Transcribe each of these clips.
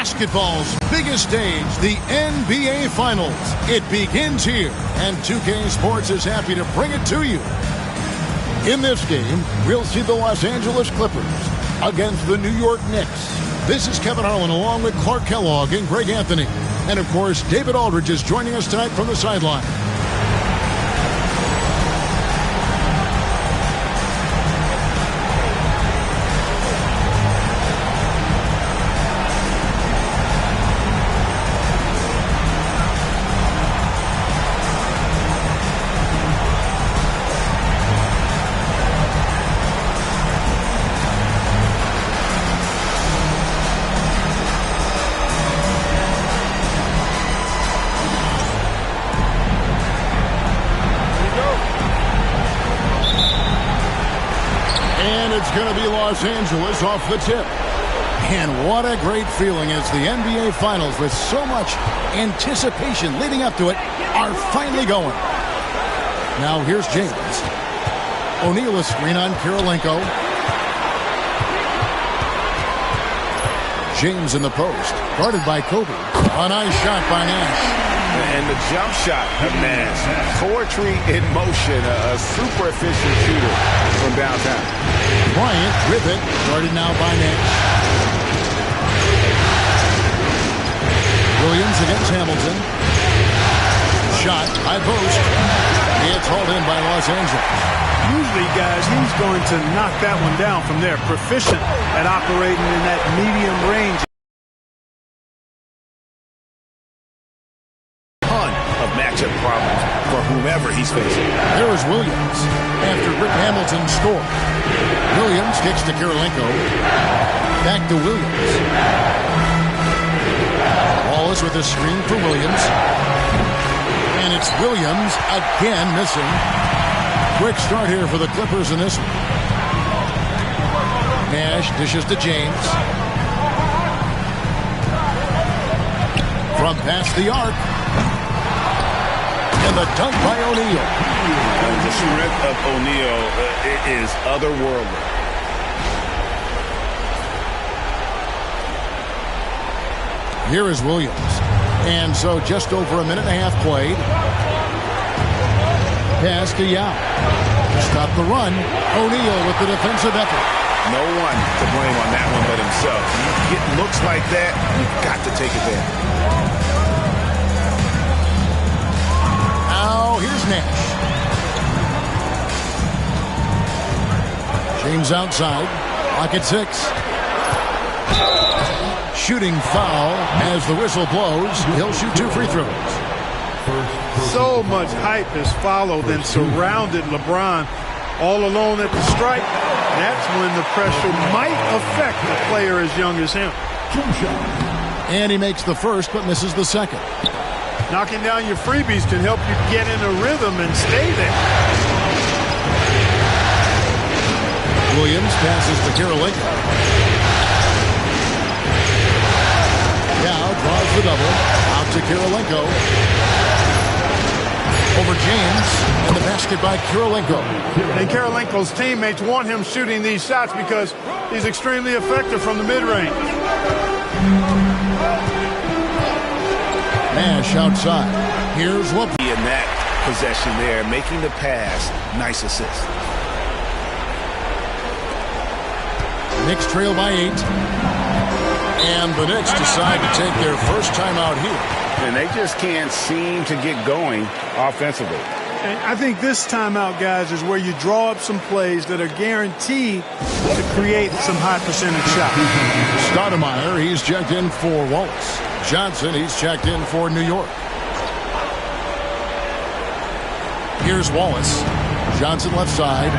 Basketball's biggest stage, the NBA Finals. It begins here, and 2K Sports is happy to bring it to you. In this game, we'll see the Los Angeles Clippers against the New York Knicks. This is Kevin Harlan along with Clark Kellogg and Greg Anthony. And, of course, David Aldridge is joining us tonight from the sideline. Going to be Los Angeles off the tip. And what a great feeling as the NBA Finals, with so much anticipation leading up to it, are finally going. Now here's James. O'Neal a screen on Kirilenko. James in the post, guarded by Kobe. A nice shot by Nash. And the jump shot of Nash. Poetry in motion. A super efficient shooter from downtown. Bryant with it. Guarded now by Nash. Williams against Hamilton. Shot, high post. It's hauled in by Los Angeles. Usually, guys, he's going to knock that one down from there. Proficient at operating in that medium range. Matchup problems for whomever he's facing. There is Williams after Rip Hamilton scored. Williams kicks to Kirilenko. Back to Williams. Wallace with a screen for Williams. And it's Williams again missing. Quick start here for the Clippers in this one. Nash dishes to James. From past the arc. And the dunk by O'Neal. The strength of O'Neal is otherworldly. Here is Williams. And so just over a minute and a half played. Pass to Yao. Stop the run. O'Neal with the defensive effort. No one to blame on that one but himself. You get looks like that, you've got to take advantage. Here's Nash. James outside. Clock at 6. Shooting foul as the whistle blows. He'll shoot 2 free throws. So much hype has followed and surrounded LeBron all alone at the stripe. That's when the pressure might affect a player as young as him. And he makes the first but misses the second. Knocking down your freebies can help you get in a rhythm and stay there. Williams passes to Kirilenko. Now draws the double. Out to Kirilenko. Over James. And the basket by Kirilenko. And Kirilenko's teammates want him shooting these shots because he's extremely effective from the mid-range. Nash outside. Here's Lopez. In that possession there, making the pass. Nice assist. Knicks trail by 8. And the Knicks decide to take their first time out here. And they just can't seem to get going offensively. And I think this timeout, guys, is where you draw up some plays that are guaranteed to create some high percentage shots. Stoudemire, he's checked in for Wallace. Johnson, he's checked in for New York. Here's Wallace. Johnson left side.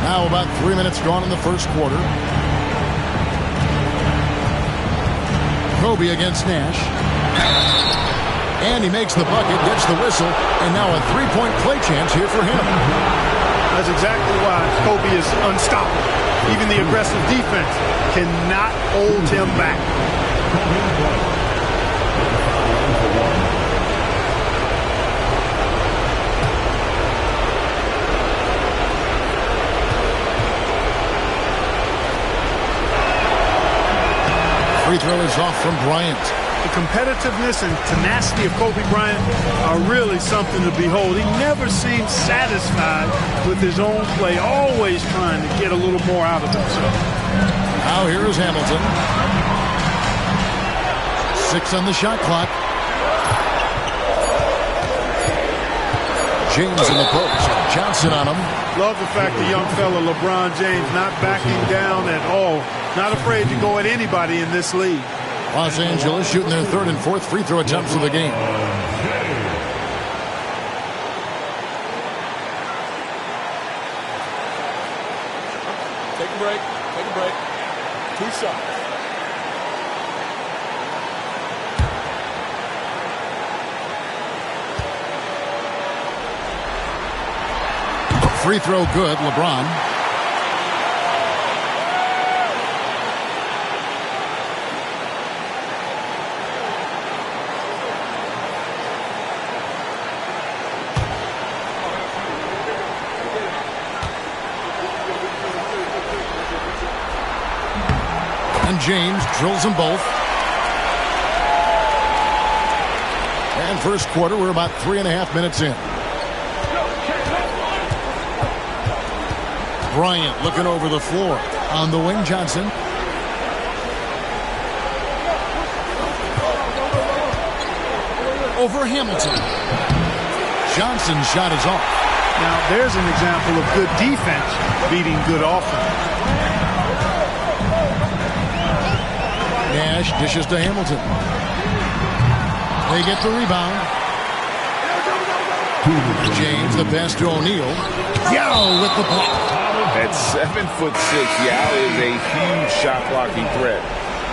Now about 3 minutes gone in the first quarter. Kobe against Nash. And he makes the bucket, gets the whistle, and now a three-point play chance here for him. That's exactly why Kobe is unstoppable. Even the aggressive defense cannot hold him back. free throw is off from Bryant. The competitiveness and tenacity of Kobe Bryant are really something to behold. He never seems satisfied with his own play, always trying to get a little more out of himself. Now here is Hamilton. 6 on the shot clock. James in the post. Johnson on him. Love the fact the young fella LeBron James not backing down at all. Not afraid to go at anybody in this league. Los Angeles shooting their 3rd and 4th free throw attempts of the game. Take a break. Take a break. 2 shots. Free throw good, LeBron. And James drills them both. And first quarter, we're about 3.5 minutes in. Bryant looking over the floor. On the wing, Johnson. Over Hamilton. Johnson's shot is off. Now, there's an example of good defense beating good offense. Nash dishes to Hamilton. They get the rebound. James, the pass to O'Neal. Yao with the block. At 7'6", Yao is a huge shot blocking threat.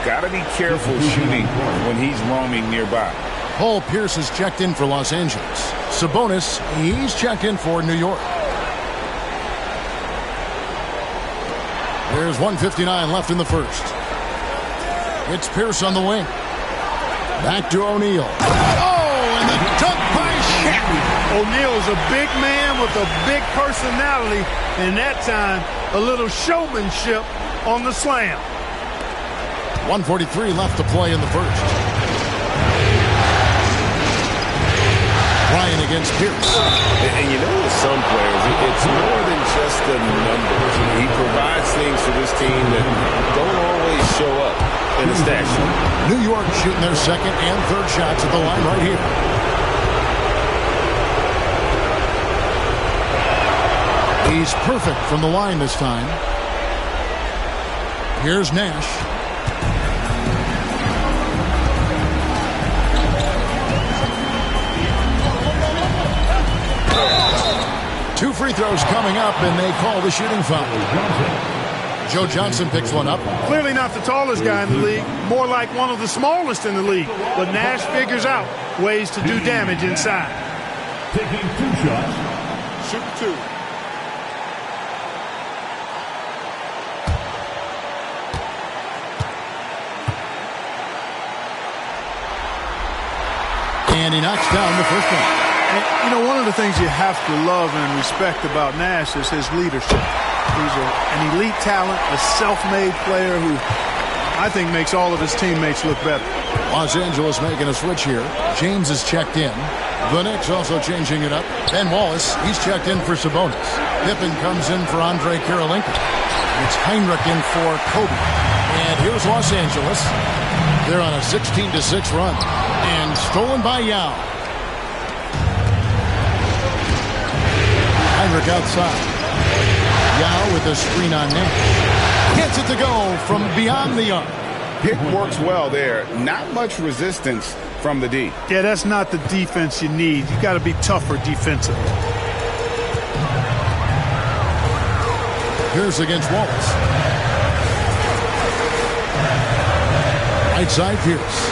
Gotta be careful shooting when he's roaming nearby. Paul Pierce is checked in for Los Angeles. Sabonis, he's checked in for New York. There's 1:59 left in the first. It's Pierce on the wing. Back to O'Neal. Oh, and the dunk by Shaq. O'Neal's a big man with a big personality, and that time, a little showmanship on the slam. 1:43 left to play in the first. Bryant against Pierce. And you know, with some players, it's more than just the numbers. He provides things for this team that don't always show up in the stat sheet. New York shooting their 2nd and 3rd shots at the line right here. He's perfect from the line this time. Here's Nash. Two free throws coming up, and they call the shooting foul. Joe Johnson picks one up. Clearly not the tallest guy in the league, more like one of the smallest in the league. But Nash figures out ways to do damage inside. Taking 2 shots. Shoot 2. And he knocks down the first one. And, you know, one of the things you have to love and respect about Nash is his leadership. He's an elite talent, a self-made player who I think makes all of his teammates look better. Los Angeles making a switch here. James is checked in. The Knicks also changing it up. Ben Wallace, he's checked in for Sabonis. Pippen comes in for Andre Karolinka. It's Heinrich in for Kobe. And here's Los Angeles. They're on a 16-6 run. And stolen by Yao. Heinrich outside. Yao with a screen on Nash. Gets it to go from beyond the arc. Pick works well there. Not much resistance from the D. Yeah, that's not the defense you need. You got to be tougher defensively. Here's against Wallace. Right side Pierce.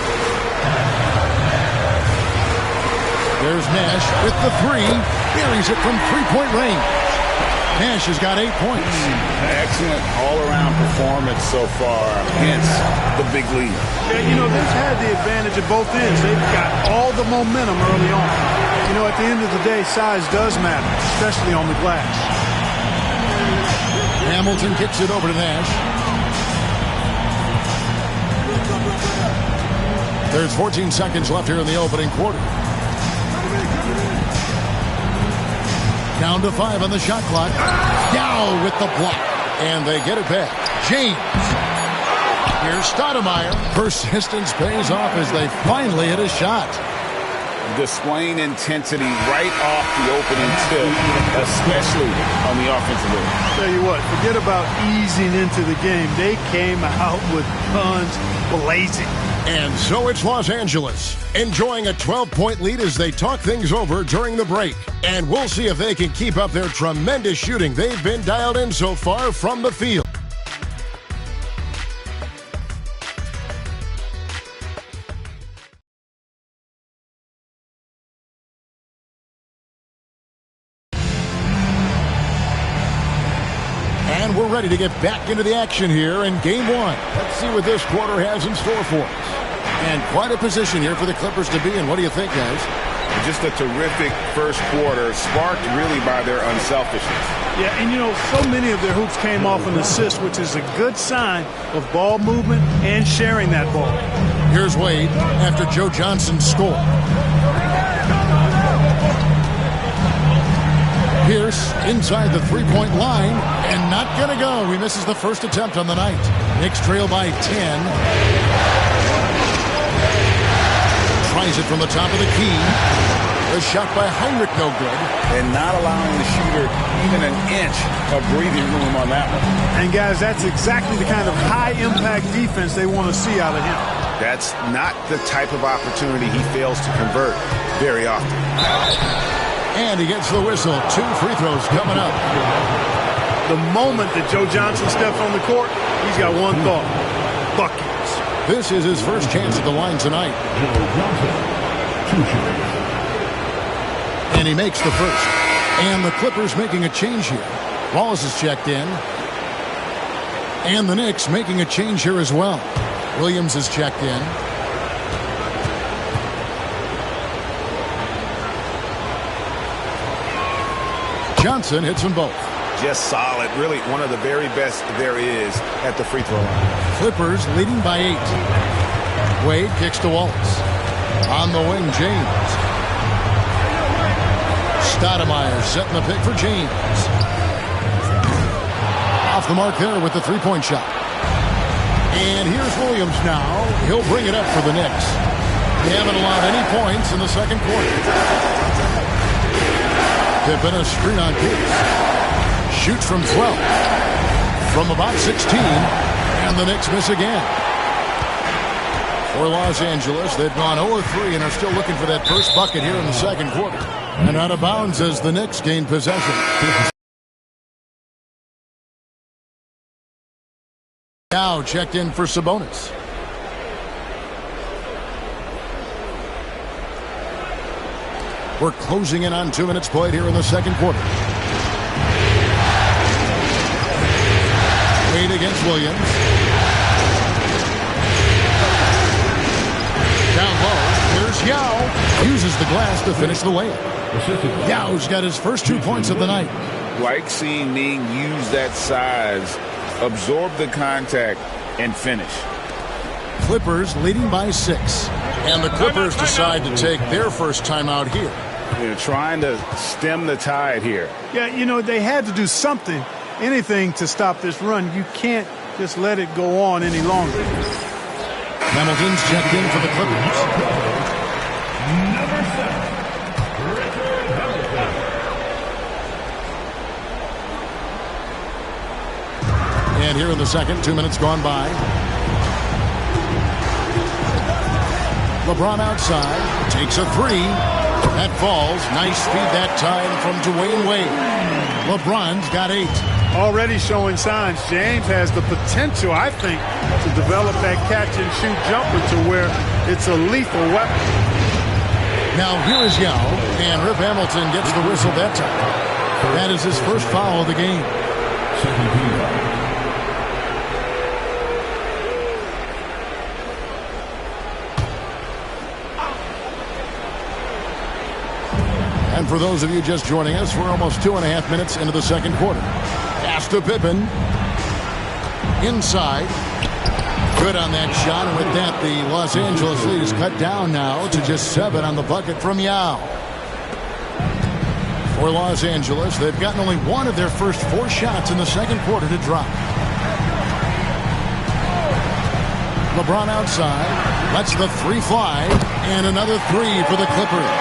There's Nash with the 3. Buries it from 3-point range. Nash has got 8 points. Excellent all-around performance so far, hence the big lead. Yeah, you know, they've had the advantage of both ends. They've got all the momentum early on. You know, at the end of the day, size does matter, especially on the glass. Hamilton kicks it over to Nash. There's 14 seconds left here in the opening quarter. Down to 5 on the shot clock. Yao with the block. And they get it back. James. Here's Stoudemire. Persistence pays off as they finally hit a shot. Displaying intensity right off the opening tip, especially on the offensive end. Tell you what, forget about easing into the game. They came out with guns blazing. And so it's Los Angeles, enjoying a 12-point lead as they talk things over during the break. And we'll see if they can keep up their tremendous shooting they've been dialed in so far from the field. And we're ready to get back into the action here in Game 1. Let's see what this quarter has in store for us. And quite a position here for the Clippers to be in. What do you think, guys? Just a terrific first quarter, sparked really by their unselfishness. Yeah, and you know, so many of their hoops came off an assist, which is a good sign of ball movement and sharing that ball. Here's Wade after Joe Johnson scored. Pierce inside the three-point line and not going to go. He misses the first attempt on the night. Knicks trail by 10. Tries it from the top of the key. The shot by Heinrich, no good. And not allowing the shooter even an inch of breathing room on that one. And guys, that's exactly the kind of high-impact defense they want to see out of him. That's not the type of opportunity he fails to convert very often. And he gets the whistle. 2 free throws coming up. The moment that Joe Johnson steps on the court, he's got one thought: buckets. This is his first chance at the line tonight. And he makes the first. And the Clippers making a change here. Wallace is checked in. And the Knicks making a change here as well. Williams is checked in. Johnson hits them both. Just solid. Really one of the very best there is at the free throw line. Clippers leading by 8. Wade kicks to Wallace. On the wing, James. Stoudemire setting the pick for James. Off the mark there with the three-point shot. And here's Williams now. He'll bring it up for the Knicks. They haven't allowed any points in the second quarter. Pippen a screen on Pierce. Shoots from 12. From about 16. And the Knicks miss again. For Los Angeles, they've gone 0-3 and are still looking for that first bucket here in the second quarter. And out of bounds as the Knicks gain possession. Now checked in for Sabonis. We're closing in on 2 minutes played here in the second quarter. Wade against Williams. Down low. Here's Yao. Uses the glass to finish the layup. Yao's got his first 2 points of the night. Like seeing Ning use that size, absorb the contact, and finish. Clippers leading by 6. And the Clippers decide to take their first timeout here. They're trying to stem the tide here. Yeah, you know, they had to do something, anything to stop this run. You can't just let it go on any longer. Hamilton's checked in for the Clippers. And here in the second, 2 minutes gone by. LeBron outside, takes a 3. That falls. Nice feed that time from Dwayne Wade. LeBron's got 8. Already showing signs. James has the potential, I think, to develop that catch-and-shoot jumper to where it's a lethal weapon. Now here is Yao, and Rip Hamilton gets the whistle that time. That is his first foul of the game. And for those of you just joining us, we're almost 2.5 minutes into the second quarter. Pass to Pippen. Inside. Good on that shot, and with that, the Los Angeles lead is cut down now to just 7 on the bucket from Yao. For Los Angeles, they've gotten only 1 of their first 4 shots in the second quarter to drop. LeBron outside, lets the 3 fly, and another 3 for the Clippers.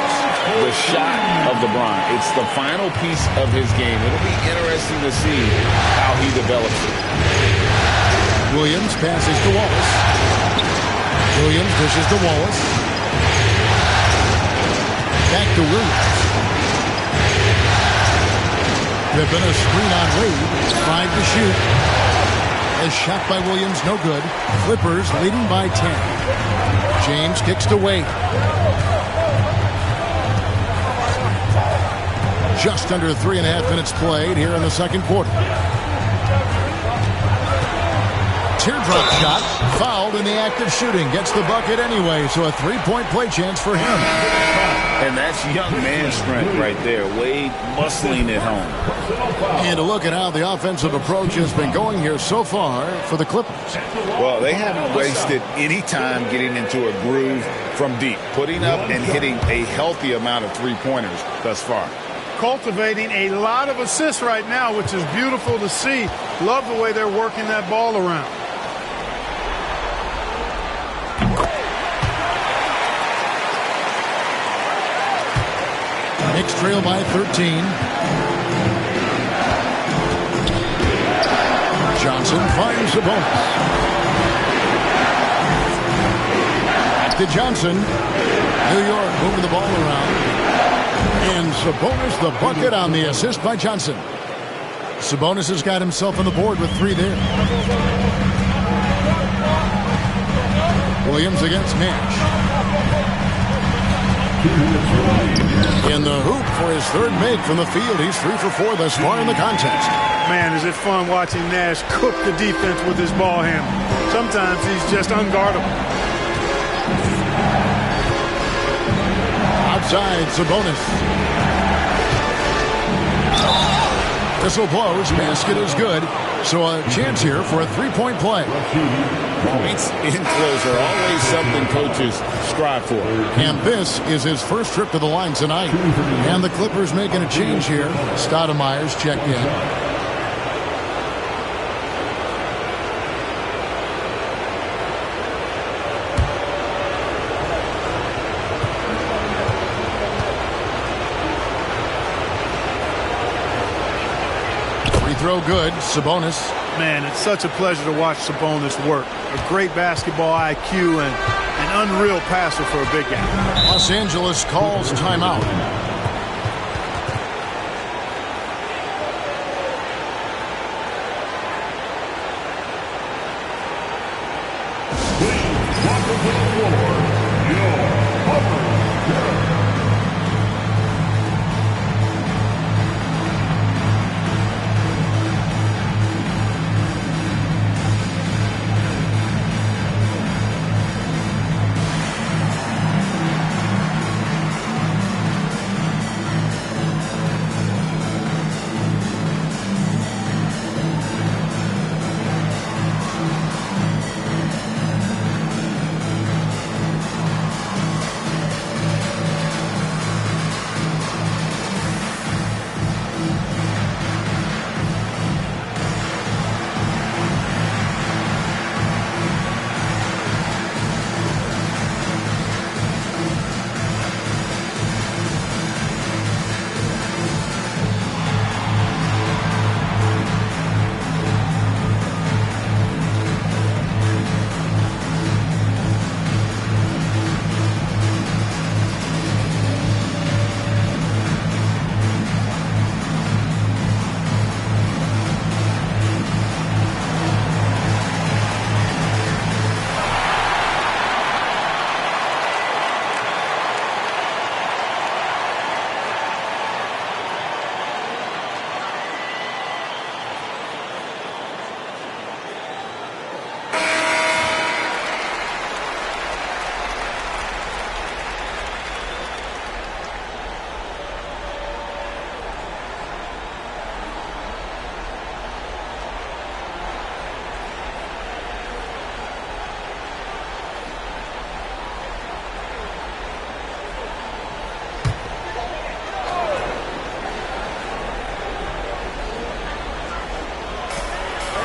The shot of LeBron, it's the final piece of his game. It'll be interesting to see how he develops it. Williams passes to Wallace. Williams dishes to Wallace. Back to Williams. They've been a screen on Wade. 5 to shoot. A shot by Williams, no good. Clippers leading by 10. James kicks to Wade. Just under 3.5 minutes played here in the second quarter. Teardrop shot, fouled in the act of shooting. Gets the bucket anyway, so a 3-point play chance for him. And that's young man strength right there. Wade muscling it home. And to look at how the offensive approach has been going here so far for the Clippers. Well, they haven't wasted any time getting into a groove from deep, putting up and hitting a healthy amount of three-pointers thus far. Cultivating a lot of assists right now, which is beautiful to see. Love the way they're working that ball around. Knicks trail by 13. Johnson finds Sabonis. Back to Johnson. New York moving the ball around. And Sabonis the bucket on the assist by Johnson. Sabonis has got himself on the board with 3 there. Williams against Nash. In the hoop for his 3rd make from the field. He's 3 for 4 thus far in the contest. Man, is it fun watching Nash cook the defense with his ball handle. Sometimes he's just unguardable. Outside, Sabonis. Whistle blows. Basket is good. So a chance here for a 3-point play. Points in close are always something coaches strive for. And this is his first trip to the line tonight. And the Clippers making a change here. Stoudemire's checked in. Throw good. Sabonis. Man, it's such a pleasure to watch Sabonis work. A great basketball IQ and an unreal passer for a big guy. Los Angeles calls timeout.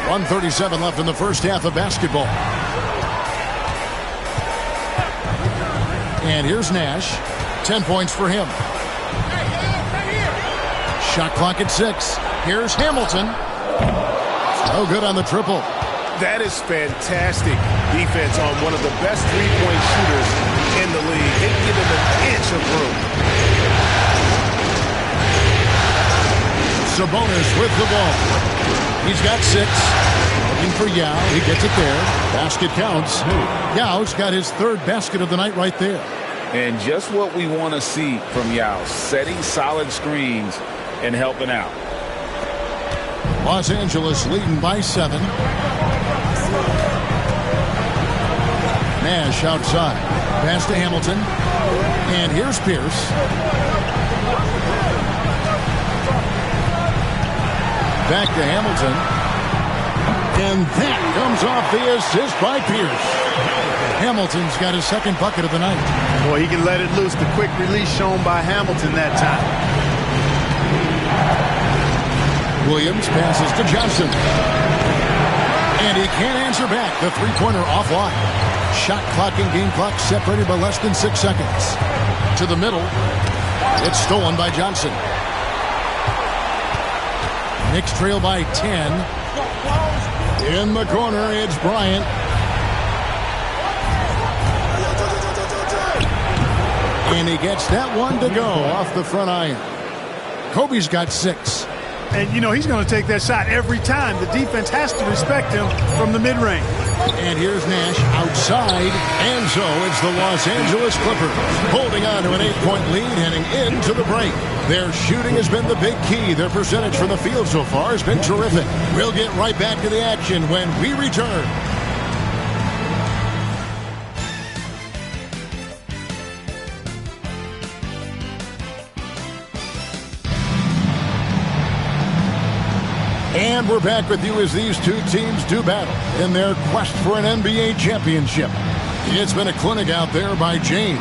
1:37 left in the first half of basketball. And here's Nash. 10 points for him. Shot clock at 6. Here's Hamilton. No good on the triple. That is fantastic defense on one of the best three-point shooters in the league. They give him an inch of room. Sabonis with the ball. He's got 6. Looking for Yao. He gets it there. Basket counts. Yao's got his 3rd basket of the night right there. And just what we want to see from Yao, setting solid screens and helping out. Los Angeles leading by 7. Nash outside. Pass to Hamilton. And here's Pierce. Back to Hamilton. And that comes off the assist by Pierce. Hamilton's got his 2nd bucket of the night. Boy, he can let it loose. The quick release shown by Hamilton that time. Williams passes to Johnson. And he can't answer back. The three-pointer offline. Shot clock and game clock separated by less than 6 seconds. To the middle. It's stolen by Johnson. Knicks trail by 10. In the corner, it's Bryant. And he gets that one to go off the front iron. Kobe's got 6. And, you know, he's going to take that shot every time. The defense has to respect him from the mid-range. And here's Nash outside. And so it's the Los Angeles Clippers holding on to an 8-point lead heading into the break. Their shooting has been the big key. Their percentage from the field so far has been terrific. We'll get right back to the action when we return. And we're back with you as these two teams do battle in their quest for an NBA championship. It's been a clinic out there by James.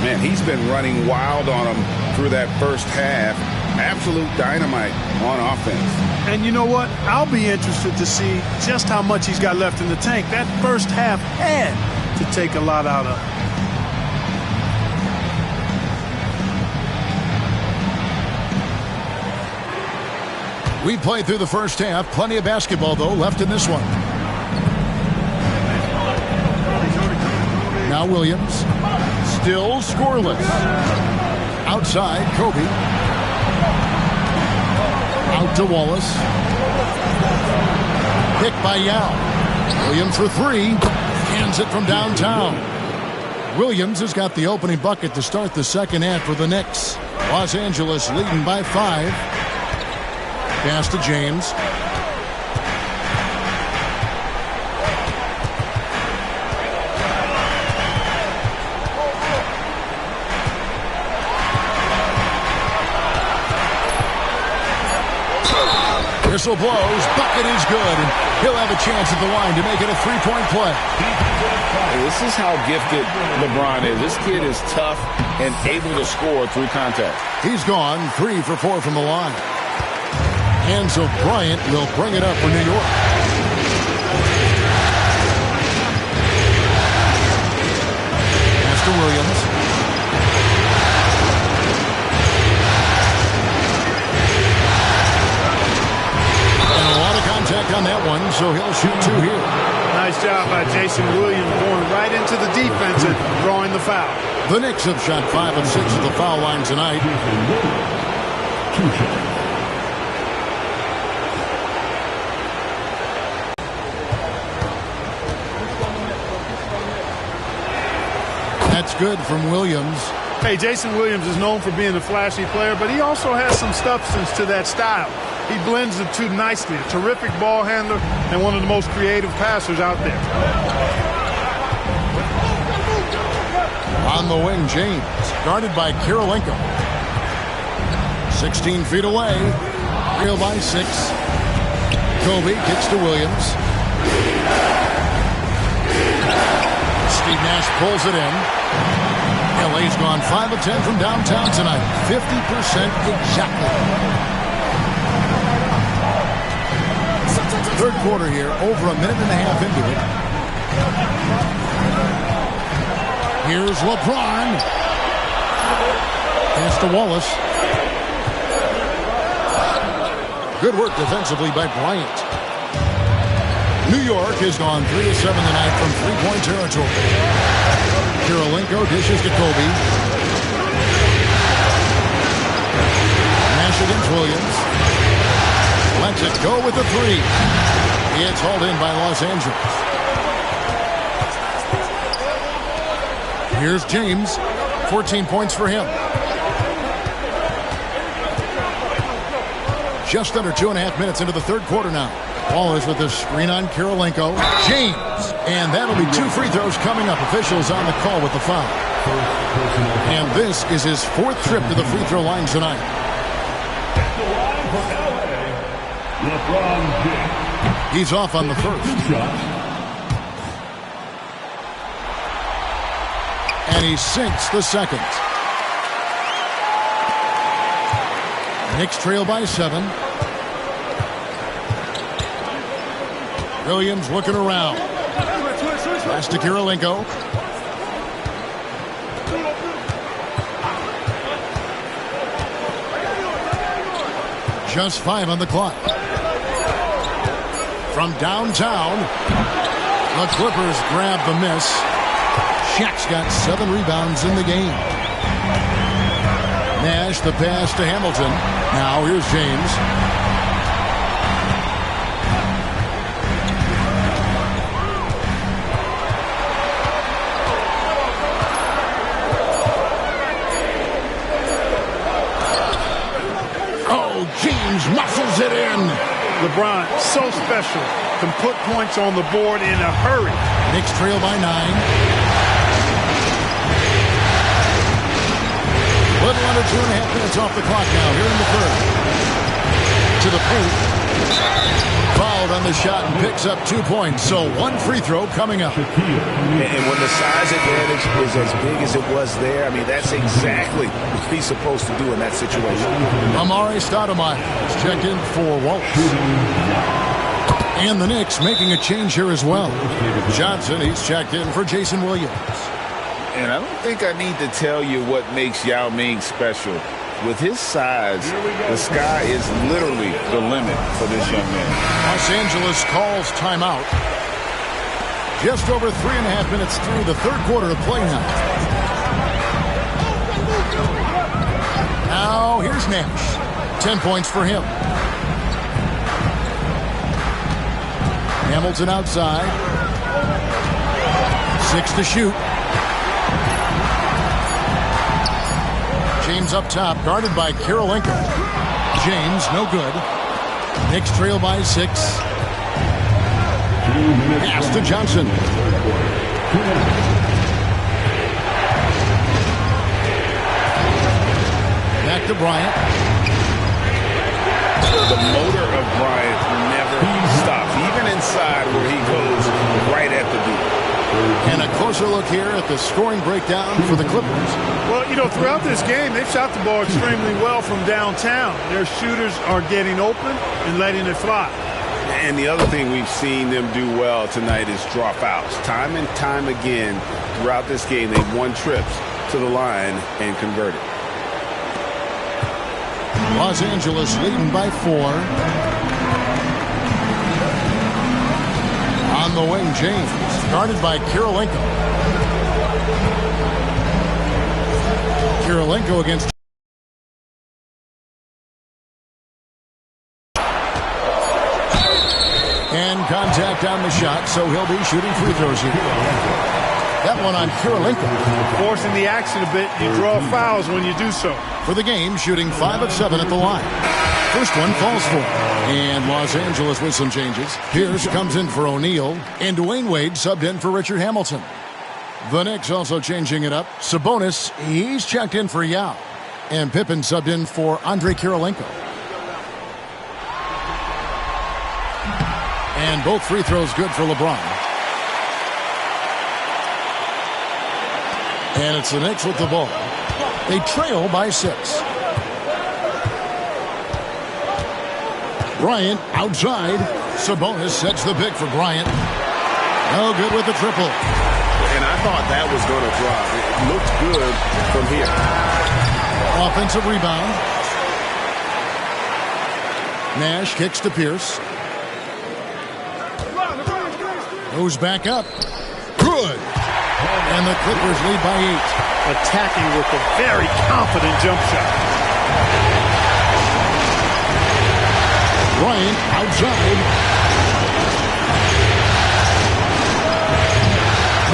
Man, he's been running wild on them through that first half. Absolute dynamite on offense. And you know what? I'll be interested to see just how much he's got left in the tank. That first half had to take a lot out of him. We played through the first half. Plenty of basketball, though, left in this one. Now Williams. Still scoreless. Outside, Kobe. Out to Wallace. Picked by Yao. Williams for 3. Hands it from downtown. Williams has got the opening bucket to start the second half for the Knicks. Los Angeles leading by 5. Pass to James. Whistle blows. Bucket is good. And he'll have a chance at the line to make it a 3-point play. This is how gifted LeBron is. This kid is tough and able to score through contact. He's gone 3 for 4 from the line. And so Bryant will bring it up for New York. Pass to Williams. And a lot of contact on that one, so he'll shoot 2 here. Nice job by Jason Williams going right into the defense and drawing the foul. The Knicks have shot 5 of 6 at the foul line tonight. That's good from Williams. Hey, Jason Williams is known for being a flashy player, but he also has some substance to that style. He blends the two nicely. A terrific ball handler and one of the most creative passers out there. On the wing, James, guarded by Kirilenko. 16 feet away. Real by 6. Kobe kicks to Williams. Steve Nash pulls it in. LA's gone 5 of 10 from downtown tonight. 50% exactly. Third quarter here, over a minute and a half into it. Here's LeBron. Pass to Wallace. Good work defensively by Bryant. New York has gone 3 of 7 tonight from three-point territory. Kirilenko dishes to Kobe. Nash against Williams. Lets it go with the three. It's hauled in by Los Angeles. Here's James. 14 points for him. Just under 2.5 minutes into the third quarter now. Wallace with the screen on Kirilenko. James. And that'll be 2 free throws coming up. Officials on the call with the foul. And this is his 4th trip to the free throw line tonight. He's off on the first. And he sinks the second. Knicks trail by 7. Williams looking around. Pass to Kirilenko. Just 5 on the clock. From downtown, the Clippers grab the miss. Shaq's got 7 rebounds in the game. Nash the pass to Hamilton. Now here's James. Oh, James muscles it in. LeBron, so special. Can put points on the board in a hurry. Knicks trail by 9. Little under 2.5 minutes off the clock now here in the third. To the paint. Fouled on the shot and picks up 2 points. So 1 free throw coming up. And when the size advantage is as big as it was there, I mean, that's exactly what he's supposed to do in that situation. Amare Stoudemire is checked in for Wallace. And the Knicks making a change here as well. Johnson, he's checked in for Jason Williams. And I don't think I need to tell you what makes Yao Ming special. With his size, the sky is literally the limit for this young man. Los Angeles calls timeout. Just over 3.5 minutes through the third quarter of play now. Now here's Nash. 10 points for him. Hamilton outside. 6 to shoot. James up top, guarded by Kirilenko. James, no good. Knicks trail by 6. Pass to Johnson. Back to Bryant. The motor of Bryant never stops, even inside where he goes right at the beat. And a closer look here at the scoring breakdown for the Clippers. Well, you know, throughout this game, they've shot the ball extremely well from downtown. Their shooters are getting open and letting it fly. And the other thing we've seen them do well tonight is draw fouls. Time and time again throughout this game, they've won trips to the line and converted. Los Angeles leading by 4. On the wing, James, guarded by Kirilenko. Kirilenko against. And contact on the shot, so he'll be shooting free throws here. That one on Kirilenko. Forcing the action a bit, you draw fouls when you do so. For the game, shooting 5 of 7 at the line. First one falls for. And Los Angeles with some changes. Pierce comes in for O'Neal. And Dwayne Wade subbed in for Richard Hamilton. The Knicks also changing it up. Sabonis, he's checked in for Yao. And Pippen subbed in for Andre Kirilenko. And both free throws good for LeBron. And it's the Knicks with the ball. They trail by 6. Bryant outside. Sabonis sets the pick for Bryant. No good with the triple. And I thought that was going to drop. It looked good from here. Offensive rebound. Nash kicks to Pierce. Goes back up. Good. And the Clippers lead by 8. Attacking with a very confident jump shot. Bryant outside.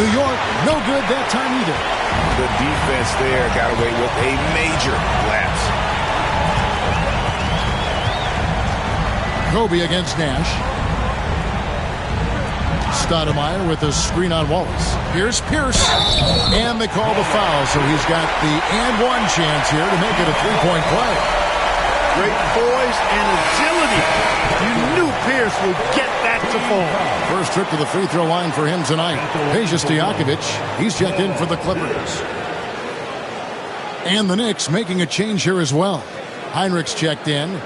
New York, no good that time either. The defense there got away with a major lapse. Kobe against Nash. Stoudemire with a screen on Wallace. Here's Pierce. And they call the foul, so he's got the and one chance here to make it a three-point play. Great poise and agility. You knew Pierce would get that to fall. First trip to the free throw line for him tonight. Peja Stojakovic, he's checked in for the Clippers. And the Knicks making a change here as well. Heinrich's checked in.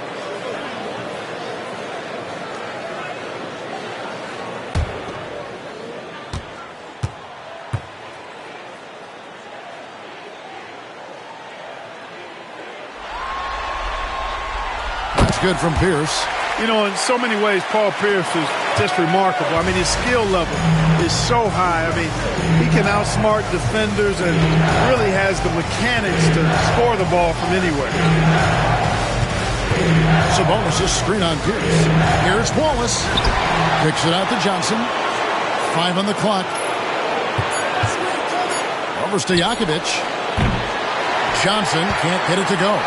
Good from Pierce. You know, in so many ways, Paul Pierce is just remarkable. I mean, his skill level is so high. I mean, he can outsmart defenders and really has the mechanics to score the ball from anywhere. Sabonis' screen on Pierce. Here's Wallace. Kicks it out to Johnson. 5 on the clock. Over Stojakovic. Johnson can't get it to go.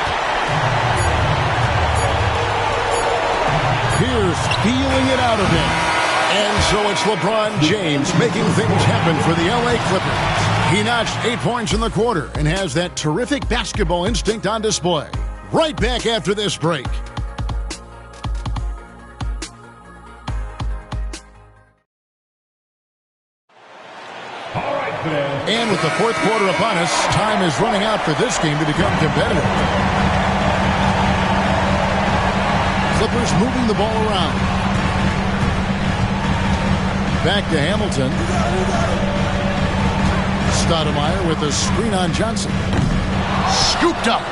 Pierce feeling it out of him. And so it's LeBron James making things happen for the LA Clippers. He notched 8 points in the quarter and has that terrific basketball instinct on display. Right back after this break. And with the fourth quarter upon us, time is running out for this game to become competitive. Clippers moving the ball around. Back to Hamilton. Stoudemire with a screen on Johnson. Scooped up.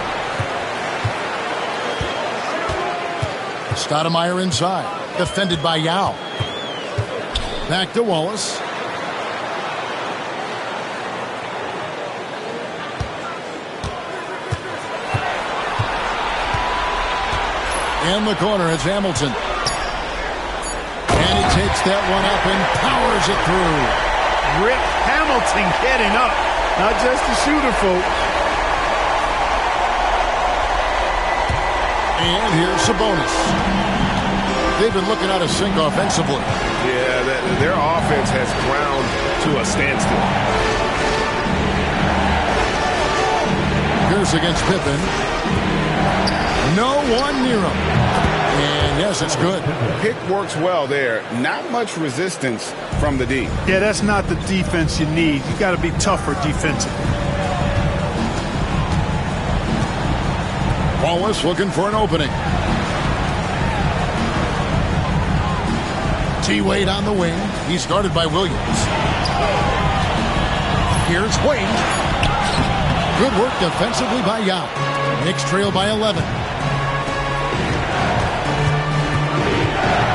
Stoudemire inside. Defended by Yao. Back to Wallace. In the corner, it's Hamilton. And he takes that one up and powers it through. Rip Hamilton getting up. Not just a shooter, folks. And here's Sabonis. They've been looking out of sync offensively. Yeah, their offense has ground to a standstill. Pierce against Pippen. No one near him. And yes, it's good. Pick works well there. Not much resistance from the D. Yeah, that's not the defense you need. You got to be tougher defensively. Wallace looking for an opening. T-Wade on the wing. He's guarded by Williams. Here's Wade. Good work defensively by Yao. Knicks trail by 11.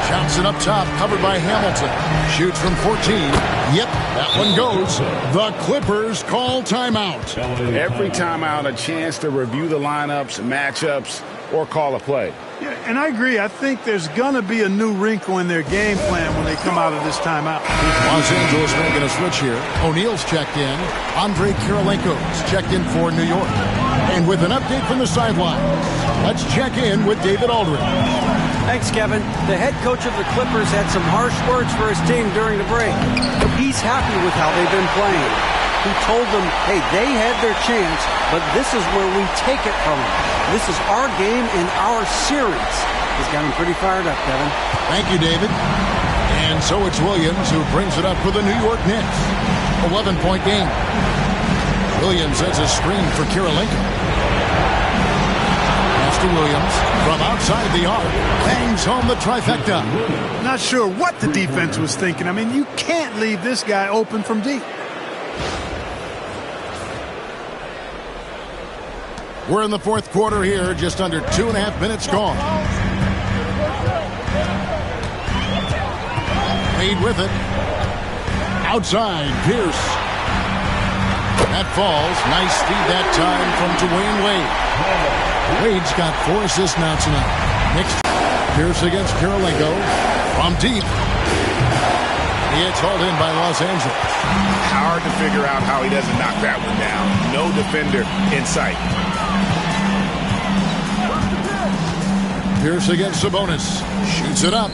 Johnson up top, covered by Hamilton. Shoots from 14. Yep, that one goes. The Clippers call timeout. Every timeout, a chance to review the lineups, matchups, or call a play. Yeah, and I agree. I think there's going to be a new wrinkle in their game plan when they come out of this timeout. Los Angeles making a switch here. O'Neal's checked in. Andrei Kirilenko's checked in for New York. And with an update from the sideline, let's check in with David Aldridge. Thanks, Kevin. The head coach of the Clippers had some harsh words for his team during the break. But he's happy with how they've been playing. He told them, hey, they had their chance, but this is where we take it from them. This is our game and our series. He's got him pretty fired up, Kevin. Thank you, David. And so it's Williams who brings it up for the New York Knicks. 11-point game. Williams has a screen for Kirilenko. Pass to Williams. From outside the arc, bangs home the trifecta. Not sure what the defense was thinking. I mean, you can't leave this guy open from deep. We're in the fourth quarter here, just under 2.5 minutes gone. Wade with it. Outside, Pierce. That falls. Nice speed that time from Dwayne Wade. Wade's got 4 assists now tonight. Next, Pierce against Karolinko. From deep. He gets hauled in by Los Angeles. Hard to figure out how he doesn't knock that one down. No defender in sight. Pierce against Sabonis. Shoots it up.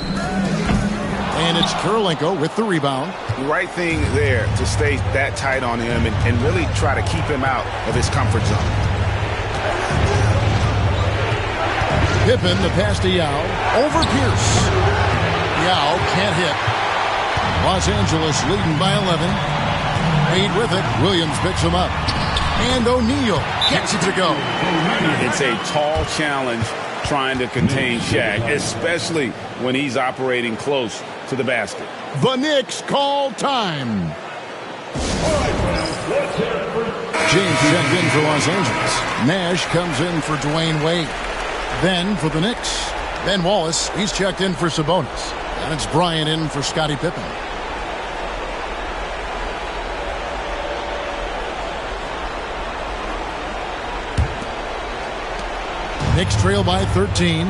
And it's Karolinko with the rebound. The right thing there to stay that tight on him and really try to keep him out of his comfort zone. Pippen, the pass to Yao. Over Pierce. Yao can't hit. Los Angeles leading by 11. Wade with it. Williams picks him up. And O'Neal gets it to go. It's a tall challenge trying to contain Shaq, especially when he's operating close to the basket. The Knicks call time. James checked in for Los Angeles. Nash comes in for Dwayne Wade. Then for the Knicks, Ben Wallace, he's checked in for Sabonis. And it's Bryant in for Scottie Pippen. Knicks trail by 13.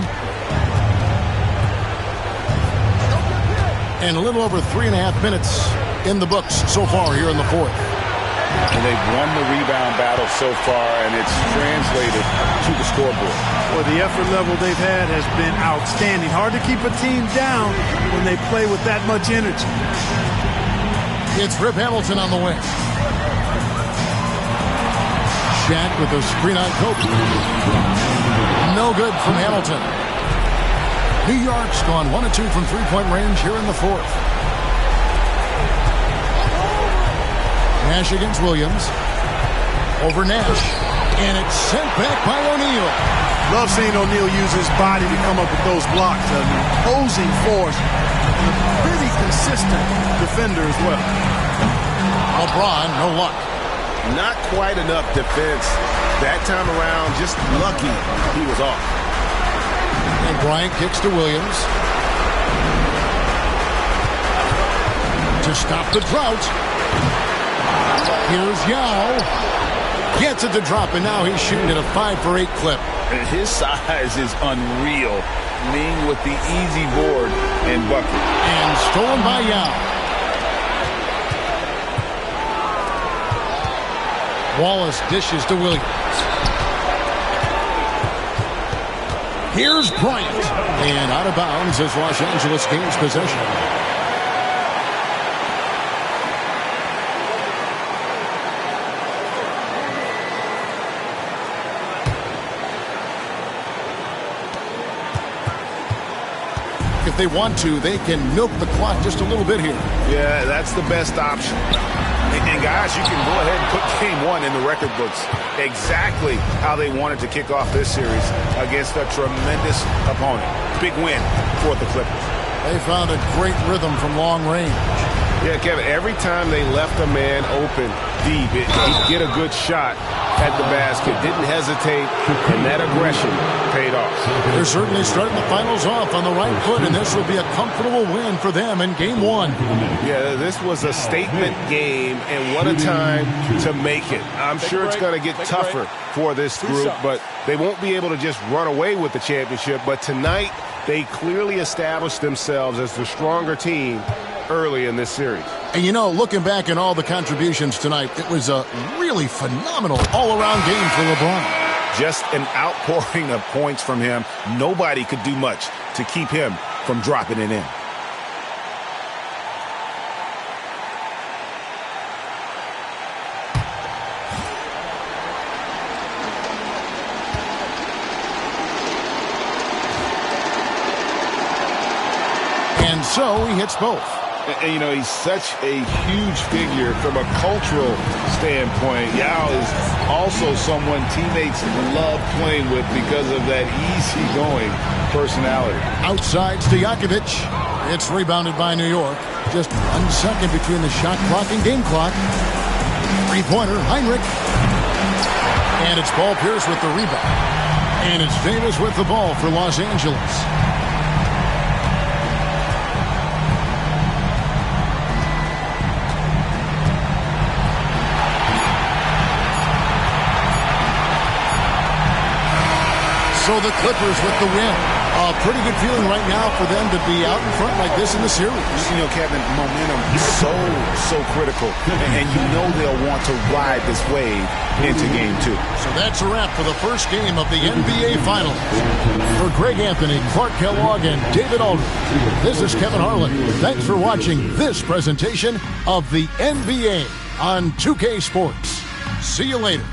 And a little over 3.5 minutes in the books so far here in the fourth. And they've won the rebound battle so far, and it's translated to the scoreboard. Well, the effort level they've had has been outstanding. Hard to keep a team down when they play with that much energy. It's Rip Hamilton on the way. Shaq with a screen on Kobe. No good from Hamilton. New York's gone 1 of 2 from three-point range here in the fourth. Nash against Williams. Over Nash. And it's sent back by O'Neal. Love seeing O'Neal use his body to come up with those blocks. An imposing force. A pretty consistent defender as well. LeBron, no luck. Not quite enough defense that time around. Just lucky he was off. And Bryant kicks to Williams. To stop the drought. Here's Yao. Gets it to drop, and now he's shooting at a 5 for 8 clip. And his size is unreal. Ming with the easy board and bucket. And stolen by Yao. Wallace dishes to Williams. Here's Bryant. And out of bounds as Los Angeles gains possession. If they want to, they can milk the clock just a little bit here. Yeah, that's the best option. And guys, you can go ahead and put game one in the record books. Exactly how they wanted to kick off this series against a tremendous opponent. Big win for the Clippers. They found a great rhythm from long range. Yeah, Kevin, every time they left a man open deep, he'd get a good shot at the basket. Didn't hesitate, and that aggression paid off. They're certainly starting the finals off on the right foot, and this will be a comfortable win for them in game one. Yeah, this was a statement game, and what a time to make it. I'm sure it's going to get tougher for this group, but they won't be able to just run away with the championship. But tonight, they clearly established themselves as the stronger team early in this series. And you know, looking back at all the contributions tonight, it was a really phenomenal all-around game for LeBron. Just an outpouring of points from him. Nobody could do much to keep him from dropping it in. And so he hits both. And, you know, he's such a huge figure from a cultural standpoint. Yao is also someone teammates love playing with because of that easygoing personality. Outside Stojakovic. It's rebounded by New York. Just 1 second between the shot clock and game clock. Three-pointer, Heinrich. And it's Paul Pierce with the rebound. And it's Davis with the ball for Los Angeles. So the Clippers with the win. A pretty good feeling right now for them to be out in front like this in the series. You know, Kevin, momentum is so critical. And you know they'll want to ride this wave into Game 2. So that's a wrap for the first game of the NBA Finals. For Greg Anthony, Clark Kellogg, and David Aldridge, this is Kevin Harlan. Thanks for watching this presentation of the NBA on 2K Sports. See you later.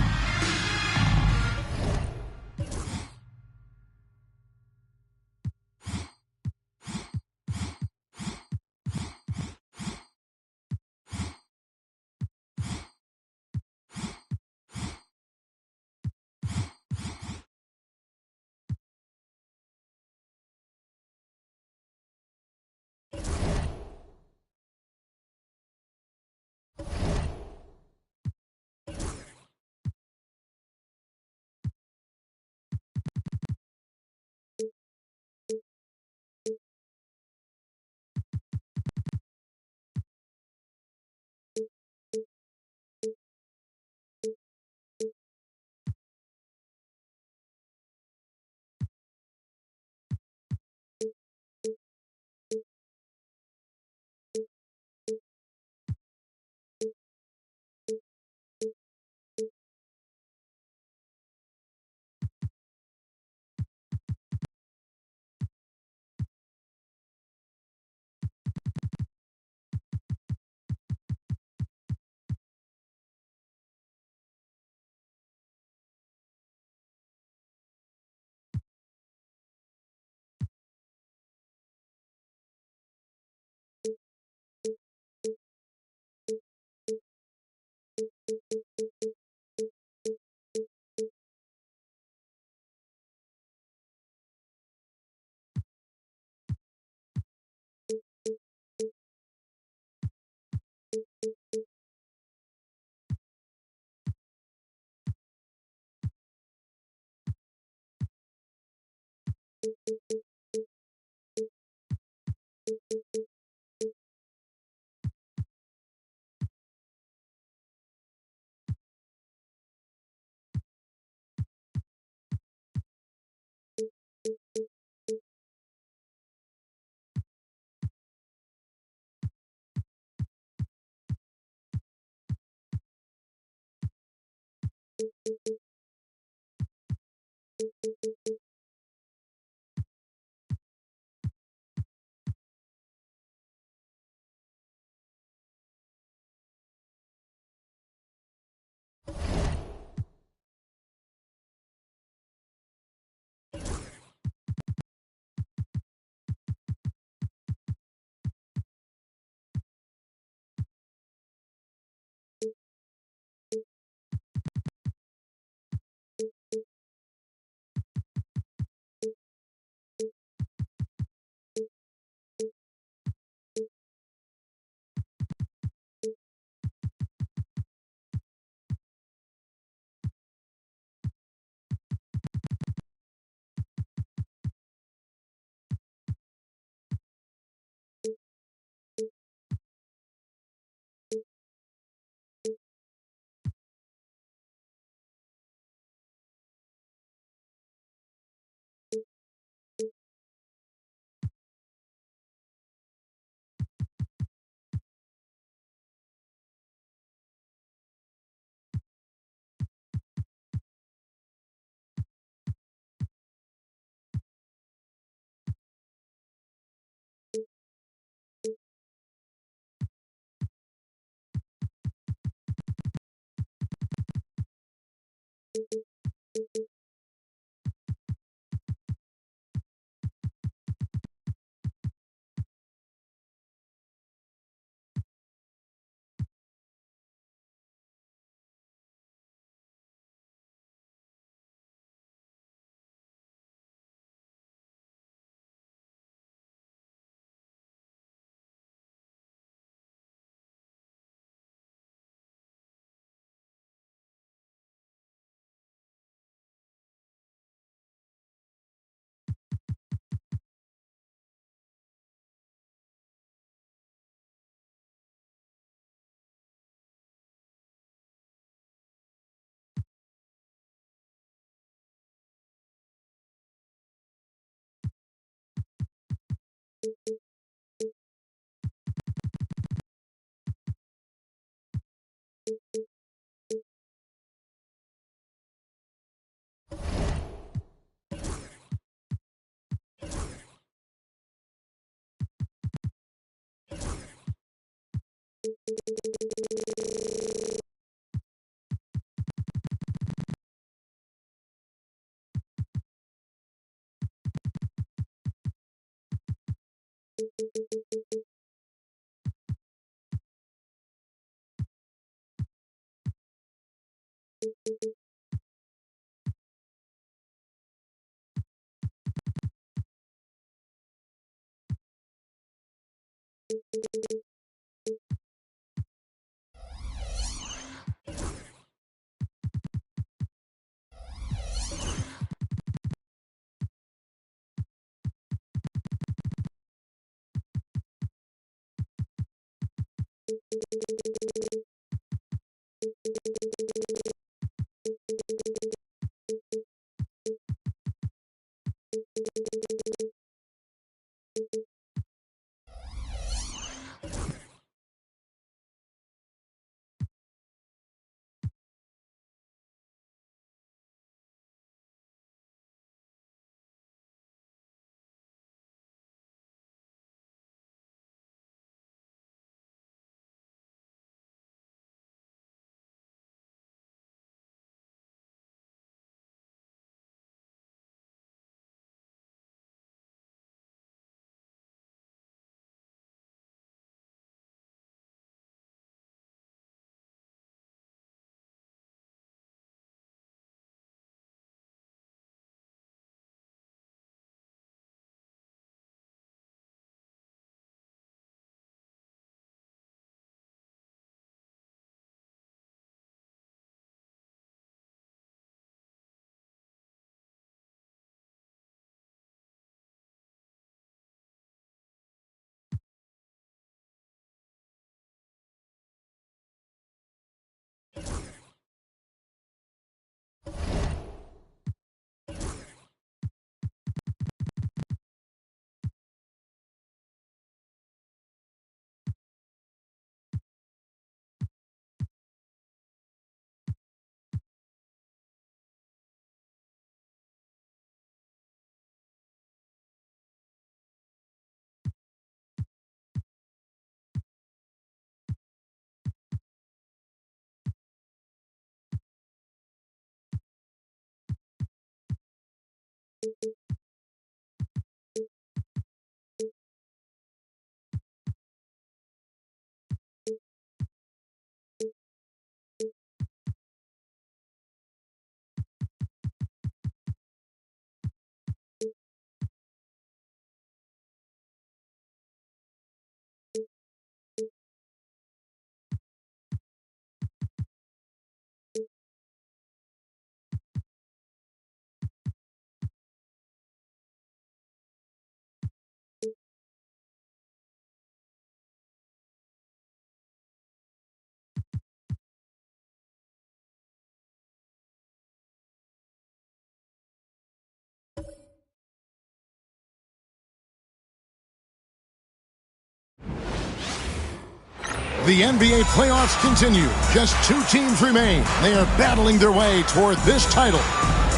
The NBA playoffs continue. Just 2 teams remain. They are battling their way toward this title.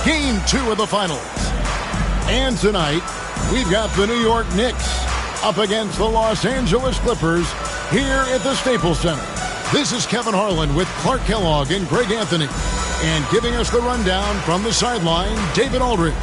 Game 2 of the finals. And tonight, we've got the New York Knicks up against the Los Angeles Clippers here at the Staples Center. This is Kevin Harlan with Clark Kellogg and Greg Anthony. And giving us the rundown from the sideline, David Aldridge.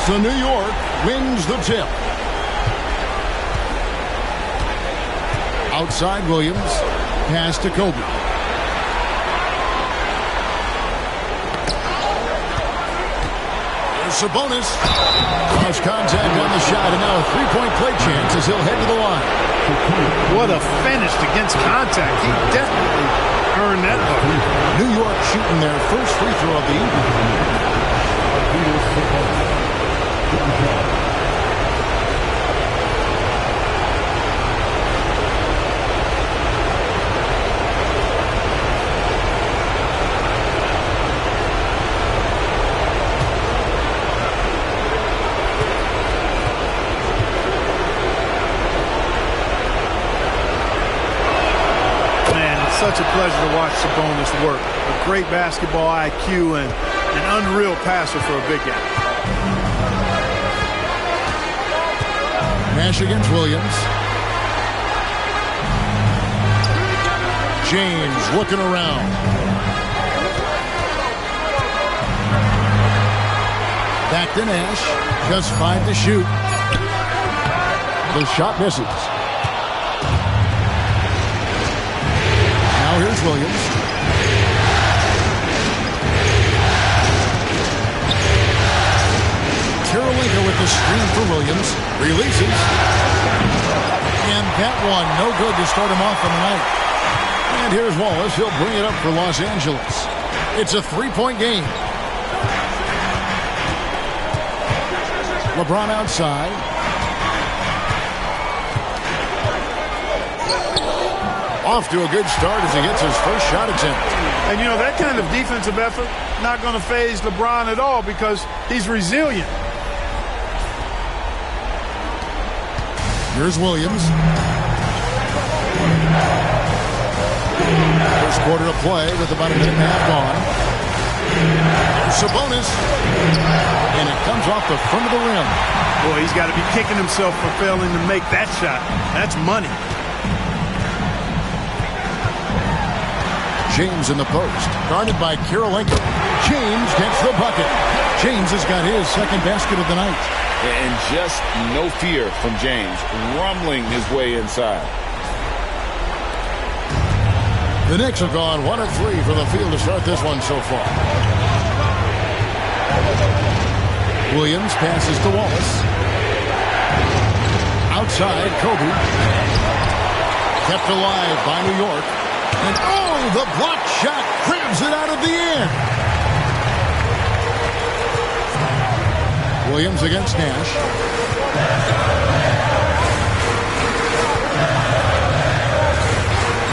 So New York wins the tip. Outside Williams. Pass to Kobe. There's Sabonis. Cross contact on the shot, and now a three-point play chance as he'll head to the line. What a finish against contact. He definitely earned that one. New York shooting their first free throw of the evening. such a pleasure to watch Sabonis work. A great basketball IQ and an unreal passer for a big guy. Nash against Williams. James looking around. Back to Nash. Just 5 to shoot. The shot misses. Now here's Williams. Karolinka with the screen for Williams. Releases. And that one, no good to start him off on the night. And here's Wallace. He'll bring it up for Los Angeles. It's a 3-point game. LeBron outside. Off to a good start as he gets his first shot attempt. And, you know, that kind of defensive effort not going to faze LeBron at all because he's resilient. Here's Williams. First quarter of play with about a minute and a half gone. There's Sabonis. And it comes off the front of the rim. Boy, he's got to be kicking himself for failing to make that shot. That's money. James in the post. Guarded by Karolinka. James gets the bucket. James has got his second basket of the night. And just no fear from James, rumbling his way inside. The Knicks have gone 1 of 3 for the field to start this one so far. Williams passes to Wallace. Outside, Kobe. Kept alive by New York. And oh, the block shot grabs it out of the air. Williams against Nash.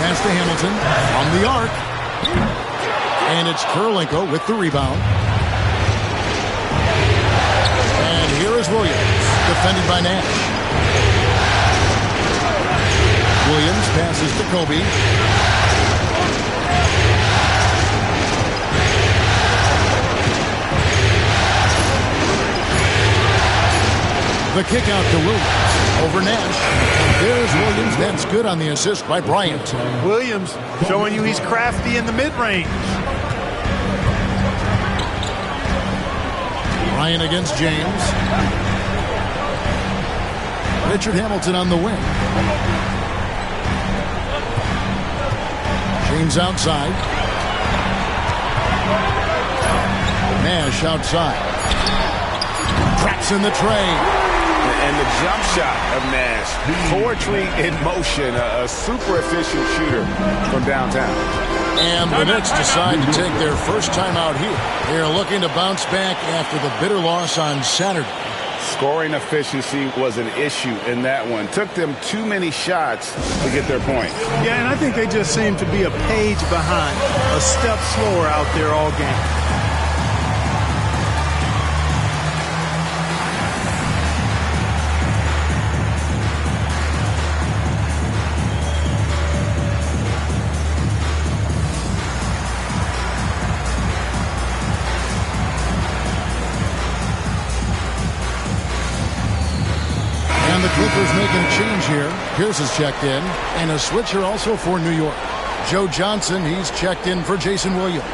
Pass to Hamilton on the arc. And it's Karolinka with the rebound. And here is Williams, defended by Nash. Williams passes to Kobe. The kick out to Williams over Nash. And there's Williams. That's good on the assist by Bryant. Williams showing you he's crafty in the mid-range. Bryant against James. Richard Hamilton on the wing. James outside. Nash outside. Traps in the tray. And the jump shot of Nash. Poetry in motion. A super efficient shooter from downtown. And the Knicks decide to take their first time out here. They're looking to bounce back after the bitter loss on Saturday. Scoring efficiency was an issue in that one. Took them too many shots to get their point. Yeah, and I think they just seem to be a page behind, a step slower out there all game. Clippers making a change here. Pierce is checked in. And a switcher also for New York. Joe Johnson, he's checked in for Jason Williams.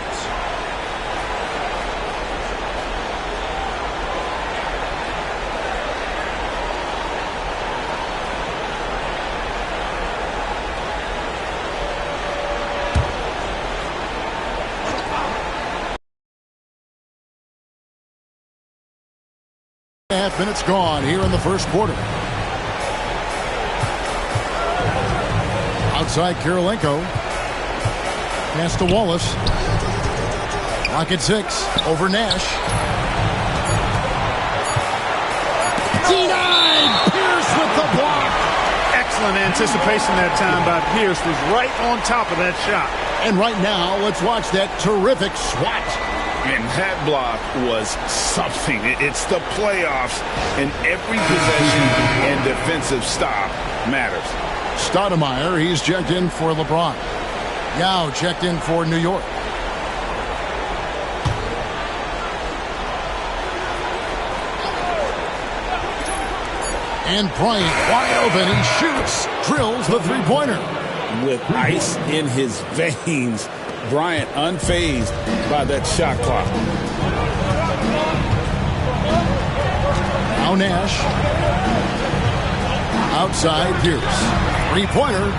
Half minutes gone here in the first quarter. Outside Karolinka. Pass to Wallace. Lock at 6. Over Nash. Denied! Pierce with the block. Excellent anticipation that time by Pierce. Was right on top of that shot. And right now, let's watch that terrific swat. And that block was something. It's the playoffs, and every possession and defensive stop matters. Stoudemire, he's checked in for LeBron. Yao checked in for New York. And Bryant wide open. He shoots, drills the three-pointer. With ice in his veins, Bryant unfazed by that shot clock. Now Nash. Outside Pierce. Three-pointer.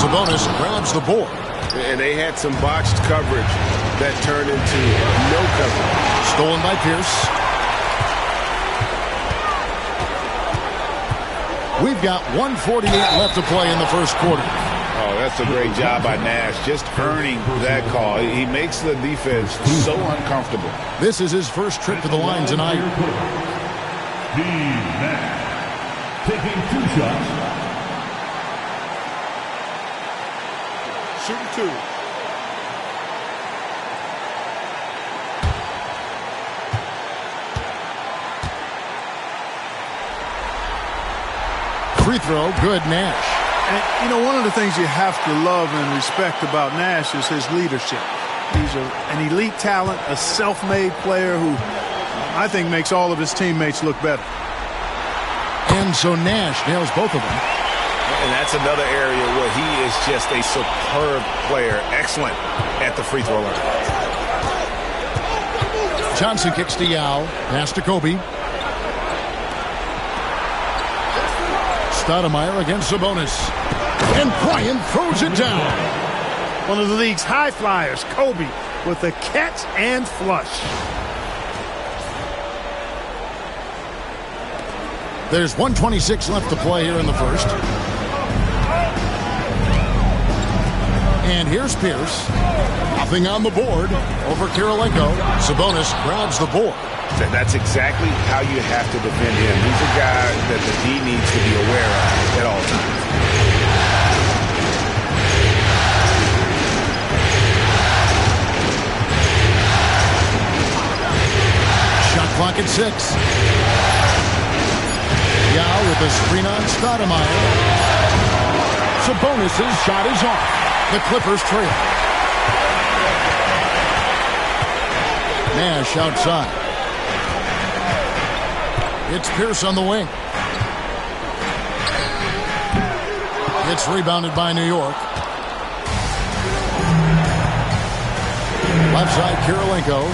Sabonis grabs the board. And they had some botched coverage that turned into no coverage. Stolen by Pierce. We've got 1:48 left to play in the first quarter. Oh, that's a great job by Nash, just earning that call. He makes the defense so uncomfortable. This is his first trip to the line tonight. Taking 2 shots. Shooting 2. Free throw, good, Nash. And, you know, one of the things you have to love and respect about Nash is his leadership. He's an elite talent, a self-made player who I think makes all of his teammates look better. And so Nash nails both of them. And that's another area where he is just a superb player. Excellent at the free throw line. Johnson kicks to Yao. Pass to Kobe. Stoudemire against Sabonis. And Bryant throws it down. One of the league's high flyers, Kobe, with a catch and flush. There's 1:26 left to play here in the first. And here's Pierce. Nothing on the board over Kirilenko. Sabonis grabs the board. That's exactly how you have to defend him. He's a guy that the D needs to be aware of at all times. Shot clock at 6. Yao with a screen on Stoudemire. Sabonis' shot is off. The Clippers trail. Nash outside. It's Pierce on the wing. It's rebounded by New York. Left side, Kirilenko.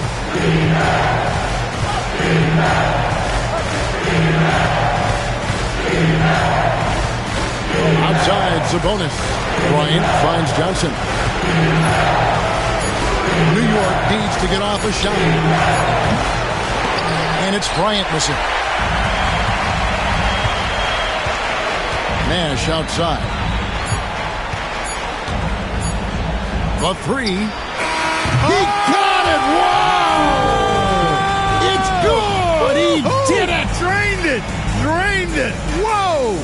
Outside, Sabonis. Bryant finds Johnson. New York needs to get off a shot. And it's Bryant missing. Nash outside. The three. He got it! Whoa! It's good! But he did it! Drained it! Drained it! Whoa!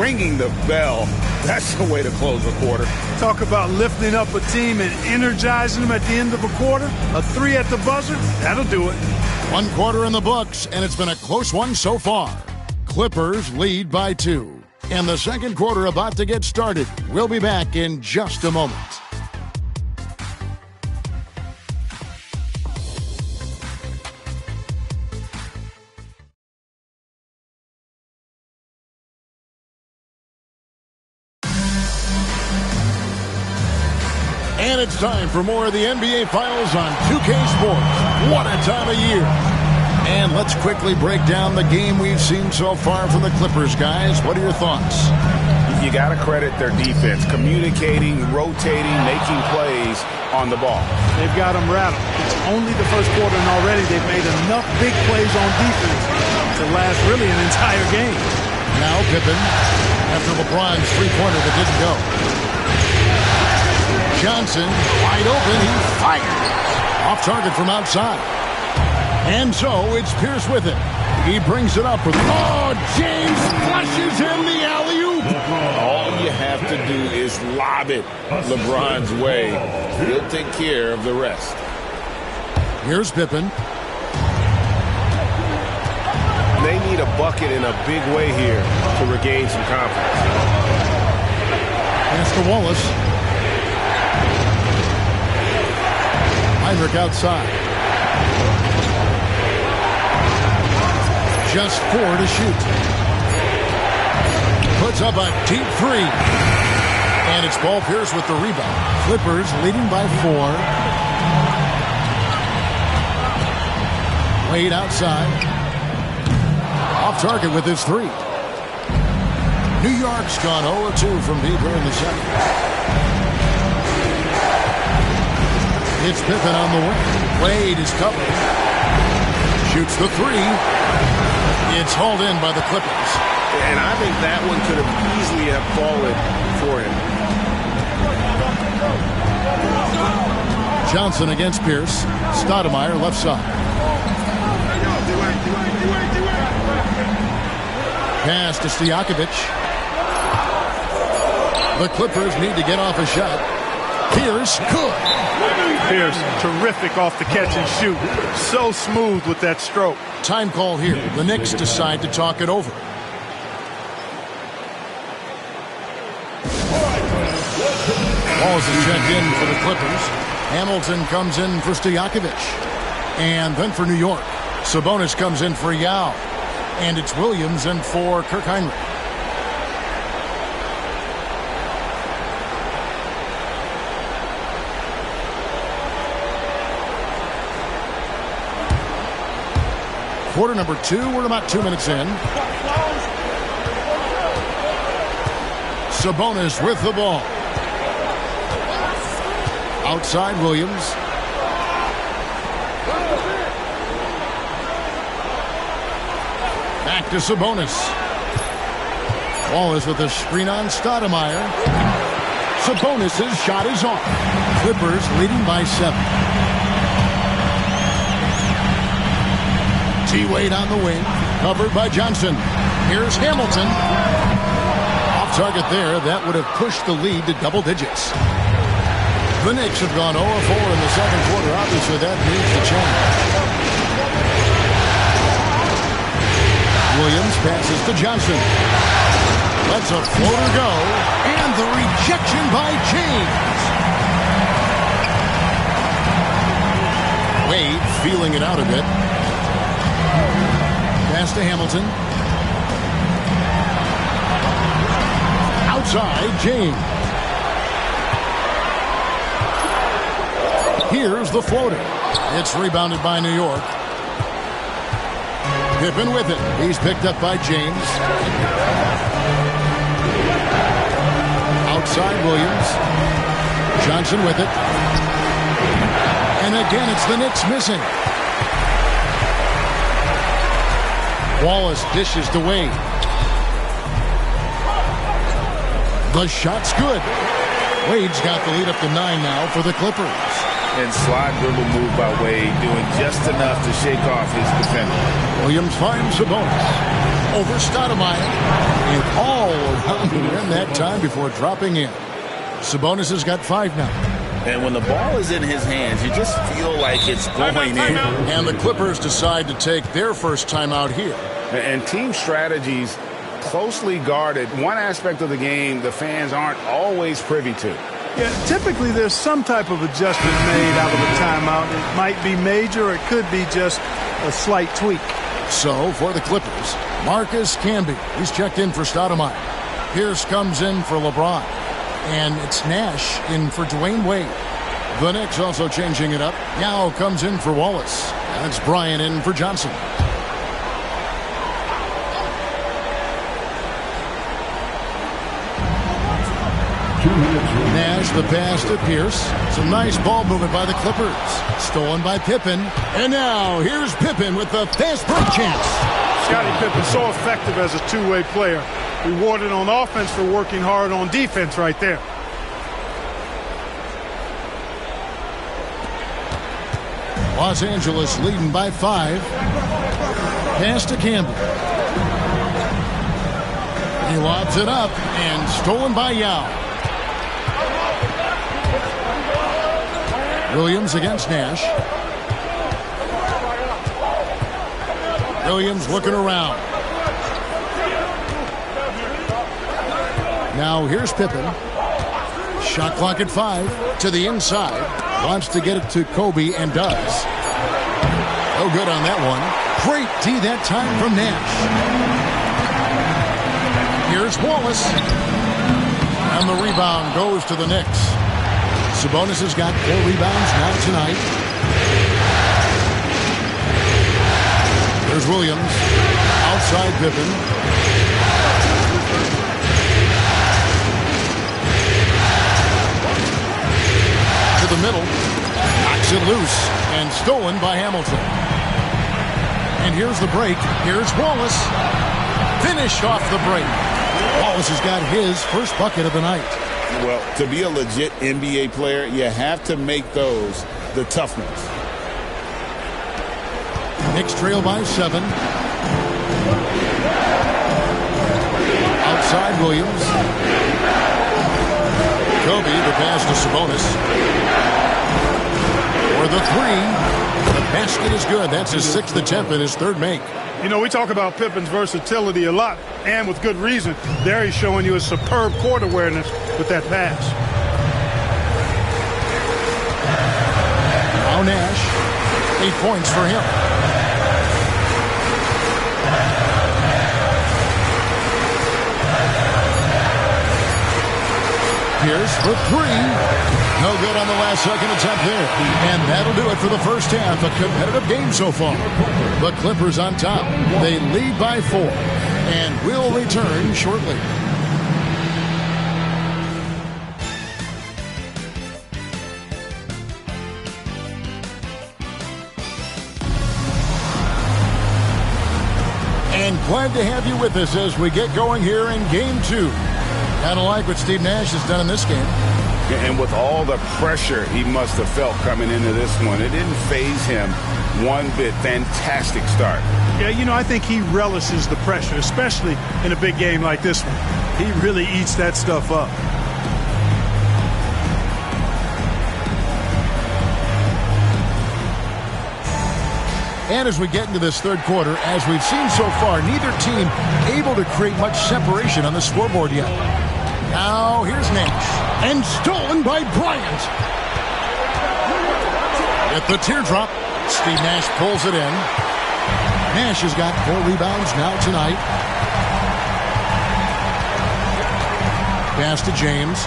Ringing the bell. That's the way to close a quarter. Talk about lifting up a team and energizing them at the end of a quarter. A 3 at the buzzer, that'll do it. 1 quarter in the books, and it's been a close one so far. Clippers lead by 2. And the second quarter about to get started. We'll be back in just a moment. And it's time for more of the NBA Finals on 2K Sports. What a time of year. And let's quickly break down the game we've seen so far from the Clippers, guys. What are your thoughts? You got to credit their defense, communicating, rotating, making plays on the ball. They've got them rattled. It's only the first quarter, and already they've made enough big plays on defense to last really an entire game. Now Pippen, after LeBron's three-pointer that didn't go. Johnson, wide open, he fires. Off target from outside. And so it's Pierce with it. He brings it up with, James flushes him the alley-oop. All you have to do is lob it LeBron's way. He'll take care of the rest. Here's Pippen. They need a bucket in a big way here to regain some confidence. Pass to Wallace. Heinrich outside. Just 4 to shoot. Puts up a deep 3. And it's Paul Pierce with the rebound. Clippers leading by 4. Wade outside. Off target with his 3. New York's gone 0-2 from deep here in the second. It's Pippen on the wing. Wade is covered. Shoots the 3. It's hauled in by the Clippers. And I think that one could have easily have fallen for him. Johnson against Pierce. Stoudemire left side. Pass to Stojakovic. The Clippers need to get off a shot. Pierce good. Pierce, terrific off the catch and shoot. So smooth with that stroke. Time call here. The Knicks decide to talk it over. Wallace is checked in for the Clippers. Hamilton comes in for Stojakovic. And then for New York, Sabonis comes in for Yao. And it's Williams in for Kirk Heinrich. Quarter number 2, we're about 2 minutes in. Sabonis with the ball. Outside Williams. Back to Sabonis. Wallace with a screen on Stoudemire. Sabonis' shot is off. Clippers leading by 7. T-Wade on the wing, covered by Johnson. Here's Hamilton. Off target there. That would have pushed the lead to double digits. The Knicks have gone 0-4 in the second quarter. Obviously, that needs to change. Williams passes to Johnson. Lets a floater go. And the rejection by James. Wade feeling it out a bit. Pass to Hamilton. Outside, James. Here's the floater. It's rebounded by New York. Pippen with it. He's picked up by James. Outside, Williams. Johnson with it. And again, it's the Knicks missing. Wallace dishes to Wade. The shot's good. Wade's got the lead up to 9 now for the Clippers. And slide dribble move by Wade, doing just enough to shake off his defender. Williams finds Sabonis. Over Stoudemire. And all around the rim that time before dropping in. Sabonis has got 5 now. And when the ball is in his hands, you just feel like it's going in. And the Clippers decide to take their first timeout here. And team strategies closely guarded. One aspect of the game the fans aren't always privy to. Yeah, typically there's some type of adjustment made out of a timeout. It might be major, or it could be just a slight tweak. So, for the Clippers, Marcus Camby. He's checked in for Stoudemire. Pierce comes in for LeBron. And it's Nash in for Dwayne Wade. The Knicks also changing it up. Yao comes in for Wallace. That's Bryant in for Johnson. Nash the pass to Pierce. Some nice ball movement by the Clippers. Stolen by Pippen. And now here's Pippen with the fast break chance. Scottie Pippen so effective as a two-way player. Rewarded on offense for working hard on defense right there. Los Angeles leading by 5. Pass to Campbell. He lobs it up and stolen by Yao. Williams against Nash. Williams looking around. Now here's Pippen. Shot clock at 5 to the inside. Wants to get it to Kobe and does. No good on that one. Great D that time from Nash. Here's Wallace. And the rebound goes to the Knicks. Sabonis has got 4 rebounds now tonight. There's Williams. Outside Pippen. To the middle. Knocks it loose. And stolen by Hamilton. And here's the break. Here's Wallace. Finish off the break. Wallace has got his first bucket of the night. Well, to be a legit NBA player, you have to make those the tough ones. Knicks trail by 7. Outside Williams. Kobe, the pass to Sabonis. For the 3. The basket is good. That's his 6th attempt and his 3rd make. You know, we talk about Pippen's versatility a lot, and with good reason. There he's showing you a superb court awareness with that pass. Now Nash. 8 points for him. Pierce for 3. No good on the last second attempt there. And that'll do it for the first half. A competitive game so far. The Clippers on top. They lead by 4. And will return shortly. And glad to have you with us as we get going here in Game 2. Kind of like what Steve Nash has done in this game. And with all the pressure he must have felt coming into this one, it didn't faze him one bit. Fantastic start. Yeah, you know, I think he relishes the pressure, especially in a big game like this one. He really eats that stuff up. And as we get into this 3rd quarter, as we've seen so far, neither team able to create much separation on the scoreboard yet. Now here's Nash. And stolen by Bryant. At the teardrop, Steve Nash pulls it in. Nash has got 4 rebounds now tonight. Pass to James.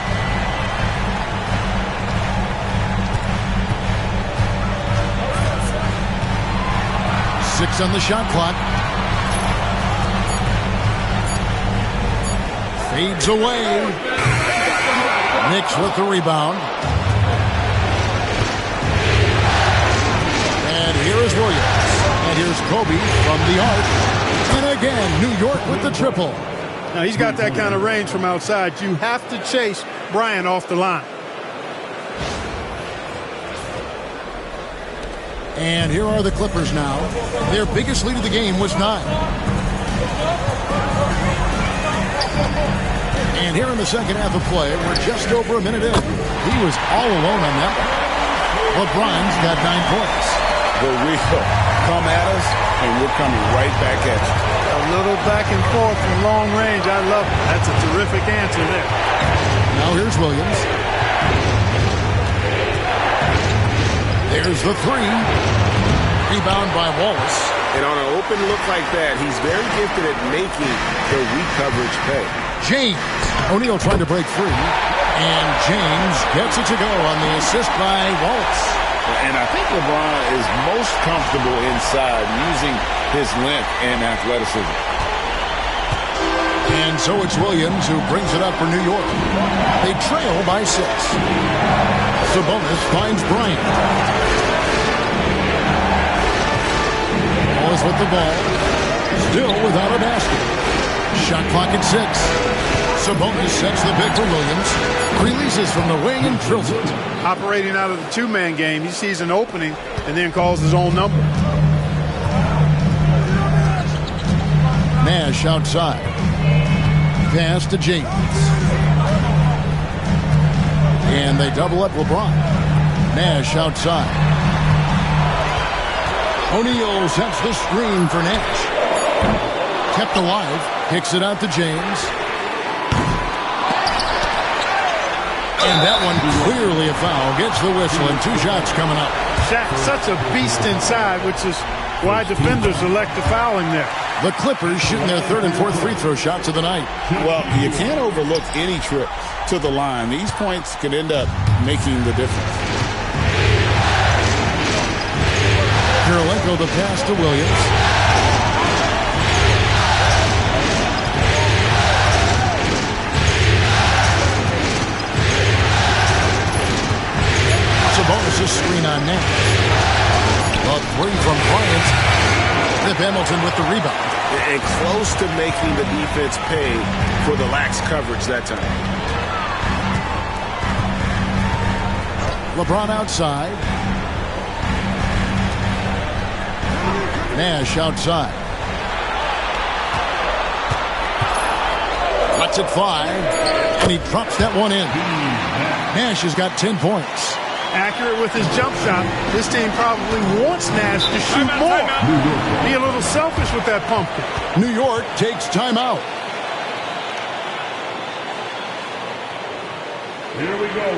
Six on the shot clock. Fades away. Knicks with the rebound. And here is Williams. And here's Kobe from the arc. And again, New York with the triple. Now, he's got that kind of range from outside. You have to chase Bryant off the line. And here are the Clippers now. Their biggest lead of the game was 9. And here in the second half of play, we're just over a minute in. He was all alone on that one. LeBron's got 9 points. The wheel. Come at us, and we're coming right back at you. A little back and forth from long range. I love it. That's a terrific answer there. Now here's Williams. There's the 3. Rebound by Wallace. And on an open look like that, he's very gifted at making the weak coverage pay. James. O'Neal trying to break free. And James gets it to go on the assist by Wallace. And I think LeBron is most comfortable inside using his length and athleticism. And so it's Williams who brings it up for New York. They trail by 6. Sabonis finds Bryant. Wallace with the ball. Still without a basket. Shot clock at 6. Sabonis sets the pick for Williams. Releases from the wing and drills it. Operating out of the 2-man game, he sees an opening and then calls his own number. Nash outside. Pass to James. And they double up LeBron. Nash outside. O'Neal sets the screen for Nash. Kept alive. Kicks it out to James. And that one clearly a foul. Gets the whistle, and 2 shots coming up. Shaq's such a beast inside, which is why defenders elect to foul him there. The Clippers shooting their 3rd and 4th free throw shots of the night. Well, you can't overlook any trip to the line. These points could end up making the difference. Kirilenko the pass to Williams. Sabonis' screen on Nash. A 3 from Bryant. Rip Hamilton with the rebound. And close to making the defense pay for the lax coverage that time. LeBron outside. Nash outside. Lets it fly. And he drops that one in. Nash has got 10 points. Accurate with his jump shot. This team probably wants Nash to shoot more. Be a little selfish with that pumpkin. New York takes timeout. Here we go.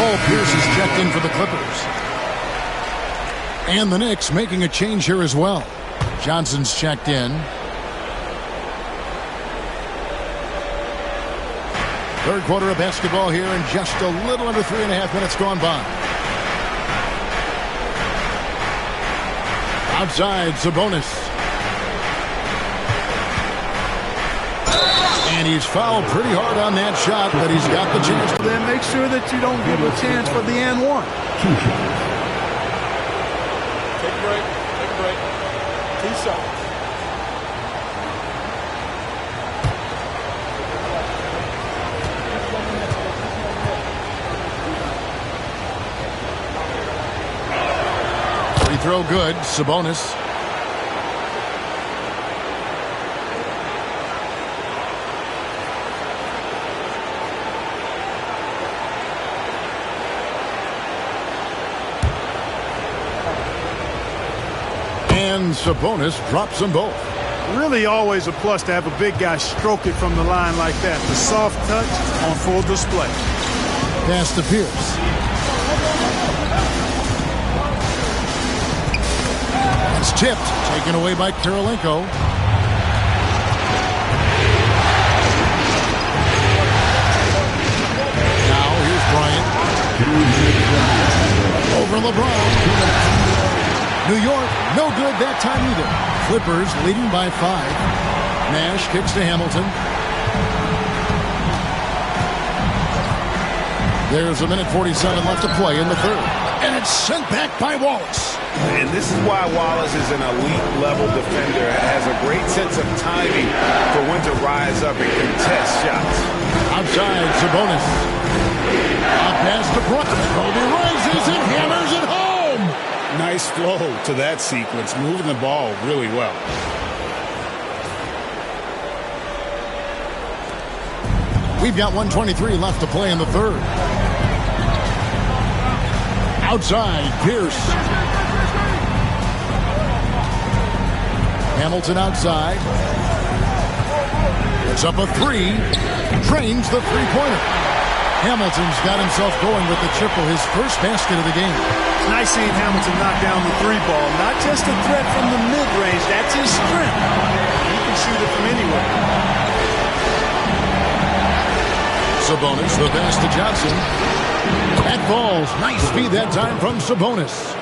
Paul Pierce is checked in for the Clippers. And the Knicks making a change here as well. Johnson's checked in. Third quarter of basketball here, and just a little under 3.5 minutes gone by. Outside, Sabonis. And he's fouled pretty hard on that shot, but he's got the chance. Then make sure that you don't give a chance for the and one. Take a break. Take a break. 2 shots. Throw good. Sabonis. And Sabonis drops them both. Really always a plus to have a big guy stroke it from the line like that. The soft touch on full display. Pass to Pierce. It's tipped, taken away by Kirilenko. Now here's Bryant. Over LeBron. New York, no good that time either. Clippers leading by 5. Nash kicks to Hamilton. There's 1:47 left to play in the 3rd. And it's sent back by Wallace. And this is why Wallace is an elite-level defender. Has a great sense of timing for when to rise up and contest shots. Outside, Sabonis. A pass to Brooks. Kobe rises and hammers it home. Nice flow to that sequence, moving the ball really well. We've got 1:23 left to play in the 3rd. Outside, Pierce. Hamilton outside. It's up a 3. Drains the 3-pointer. Hamilton's got himself going with the triple, his first basket of the game. It's nice seeing Hamilton knock down the 3 ball. Not just a threat from the mid-range. That's his strength. He can shoot it from anywhere. Sabonis, the pass to Johnson. That falls. Nice feed that time from Sabonis.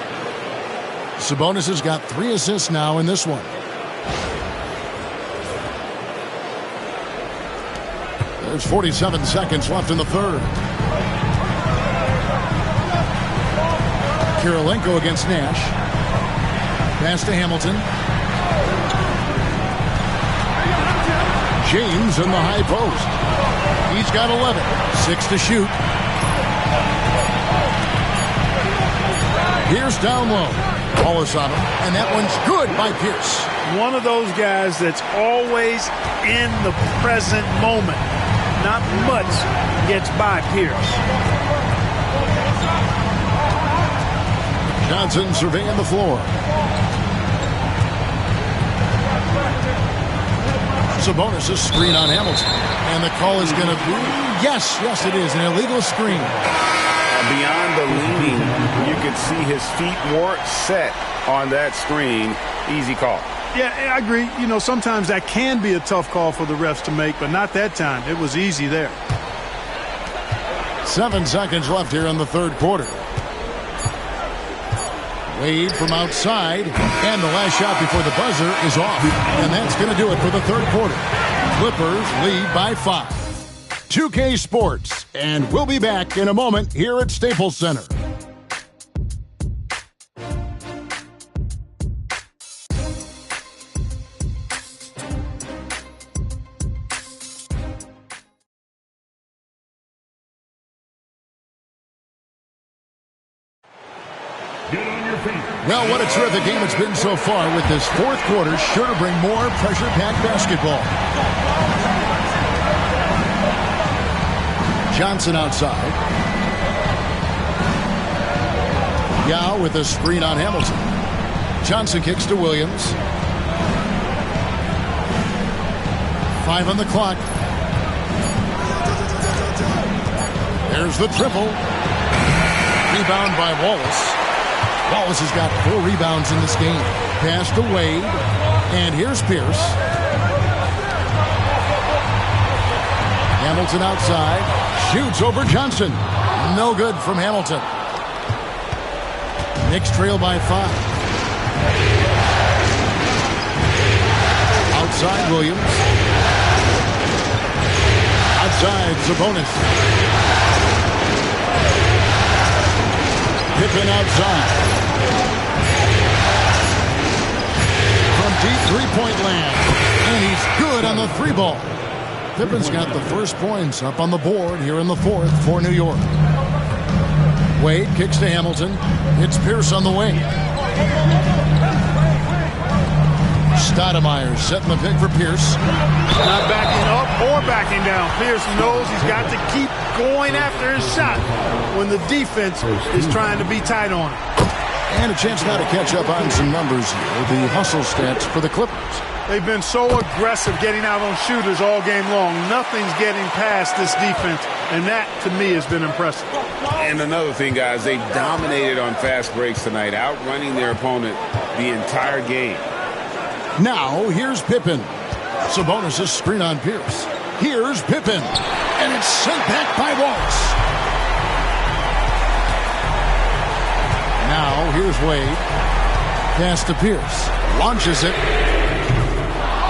Sabonis has got 3 assists now in this one. There's 47 seconds left in the 3rd. Kirilenko against Nash. Pass to Hamilton. James in the high post. He's got 11. 6 to shoot. Pierce down low. Wallace on him. And that one's good by Pierce. One of those guys that's always in the present moment. Not much gets by Pierce. Johnson surveying the floor. Sabonis' screen on Hamilton. And the call is going to be, yes, it is, an illegal screen. Beyond the leaning, you could see his feet weren't set on that screen. Easy call. Yeah, I agree. You know, sometimes that can be a tough call for the refs to make, but not that time. It was easy there. 7 seconds left here in the third quarter. Wade from outside, and the last shot before the buzzer is off. And that's going to do it for the third quarter. Clippers lead by 5. 2K Sports, and we'll be back in a moment here at Staples Center. Well, what a terrific game it's been so far, with this fourth quarter sure to bring more pressure-packed basketball. Johnson outside. Yao with a screen on Hamilton. Johnson kicks to Williams. 5 on the clock. There's the triple. Rebound by Wallace. Wallace has got 4 rebounds in this game. Pass to Wade. And here's Pierce. Hamilton outside. Shoots over Johnson. No good from Hamilton. Knicks trail by 5. Outside Williams. Outside Sabonis. Pippen outside. From deep three-point land. And he's good on the 3-ball. Pippen's got the first points up on the board here in the fourth for New York. Wade kicks to Hamilton. It's Pierce on the wing. Stoudemire setting the pick for Pierce. Not backing up or backing down. Pierce knows he's got to keep going after his shot when the defense is trying to be tight on him. And a chance now to catch up on some numbers here. The hustle stats for the Clippers. They've been so aggressive getting out on shooters all game long. Nothing's getting past this defense, and that, to me, has been impressive. And another thing, guys, they dominated on fast breaks tonight, outrunning their opponent the entire game. Now, here's Pippen. Sabonis' screen on Pierce. Here's Pippen. And it's sent back by Wallace. Now, here's Wade. Pass to Pierce. Launches it.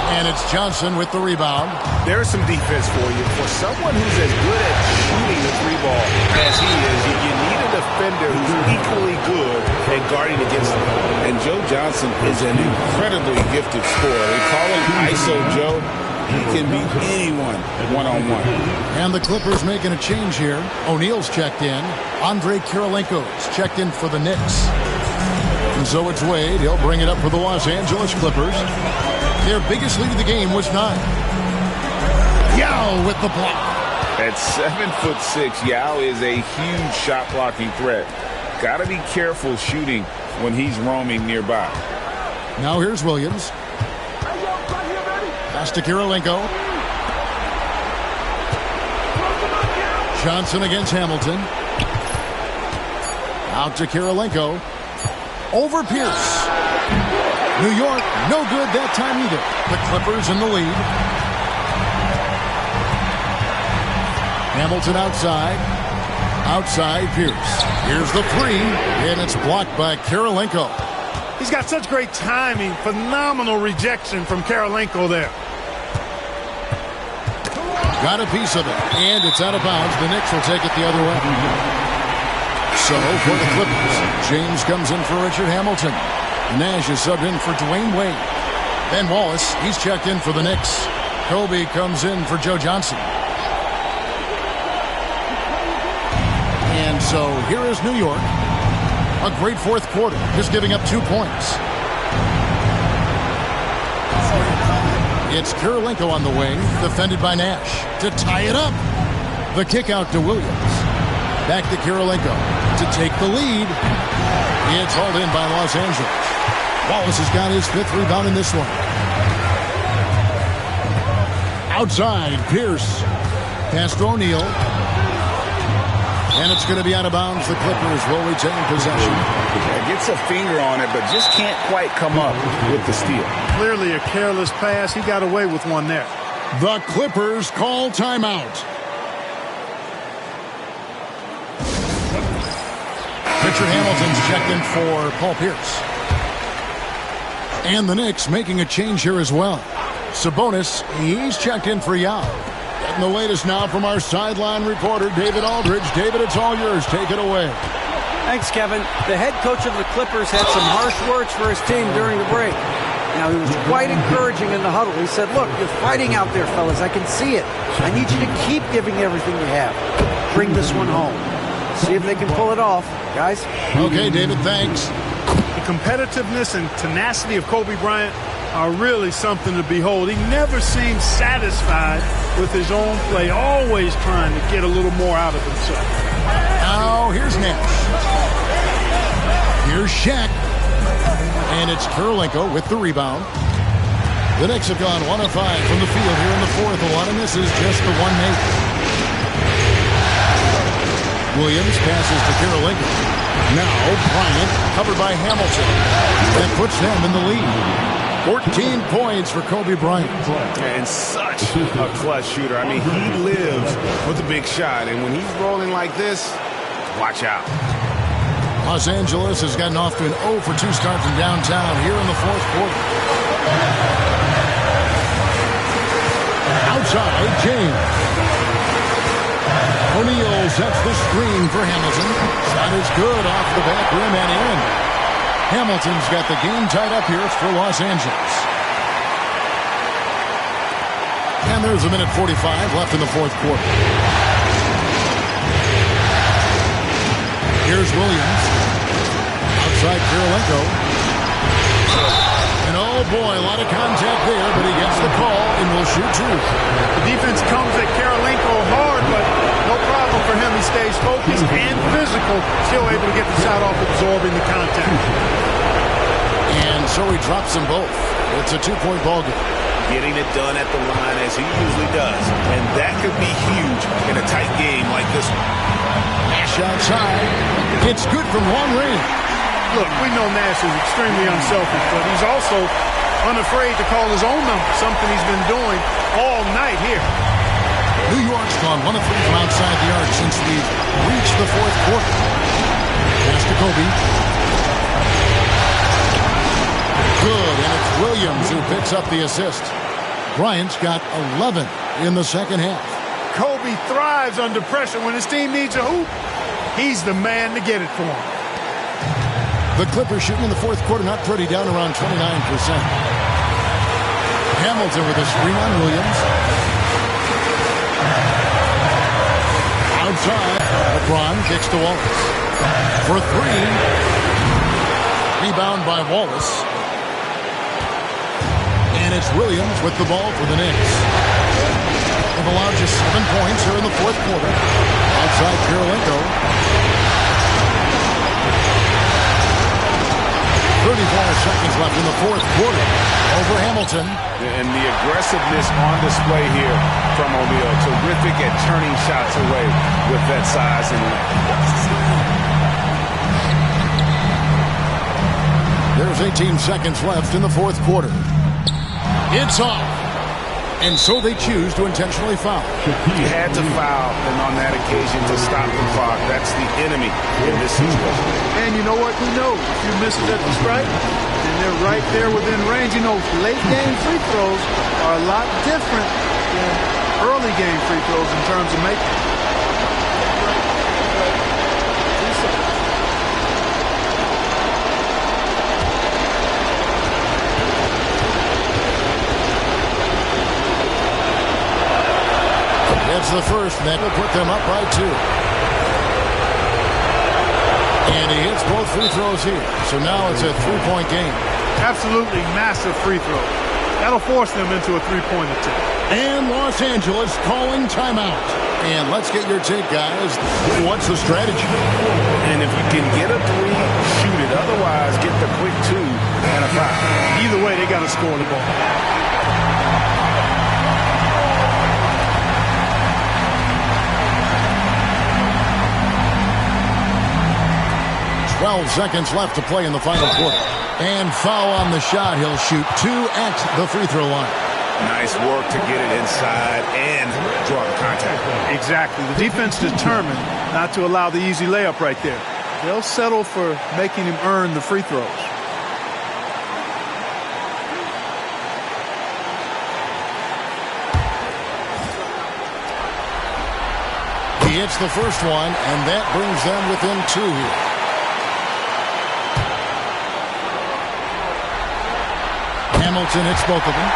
And it's Johnson with the rebound. There's some defense for you. For someone who's as good at shooting the 3-ball as he is, you need a defender who's equally good at guarding against him. And Joe Johnson is an incredibly gifted scorer. They call him ISO Joe. He can beat anyone one-on-one. And the Clippers making a change here. O'Neal's checked in. Andre Kirilenko's checked in for the Knicks. And so it's Wade. He'll bring it up for the Los Angeles Clippers. Their biggest lead of the game was 9. Yao with the block. At 7'6", Yao is a huge shot blocking threat. Got to be careful shooting when he's roaming nearby. Now here's Williams. Pass to Kirilenko. Johnson against Hamilton. Out to Kirilenko. Over Pierce. New York, no good that time either. The Clippers in the lead. Hamilton outside. Outside Pierce. Here's the 3, and it's blocked by Kirilenko. He's got such great timing. Phenomenal rejection from Kirilenko there. Got a piece of it, and it's out of bounds. The Knicks will take it the other way. So for the Clippers, James comes in for Richard Hamilton. Nash is subbed in for Dwayne Wade. Ben Wallace, he's checked in for the Knicks. Kobe comes in for Joe Johnson. And so here is New York. A great fourth quarter, just giving up 2 points. It's Kirilenko on the wing, defended by Nash, to tie it up. The kick out to Williams. Back to Kirilenko to take the lead. It's hauled in by Los Angeles. Wallace has got his 5th rebound in this one. Outside, Pierce. Pass to O'Neal. And it's going to be out of bounds. The Clippers will retain possession. Gets a finger on it, but just can't quite come up with the steal. Clearly a careless pass. He got away with one there. The Clippers call timeout. Richard Hamilton's checked in for Paul Pierce. And the Knicks making a change here as well. Sabonis, he's checked in for Yao. Getting the latest now from our sideline reporter, David Aldridge. David, it's all yours. Take it away. Thanks, Kevin. The head coach of the Clippers had some harsh words for his team during the break. Now, he was quite encouraging in the huddle. He said, look, you're fighting out there, fellas. I can see it. I need you to keep giving everything you have. Bring this one home. See if they can pull it off, guys. Okay, David, thanks. The competitiveness and tenacity of Kobe Bryant are really something to behold. He never seems satisfied with his own play, always trying to get a little more out of himself. Now, here's Nash. Here's Shaq. And it's Kurylenko with the rebound. The Knicks have gone 1 of 5 from the field here in the fourth. A lot of misses, just the one make. Williams passes to Kurylenko. Now, Bryant covered by Hamilton. That puts them in the lead. 14 points for Kobe Bryant. And such a clutch shooter. I mean, he lives with a big shot. And when he's rolling like this, watch out. Los Angeles has gotten off to an 0 for 2 start from downtown here in the fourth quarter. Outside, James. O'Neal sets the screen for Hamilton. Shot is good off the back rim and in. Hamilton's got the game tied up here for Los Angeles. And there's a minute 45 left in the fourth quarter. Here's Williams. Outside Kurylenko. And oh boy, a lot of contact there, but he gets the call and will shoot two. The defense comes at Kurylenko hard, but no problem for him. He stays focused and physical, still able to get the shot off, absorbing the contact. And so he drops them both. It's a 2-point ball game. Getting it done at the line as he usually does. And that could be huge in a tight game like this one. Nash outside. It's good from long range. Look, we know Nash is extremely unselfish, but he's also unafraid to call his own number, something he's been doing all night here. New York's gone 1 of 3 from outside the arc since we've reached the fourth quarter. Pass to Kobe. Good, and it's Williams who picks up the assist. Bryant's got 11 in the second half. Kobe thrives under pressure. When his team needs a hoop, he's the man to get it for him. The Clippers shooting in the fourth quarter, not pretty, down around 29%. Hamilton with a screen on Williams. Outside, LeBron kicks to Wallace. For 3. Rebound by Wallace. And it's Williams with the ball for the Knicks. They've allowed just 7 points here in the fourth quarter. Outside Kurylenko. 34 seconds left in the fourth quarter. Over Hamilton. And the aggressiveness on display here from O'Neal. Terrific at turning shots away with that size and length. There's 18 seconds left in the fourth quarter. It's off. And so they choose to intentionally foul. He had to foul, and on that occasion to stop the clock. That's the enemy in this situation. And you know what? We know a few misses at the stripe, and they're right there within range. You know, late game free throws are a lot different than early game free throws in terms of making. That's the first, and that will put them up by 2. And he hits both free throws here. So now it's a 3-point game. Absolutely massive free throw. That'll force them into a 3-point attempt. And Los Angeles calling timeout. And let's get your take, guys. What's the strategy? And if you can get a 3, shoot it. Otherwise, get the quick 2 and a 5. Either way, they got to score the ball. 12 seconds left to play in the final quarter. And foul on the shot. He'll shoot 2 at the free throw line. Nice work to get it inside and draw the contact. Exactly. The defense determined not to allow the easy layup right there. They'll settle for making him earn the free throws. He hits the first one, and that brings them within 2 here. Hamilton hits both of them.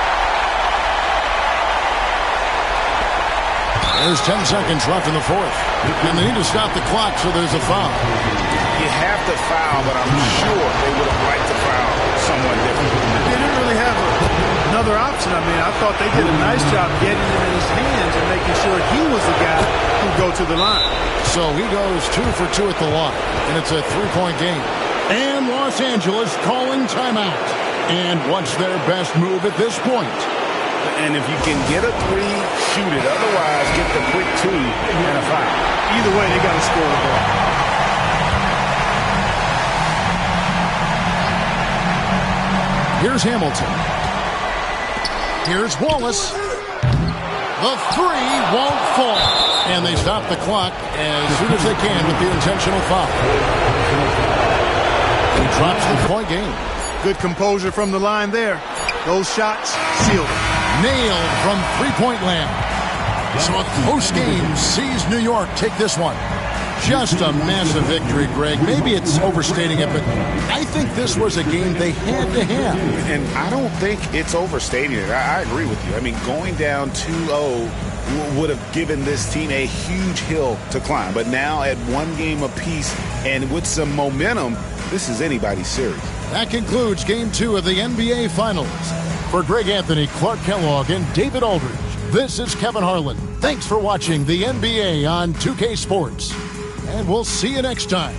There's 10 seconds left in the fourth. And they need to stop the clock, so there's a foul. You have to foul, but I'm sure they would have liked to foul someone different. They didn't really have another option. I mean, I thought they did a nice job getting it in his hands and making sure he was the guy who'd go to the line. So he goes 2 for 2 at the line, and it's a 3-point game. And Los Angeles calling timeout. And what's their best move at this point? And if you can get a 3, shoot it. Otherwise, get the quick 2 and a foul. Either way, they got to score the ball. Here's Hamilton. Here's Wallace. The 3 won't fall. And they stop the clock as soon as they can with the intentional foul. He drops the point game. Good composure from the line there. Those shots sealed it. Nailed from three-point land. So a close game sees New York take this one. Just a massive victory, Greg. Maybe it's overstating it, but I think this was a game they had to have. And I don't think it's overstating it. I agree with you. I mean, going down 2-0 would have given this team a huge hill to climb. But now at 1 game apiece and with some momentum, this is anybody's series. That concludes Game 2 of the NBA Finals. For Greg Anthony, Clark Kellogg, and David Aldridge, this is Kevin Harlan. Thanks for watching the NBA on 2K Sports. And we'll see you next time.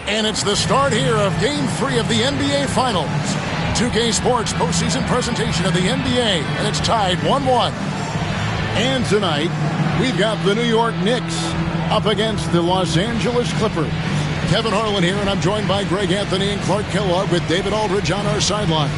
And it's the start here of Game 3 of the NBA Finals. 2K Sports postseason presentation of the NBA, and it's tied 1-1. And tonight, we've got the New York Knicks up against the Los Angeles Clippers. Kevin Harlan here, and I'm joined by Greg Anthony and Clark Kellogg with David Aldridge on our sideline.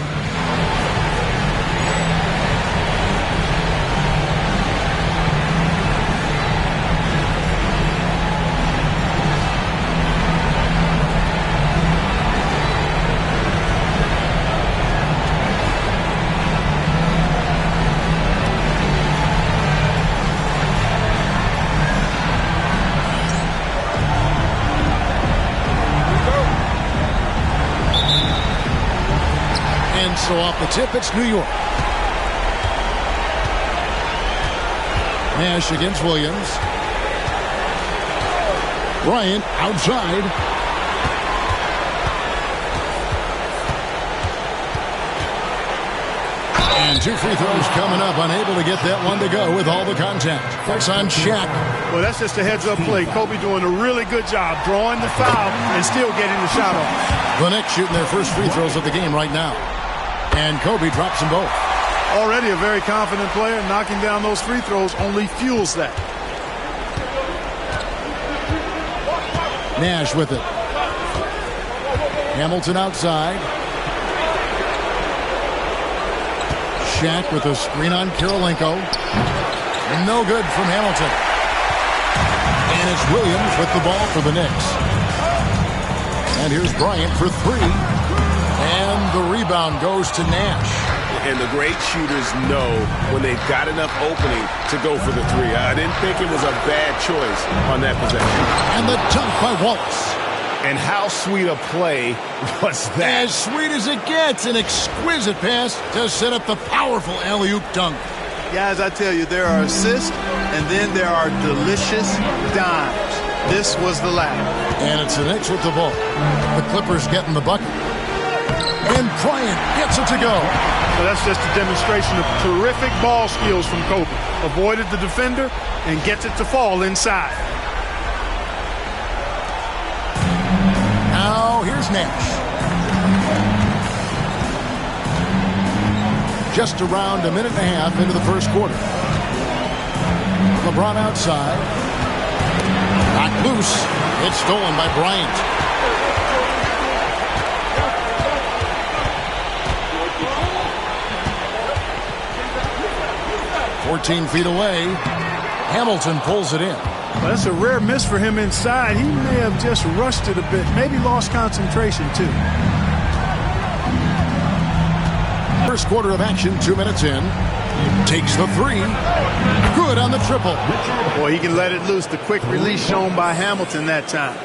So off the tip, it's New York. Nash against Williams. Bryant outside. And 2 free throws coming up. Unable to get that one to go with all the contact. That's on Shaq. Well, that's just a heads-up play. Kobe doing a really good job drawing the foul and still getting the shot off. The Knicks shooting their first free throws of the game right now. And Kobe drops them both. Already a very confident player. Knocking down those free throws only fuels that. Nash with it. Hamilton outside. Shaq with a screen on Kirilenko. No good from Hamilton. And it's Williams with the ball for the Knicks. And here's Bryant for 3. And the rebound goes to Nash. And the great shooters know when they've got enough opening to go for the 3. I didn't think it was a bad choice on that possession. And the dunk by Wallace. And how sweet a play was that? As sweet as it gets. An exquisite pass to set up the powerful alley-oop dunk. Guys, I tell you, there are assists, and then there are delicious dimes. This was the latter. And it's the Knicks with the ball. The Clippers getting the bucket. And Bryant gets it to go. So that's just a demonstration of terrific ball skills from Kobe. Avoided the defender and gets it to fall inside. Now here's Nash. Just around a minute and a half into the first quarter. LeBron outside. Knocked loose. It's stolen by Bryant. "14 feet away. Hamilton pulls it in. Well, that's a rare miss for him inside. He may have just rushed it a bit. Maybe lost concentration, too. First quarter of action, 2 minutes in. Takes the three. Good on the triple. Boy, he can let it loose. The quick release shown by Hamilton that time.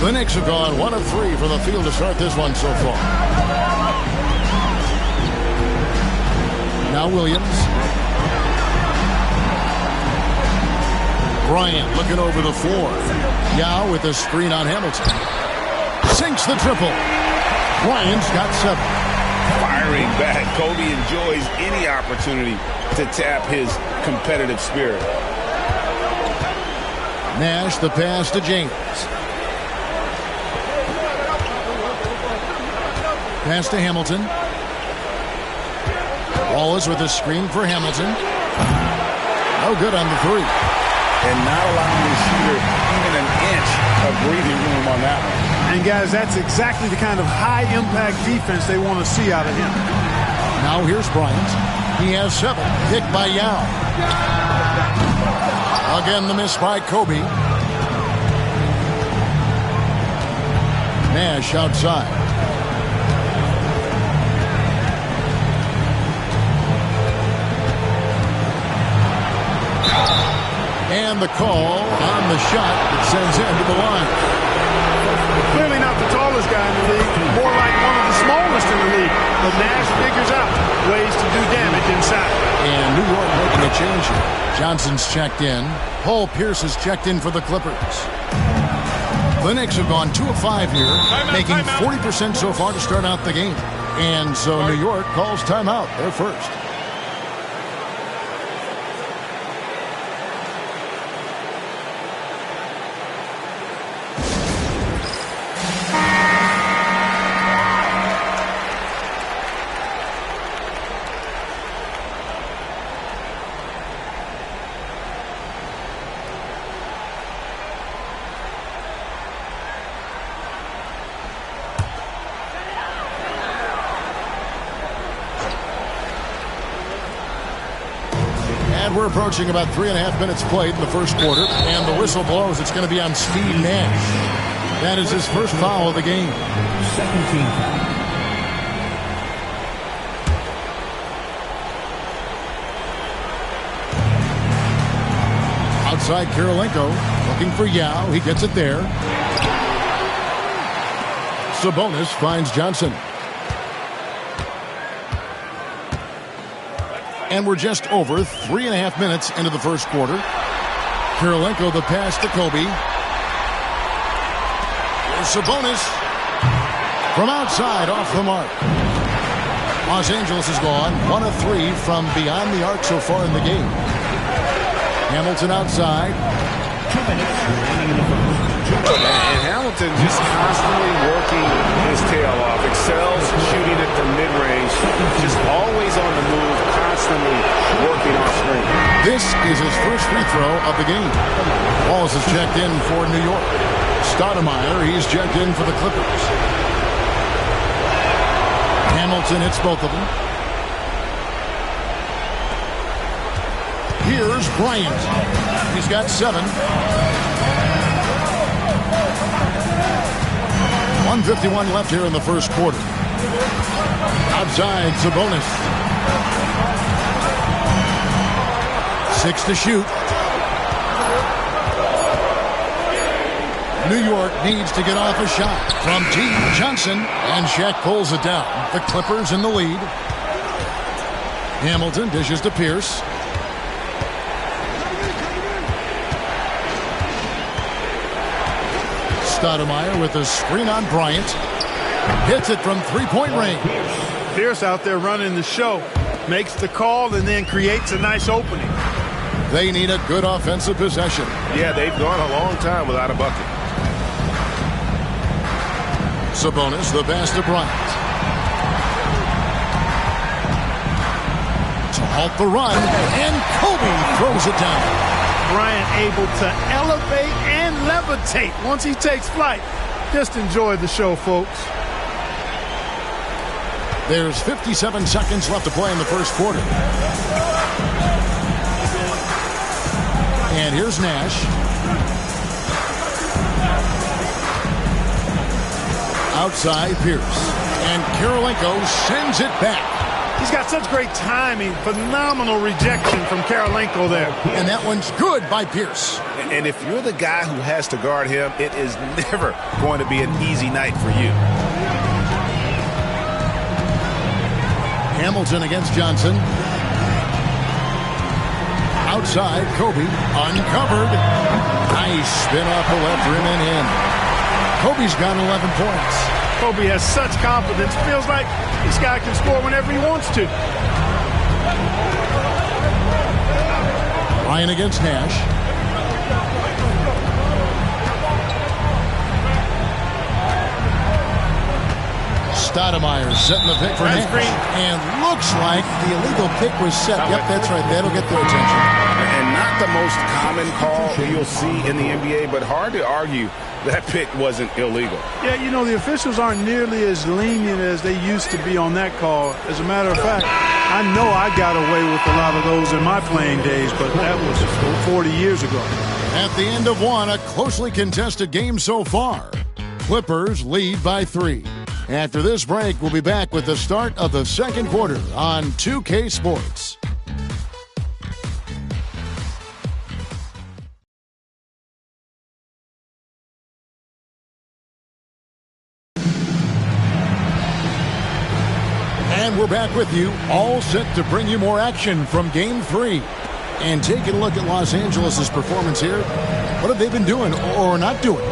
The Knicks have gone 1 of 3 from the field to start this one so far. Now Williams. Bryant looking over the floor. Yao with the screen on Hamilton. Sinks the triple. Bryant's got 7. Firing back. Kobe enjoys any opportunity to tap his competitive spirit. Nash the pass to James. Pass to Hamilton. Wallace with a screen for Hamilton. No good on the three. And not allowing the shooter even an inch of breathing room on that one. And, guys, that's exactly the kind of high-impact defense they want to see out of him. Now here's Bryant. He has 7. Picked by Yao. Again, the miss by Kobe. Nash outside. And the call on the shot that sends him to the line. Clearly not the tallest guy in the league, more like one of the smallest in the league. But Nash figures out ways to do damage inside. And New York making a change here. Johnson's checked in. Paul Pierce has checked in for the Clippers. The Knicks have gone 2 of 5 here, making 40% so far to start out the game. And so New York calls timeout. They're first. We're approaching about 3.5 minutes played in the first quarter, and the whistle blows. It's going to be on Steve Nash. That is his first foul of the game. Second team foul. Outside Kirilenko, looking for Yao. He gets it there. Sabonis finds Johnson. And we're just over 3.5 minutes into the first quarter. Kirilenko the pass to Kobe. Here's Sabonis. From outside, off the mark. Los Angeles has gone 1 of 3 from beyond the arc so far in the game. Hamilton outside. 2 minutes remaining in the first. And Hamilton just constantly working his tail off. Excels shooting it from mid-range. Just always on the move, constantly working off screen. This is his first free throw of the game. Wallace is checked in for New York. Stoudemire, he's checked in for the Clippers. Hamilton hits both of them. Here's Bryant. He's got 7. 1:51 left here in the first quarter. Outside, Sabonis. 6 to shoot. New York needs to get off a shot from T. Johnson, and Shaq pulls it down. The Clippers in the lead. Hamilton dishes to Pierce. Stoudemire with a screen on Bryant. Hits it from three-point range. Pierce out there running the show. Makes the call and then creates a nice opening. They need a good offensive possession. Yeah, they've gone a long time without a bucket. Sabonis, the pass to Bryant. To halt the run, and Kobe throws it down. Bryant able to elevate and levitate once he takes flight. Just enjoy the show, folks. There's 57 seconds left to play in the first quarter. And here's Nash. Outside Pierce. And Karolinko sends it back. He's got such great timing. Phenomenal rejection from Karolinko there. And that one's good by Pierce. And if you're the guy who has to guard him, it is never going to be an easy night for you. Hamilton against Johnson. Outside, Kobe uncovered. Nice spin off the left rim and in. Kobe's got 11 points. Kobe has such confidence. Feels like this guy can score whenever he wants to. Ryan against Nash. Stoudemire setting the pick for Nash. And looks like the illegal pick was set. Yep, that's right. That'll get their attention. And not the most common call you'll see in the NBA, but hard to argue that pick wasn't illegal. Yeah, you know, the officials aren't nearly as lenient as they used to be on that call. As a matter of fact, I know I got away with a lot of those in my playing days, but that was 40 years ago. At the end of one, a closely contested game so far. Clippers lead by 3. After this break, we'll be back with the start of the second quarter on 2K Sports. And we're back with you, all set to bring you more action from Game 3. And taking a look at Los Angeles' performance here, what have they been doing or not doing?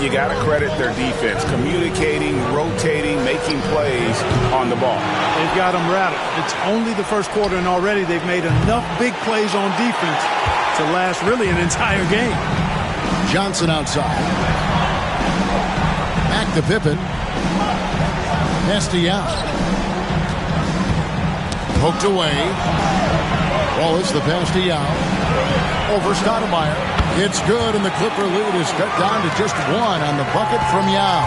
You got to credit their defense, communicating, rotating, making plays on the ball. They've got them rattled. It's only the first quarter, and already they've made enough big plays on defense to last really an entire game. Johnson outside. Back to Pippen. Castellano. Poked away. Wallace, the pass to Yao. Over Stoudemire. It's good, and the Clipper lead is cut down to just 1 on the bucket from Yao.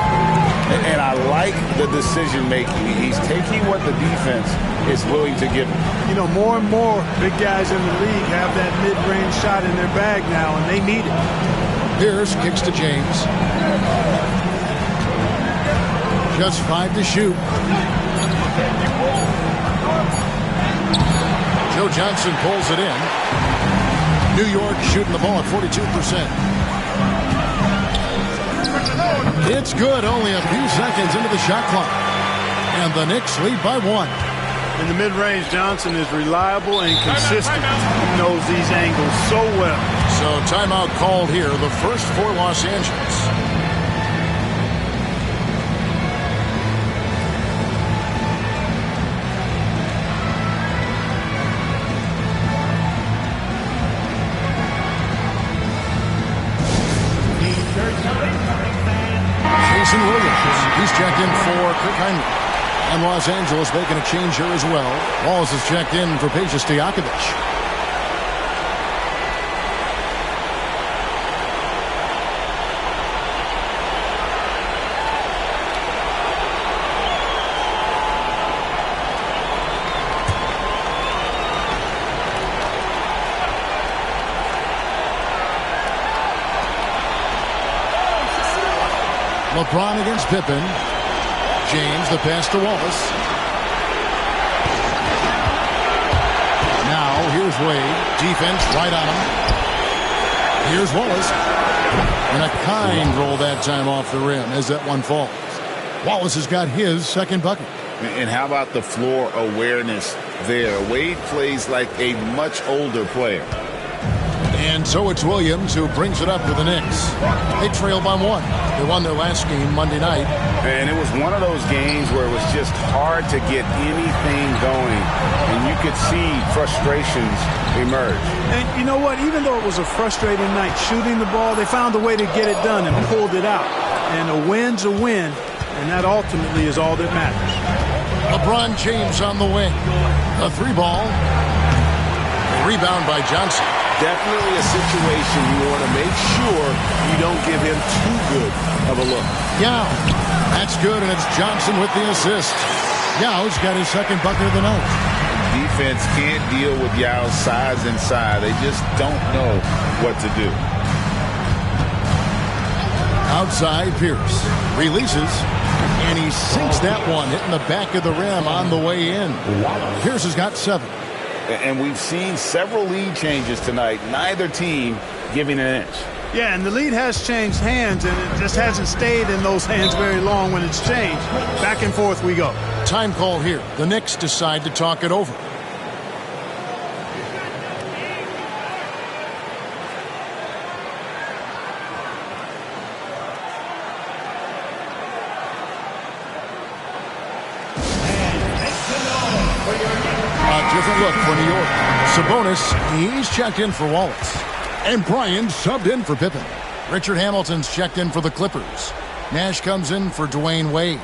And I like the decision-making. He's taking what the defense is willing to give him. You know, more and more big guys in the league have that mid-range shot in their bag now, and they need it. Pierce kicks to James. Just 5 to shoot. Joe Johnson pulls it in. New York shooting the ball at 42%. It's good, only a few seconds into the shot clock. And the Knicks lead by 1. In the mid-range, Johnson is reliable and consistent. He knows these angles so well. So timeout called here, the first for Los Angeles. Williams. He's checked in for Kirk Heinrich. And Los Angeles making a change here as well. Wallace has checked in for Peja Stojakovic. LeBron against Pippen. James, the pass to Wallace. Now, here's Here's Wade. Defense right on him. Here's Wallace. And a kind roll that time off the rim as that one falls. Wallace has got his second bucket. And how about the floor awareness there? Wade plays like a much older player. And so it's Williams who brings it up for the Knicks. They trail by 1. They won their last game Monday night. And it was one of those games where it was just hard to get anything going. And you could see frustrations emerge. And you know what? Even though it was a frustrating night shooting the ball, they found a way to get it done and pulled it out. And a win's a win, and that ultimately is all that matters. LeBron James on the wing. A 3-ball. Rebound by Johnson. Definitely a situation you want to make sure you don't give him too good of a look. Yao. That's good, and it's Johnson with the assist. Yao's got his second bucket of the night. Defense can't deal with Yao's size inside. They just don't know what to do. Outside, Pierce releases, and he sinks that one, hitting the back of the rim on the way in. Pierce has got 7. And we've seen several lead changes tonight. Neither team giving an inch. Yeah, and the lead has changed hands, and it just hasn't stayed in those hands very long when it's changed. Back and forth we go. Time call here. The Knicks decide to talk it over. Different look for New York. Sabonis, he's checked in for Wallace. And Bryant subbed in for Pippen. Richard Hamilton's checked in for the Clippers. Nash comes in for Dwayne Wade.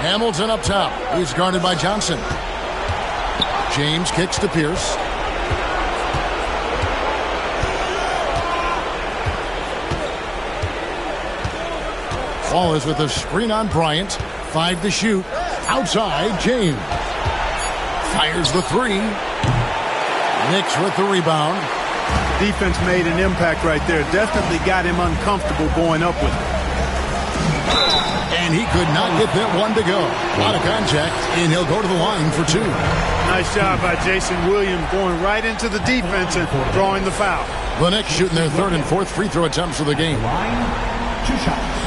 Hamilton up top. He's guarded by Johnson. James kicks to Pierce. Wallace with a screen on Bryant. 5 to shoot. Outside, James. Fires the 3. Knicks with the rebound. Defense made an impact right there. Definitely got him uncomfortable going up with it. And he could not get that one to go. A lot of contact, and he'll go to the line for 2. Nice job by Jason Williams going right into the defense and drawing the foul. The Knicks shooting their 3rd and 4th free throw attempts of the game. 2 shots.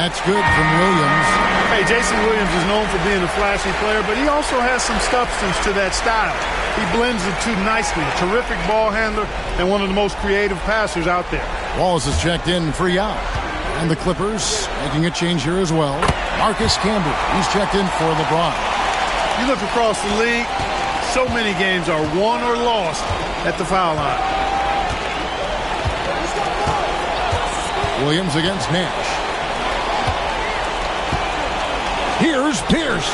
That's good from Williams. Hey, Jason Williams is known for being a flashy player, but he also has some substance to that style. He blends the two nicely. Terrific ball handler and one of the most creative passers out there. Wallace is checked in for Yao. And the Clippers making a change here as well. Marcus Camby, he's checked in for LeBron. You look across the league, so many games are won or lost at the foul line. Williams against Nash. Here's Pierce.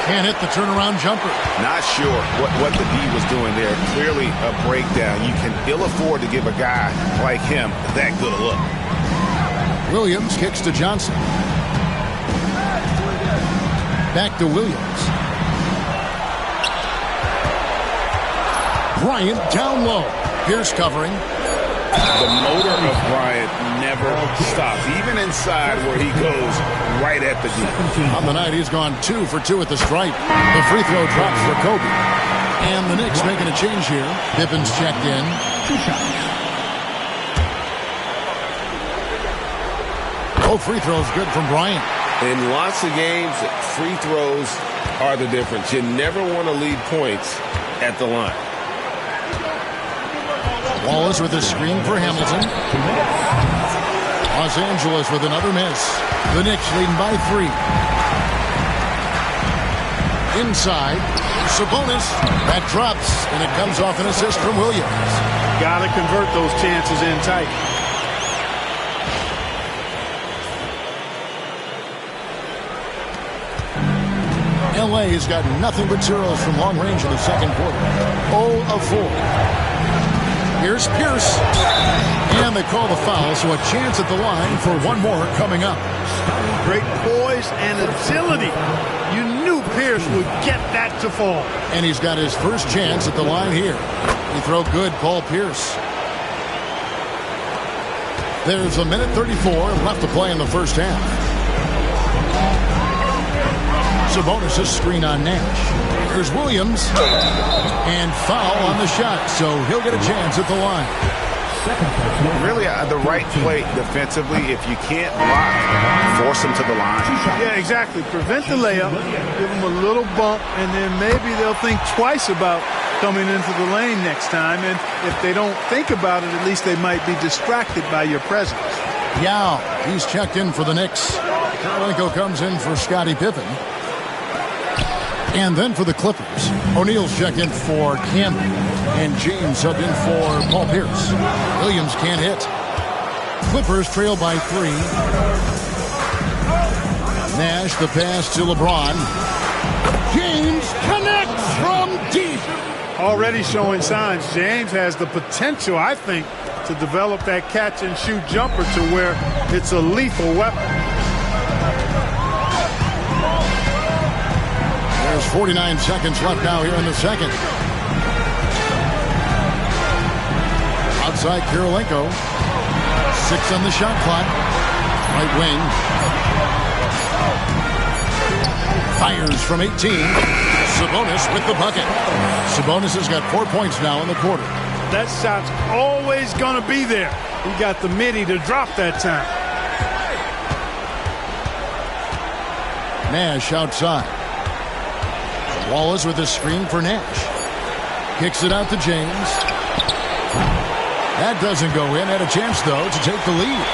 Can't hit the turnaround jumper. Not sure what the D was doing there. Clearly a breakdown. You can ill afford to give a guy like him that good a look. Williams kicks to Johnson. Back to Williams. Bryant down low. Pierce covering. The motor of Bryant never stops, even inside where he goes right at the D. On the night, he's gone 2 for 2 at the stripe. The free throw drops for Kobe. And the Knicks making a change here. Pippen's checked in. 2 shots. Both free throws good from Bryant. In lots of games, free throws are the difference. You never want to lead points at the line. Wallace with a screen for Hamilton. Los Angeles with another miss. The Knicks leading by 3. Inside, Sabonis. That drops, and it comes off an assist from Williams. Got to convert those chances in tight. LA has got nothing but zeros from long range in the second quarter. 0 of 4. Here's Pierce. And they call the foul, so a chance at the line for one more coming up. Great poise and agility. You knew Pierce would get that to fall. And he's got his first chance at the line here. He throw good, Paul Pierce. There's a minute 34 left to play in the first half. Sabonis' screen on Nash. Here's Williams. And foul on the shot, so he'll get a chance at the line. Really, the right play defensively. If you can't block, force them to the line. Yeah, exactly. Prevent the layup, give them a little bump, and then maybe they'll think twice about coming into the lane next time. And if they don't think about it, at least they might be distracted by your presence. Yao, he's checked in for the Knicks. Karolinko comes in for Scottie Pippen. And then for the Clippers, O'Neal's checked in for Campbell. And James subbed in for Paul Pierce. Williams can't hit. Clippers trail by 3. Nash the pass to LeBron. James connects from deep. Already showing signs. James has the potential, I think, to develop that catch-and-shoot jumper to where it's a lethal weapon. There's 49 seconds left now here in the second. Outside Karolinko. 6 on the shot clock. Right wing. Fires from 18. Sabonis with the bucket. Sabonis has got 4 points now in the quarter. That shot's always going to be there. He got the midi to drop that time. Nash outside. Wallace with a screen for Nash. Kicks it out to James. That doesn't go in. Had a chance, though, to take the lead.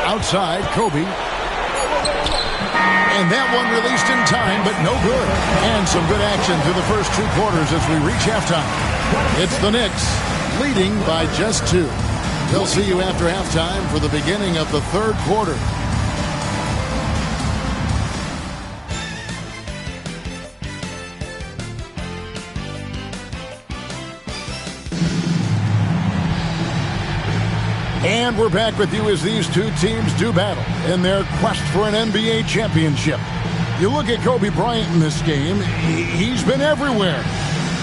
Outside, Kobe. And that one released in time, but no good. And some good action through the first 2 quarters as we reach halftime. It's the Knicks leading by just 2. We'll see you after halftime for the beginning of the third quarter. And we're back with you as these two teams do battle in their quest for an NBA championship. You look at Kobe Bryant in this game, he's been everywhere.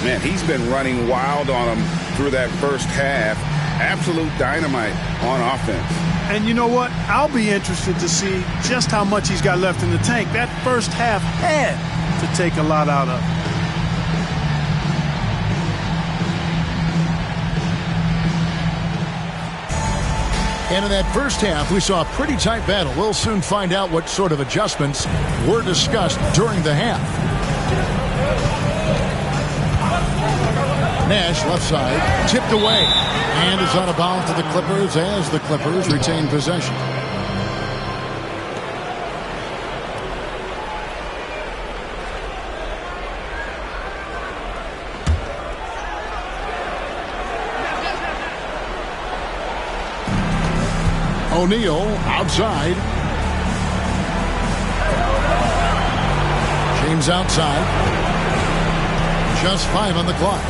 Man, he's been running wild on him through that first half. Absolute dynamite on offense. And you know what? I'll be interested to see just how much he's got left in the tank. That first half had to take a lot out of him. And in that first half, we saw a pretty tight battle. We'll soon find out what sort of adjustments were discussed during the half. Nash, left side, tipped away. And is out of bounds to the Clippers as the Clippers retain possession. O'Neal outside. James outside. Just 5 on the clock.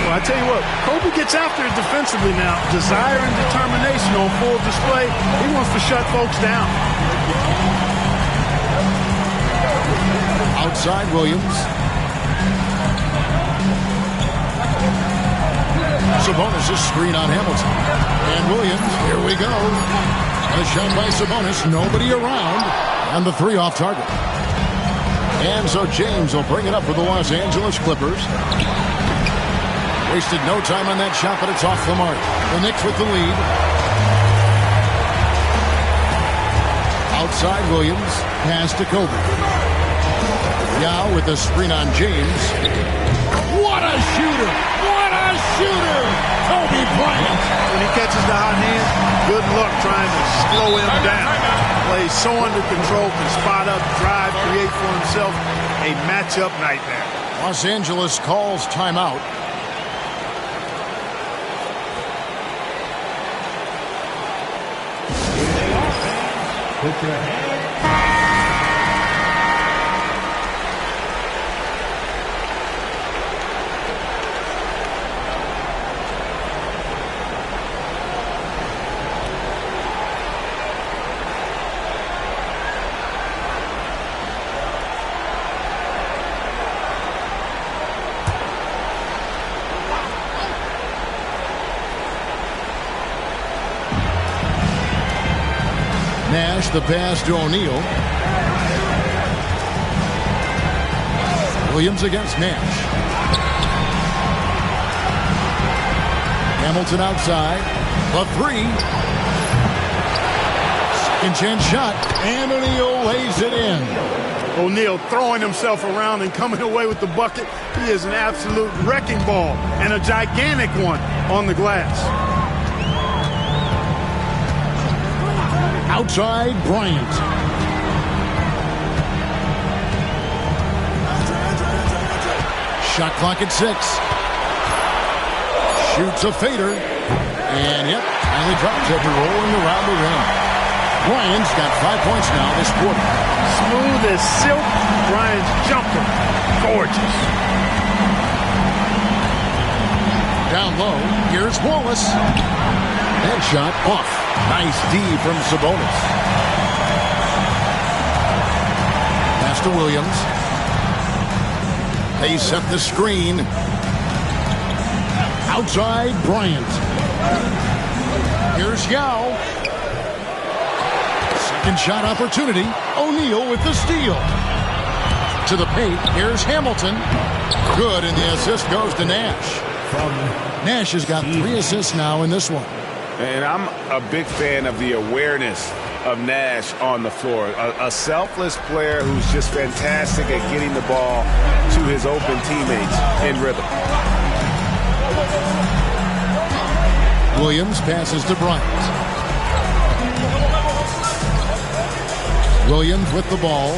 Well, I tell you what, Kobe gets after it defensively now. Desire and determination on full display. He wants to shut folks down. Outside Williams. Sabonis' screen on Hamilton. And Williams, here we go. A shot by Sabonis, nobody around. And the 3 off target. And so James will bring it up for the Los Angeles Clippers. Wasted no time on that shot, but it's off the mark. The Knicks with the lead. Outside Williams, pass to Kobe. Yao with the screen on James. What a shooter! What a shooter! Kobe Bryant. When he catches the hot hand, good luck trying to slow him down. Plays so under control, can spot up, drive, create for himself a matchup nightmare. Los Angeles calls timeout. Nash, the pass to O'Neal. Williams against Nash. Hamilton outside. The three. Second chance shot. And O'Neal lays it in. O'Neal throwing himself around and coming away with the bucket. He is an absolute wrecking ball and a gigantic one on the glass. Outside Bryant. Shot clock at 6. Shoots a fader. And yep, finally drops it, rolling around the rim. Bryant's got 5 points now this quarter. Smooth as silk. Bryant's jumper. Gorgeous. Down low, here's Wallace. That shot off. Nice D from Sabonis. Pass to Williams. They set the screen. Outside Bryant. Here's Yao. Second shot opportunity. O'Neal with the steal. To the paint. Here's Hamilton. Good, and the assist goes to Nash. Nash has got 3 assists now in this one. And I'm a big fan of the awareness of Nash on the floor. A selfless player who's just fantastic at getting the ball to his open teammates in rhythm. Williams passes to Bryant. Williams with the ball.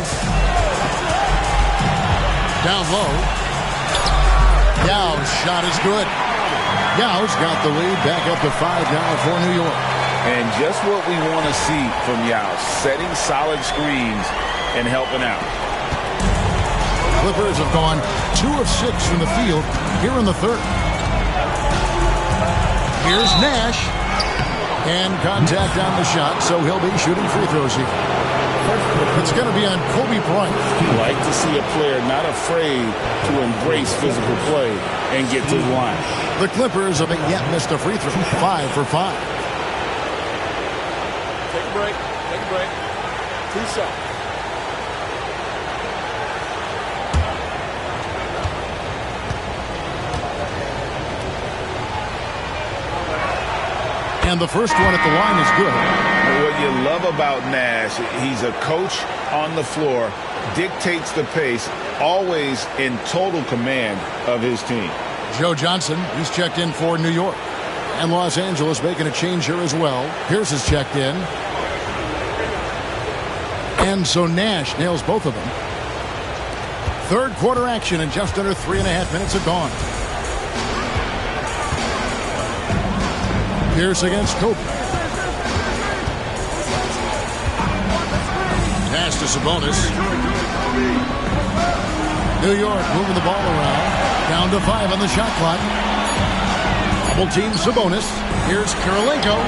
Down low. Yao's shot is good. Yao's got the lead back up to 5 now for New York. And just what we want to see from Yao, setting solid screens and helping out. Clippers have gone 2 of 6 from the field here in the third. Here's Nash. And contact on the shot, so he'll be shooting free throws here. It's going to be on Kobe Bryant. Like to see a player not afraid to embrace physical play and get to the line. The Clippers haven't yet missed a free throw. 5 for 5. Take a break. Take a break. 2 shots. And the first one at the line is good. What you love about Nash, he's a coach on the floor, dictates the pace, always in total command of his team. Joe Johnson, he's checked in for New York. And Los Angeles making a change here as well. Pierce is checked in. And so Nash nails both of them. Third quarter action, and just under 3.5 minutes have gone. Pierce against Kobe. Pass to Sabonis. New York moving the ball around. Down to 5 on the shot clock. Double team Sabonis. Here's Kirilenko.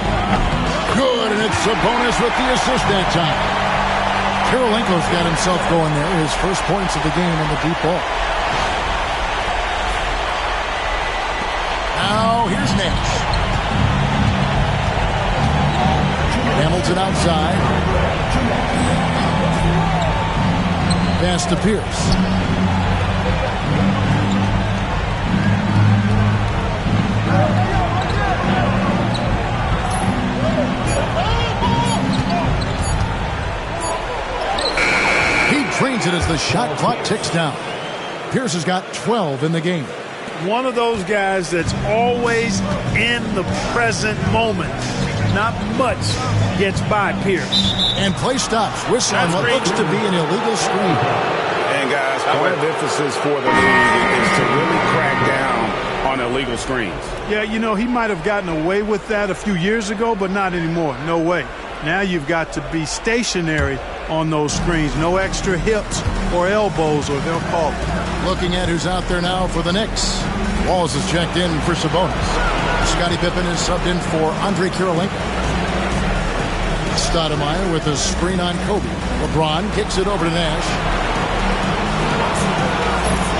Good, and it's Sabonis with the assist that time. Kirilenko's got himself going there. His first points of the game on the deep ball. Now here's Nash. Hamilton outside. Pass to Pierce. He drains it as the shot clock ticks down. Pierce has got 12 in the game. One of those guys that's always in the present moment. Not much gets by Pierce. And play stops. Whistle on what looks to be an illegal screen. And guys, point of emphasis for the league is to really crack down on illegal screens. Yeah, you know, he might have gotten away with that a few years ago, but not anymore. No way. Now you've got to be stationary on those screens. No extra hips or elbows, or they'll call it. Looking at who's out there now for the Knicks. Walls is checked in for Sabonis. Scottie Pippen is subbed in for Andre Kirilenko. Stoudemire with a screen on Kobe. LeBron kicks it over to Nash.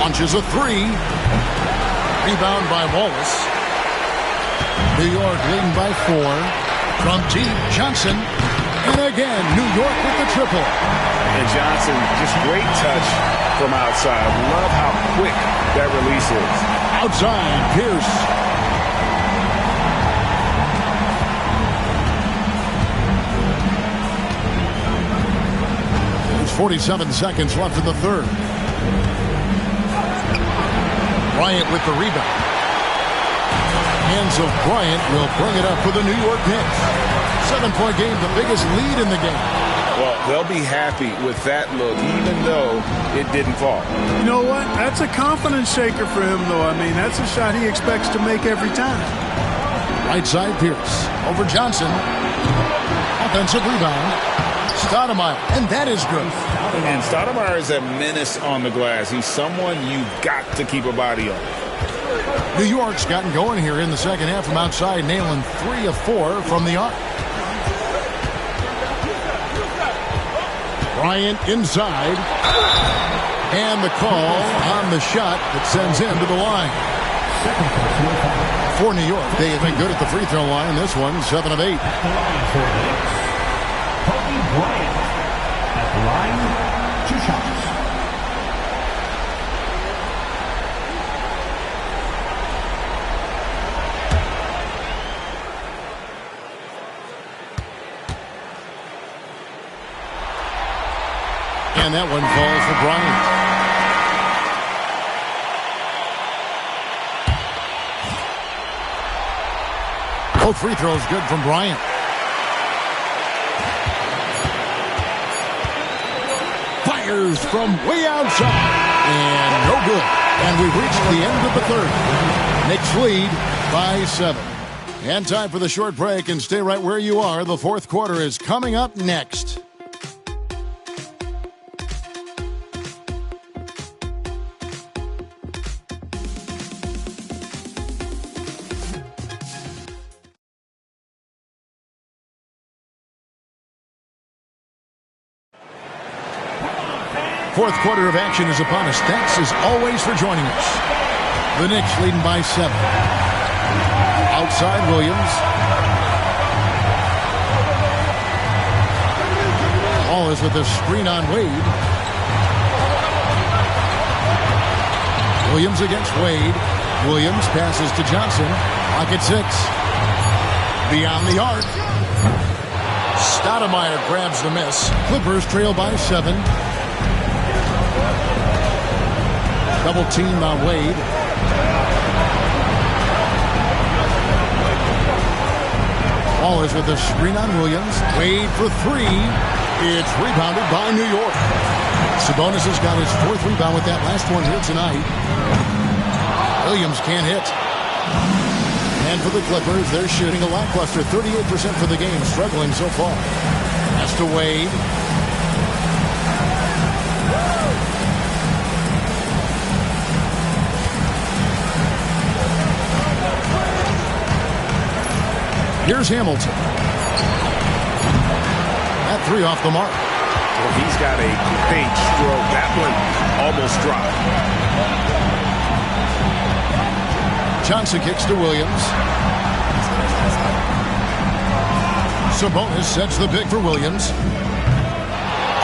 Launches a 3. Rebound by Wallace. New York leading by 4. From deep, Johnson. And again, New York with the triple. And Johnson, just great touch from outside. Love how quick that release is. Outside, Pierce. There's 47 seconds left in the third. Bryant with the rebound. Hands of Bryant will bring it up for the New York Knicks. 7-point game, the biggest lead in the game. Well, they'll be happy with that look, even though it didn't fall. You know what? That's a confidence shaker for him, though. I mean, that's a shot he expects to make every time. Right side, Pierce. Over Johnson. Offensive rebound. Stoudemire, and that is good. And Stoudemire is a menace on the glass. He's someone you've got to keep a body on. New York's gotten going here in the second half from outside, nailing 3 of 4 from the arc. Bryant inside. And the call on the shot that sends him to the line. For New York, they have been good at the free throw line. This one, 7 of 8. Bryant at the line, 2 shots. And that one falls for Bryant. Both free throws good from Bryant. Fires from way outside. And no good. And we've reached the end of the third. Knicks lead by 7. And time for the short break, and stay right where you are. The fourth quarter is coming up next. Fourth quarter of action is upon us. Thanks as always for joining us. The Knicks leading by 7. Outside Williams. Ball is with the screen on Wade. Williams against Wade. Williams passes to Johnson. Clock at 6. Beyond the arc. Stoudemire grabs the miss. Clippers trail by 7. Double team on Wade. Ball is with the screen on Williams. Wade for 3. It's rebounded by New York. Sabonis has got his 4th rebound with that last one here tonight. Williams can't hit. And for the Clippers, they're shooting a lackluster 38% for the game, struggling so far. That's to Wade. Here's Hamilton. That 3 off the mark. Well, he's got a great stroke. That one almost dropped. Johnson kicks to Williams. Sabonis sets the pick for Williams.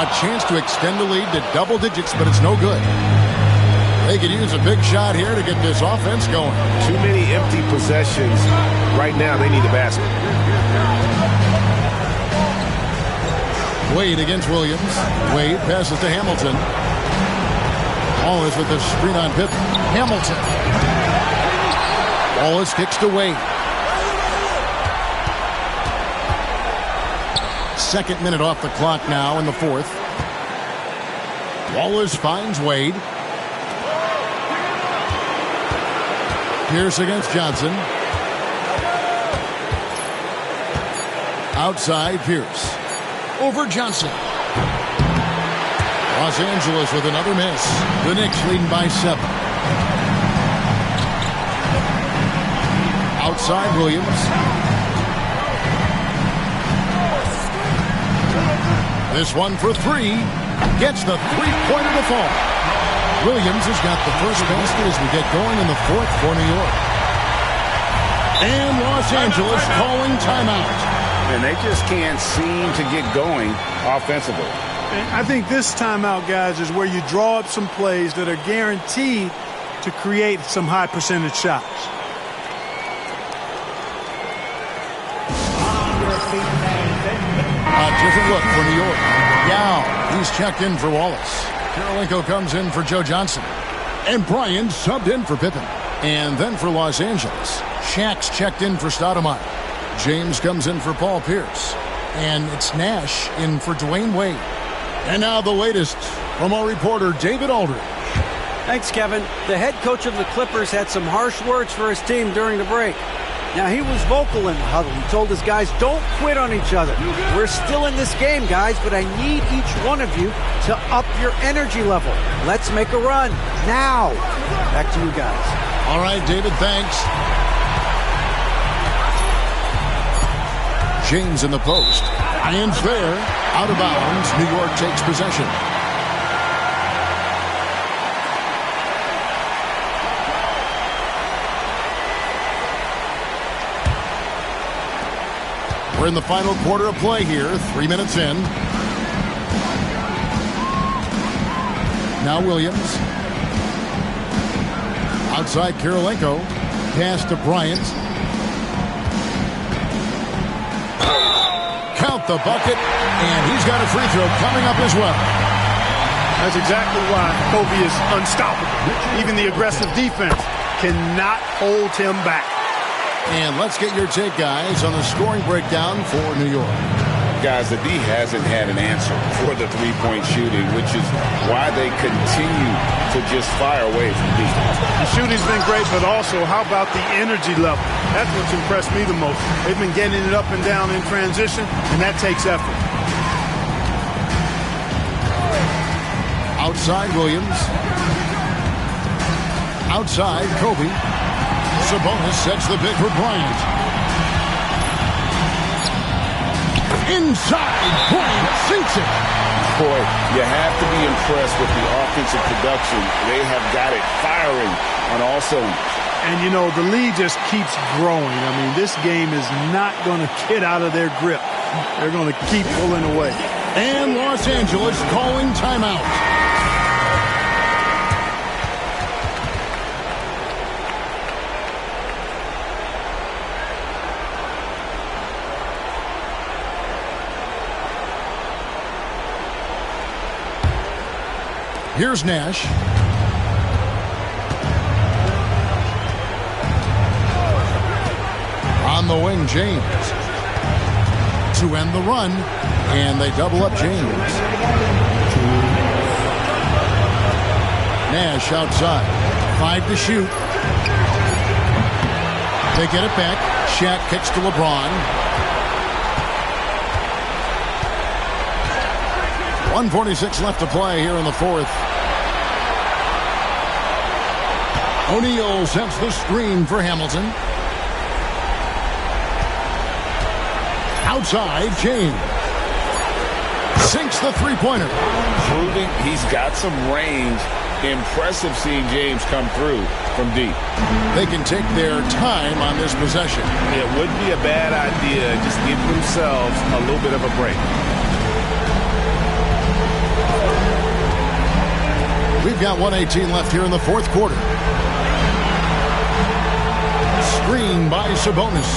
A chance to extend the lead to double digits, but it's no good. They could use a big shot here to get this offense going. Too many empty possessions. Right now, they need a basket. Wade against Williams. Wade passes to Hamilton. Wallace with the screen on Pippen. Hamilton. Wallace kicks to Wade. Second minute off the clock now in the fourth. Wallace finds Wade. Pierce against Johnson. Outside Pierce. Over Johnson. Los Angeles with another miss. The Knicks leading by 7. Outside Williams. This one for 3. Gets the three-pointer to fall. Williams has got the first basket as we get going in the fourth for New York. And Los Angeles calling timeout. and they just can't seem to get going offensively. And I think this timeout, guys, is where you draw up some plays that are guaranteed to create some high percentage shots. A different look for New York. Yao, he's checked in for Wallace. Karolinko comes in for Joe Johnson. And Bryant subbed in for Pippen. And then for Los Angeles, Shaq's checked in for Stoudemire. James comes in for Paul Pierce. And it's Nash in for Dwayne Wade. And now the latest from our reporter, David Aldridge. Thanks, Kevin. The head coach of the Clippers had some harsh words for his team during the break. Now, he was vocal in the huddle. He told his guys, don't quit on each other. We're still in this game, guys, but I need each one of you to up your energy level. Let's make a run now. Back to you guys. All right, David, thanks. James in the post. Hands there. Out of bounds. New York takes possession. We're in the final quarter of play here. 3 minutes in. Now Williams. Outside Karolinko. Pass to Bryant. Count the bucket. And he's got a free throw coming up as well. That's exactly why Kobe is unstoppable. Even the aggressive defense cannot hold him back. And let's get your take, guys, on the scoring breakdown for New York. Guys, the D hasn't had an answer for the three-point shooting, which is why they continue to just fire away from deep. The shooting's been great, but also how about the energy level? That's what's impressed me the most. They've been getting it up and down in transition, and that takes effort. Outside Williams. Outside Kobe. Sabonis sets the pick for Bryant. Inside, Bryant sinks it. Boy, you have to be impressed with the offensive production. They have got it firing on all cylinders. And, you know, the lead just keeps growing. I mean, this game is not going to get out of their grip. They're going to keep pulling away. And Los Angeles calling timeout. Here's Nash. On the wing, James. To end the run, and they double up James. Nash outside. 5 to shoot. They get it back. Shaq kicks to LeBron. 1:46 left to play here in the fourth. O'Neal sets the screen for Hamilton. Outside, James. Sinks the three-pointer. Proving he's got some range. Impressive seeing James come through from deep. They can take their time on this possession. It wouldn't be a bad idea. Just give themselves a little bit of a break. We've got 1:18 left here in the fourth quarter. Screen by Sabonis.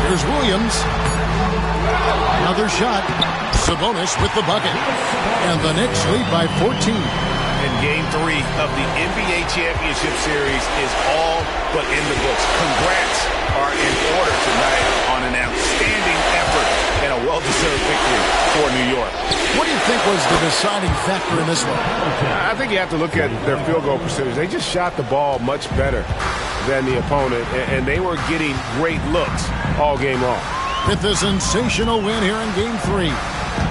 Here's Williams. Another shot. Sabonis with the bucket. And the Knicks lead by 14. And Game 3 of the NBA Championship Series is all but in the books. Congrats are in order tonight on an outstanding effort and a well-deserved victory for New York. What do you think was the deciding factor in this one? I think you have to look at their field goal percentage. They just shot the ball much better than the opponent, and they were getting great looks all game long. With a sensational win here in Game 3.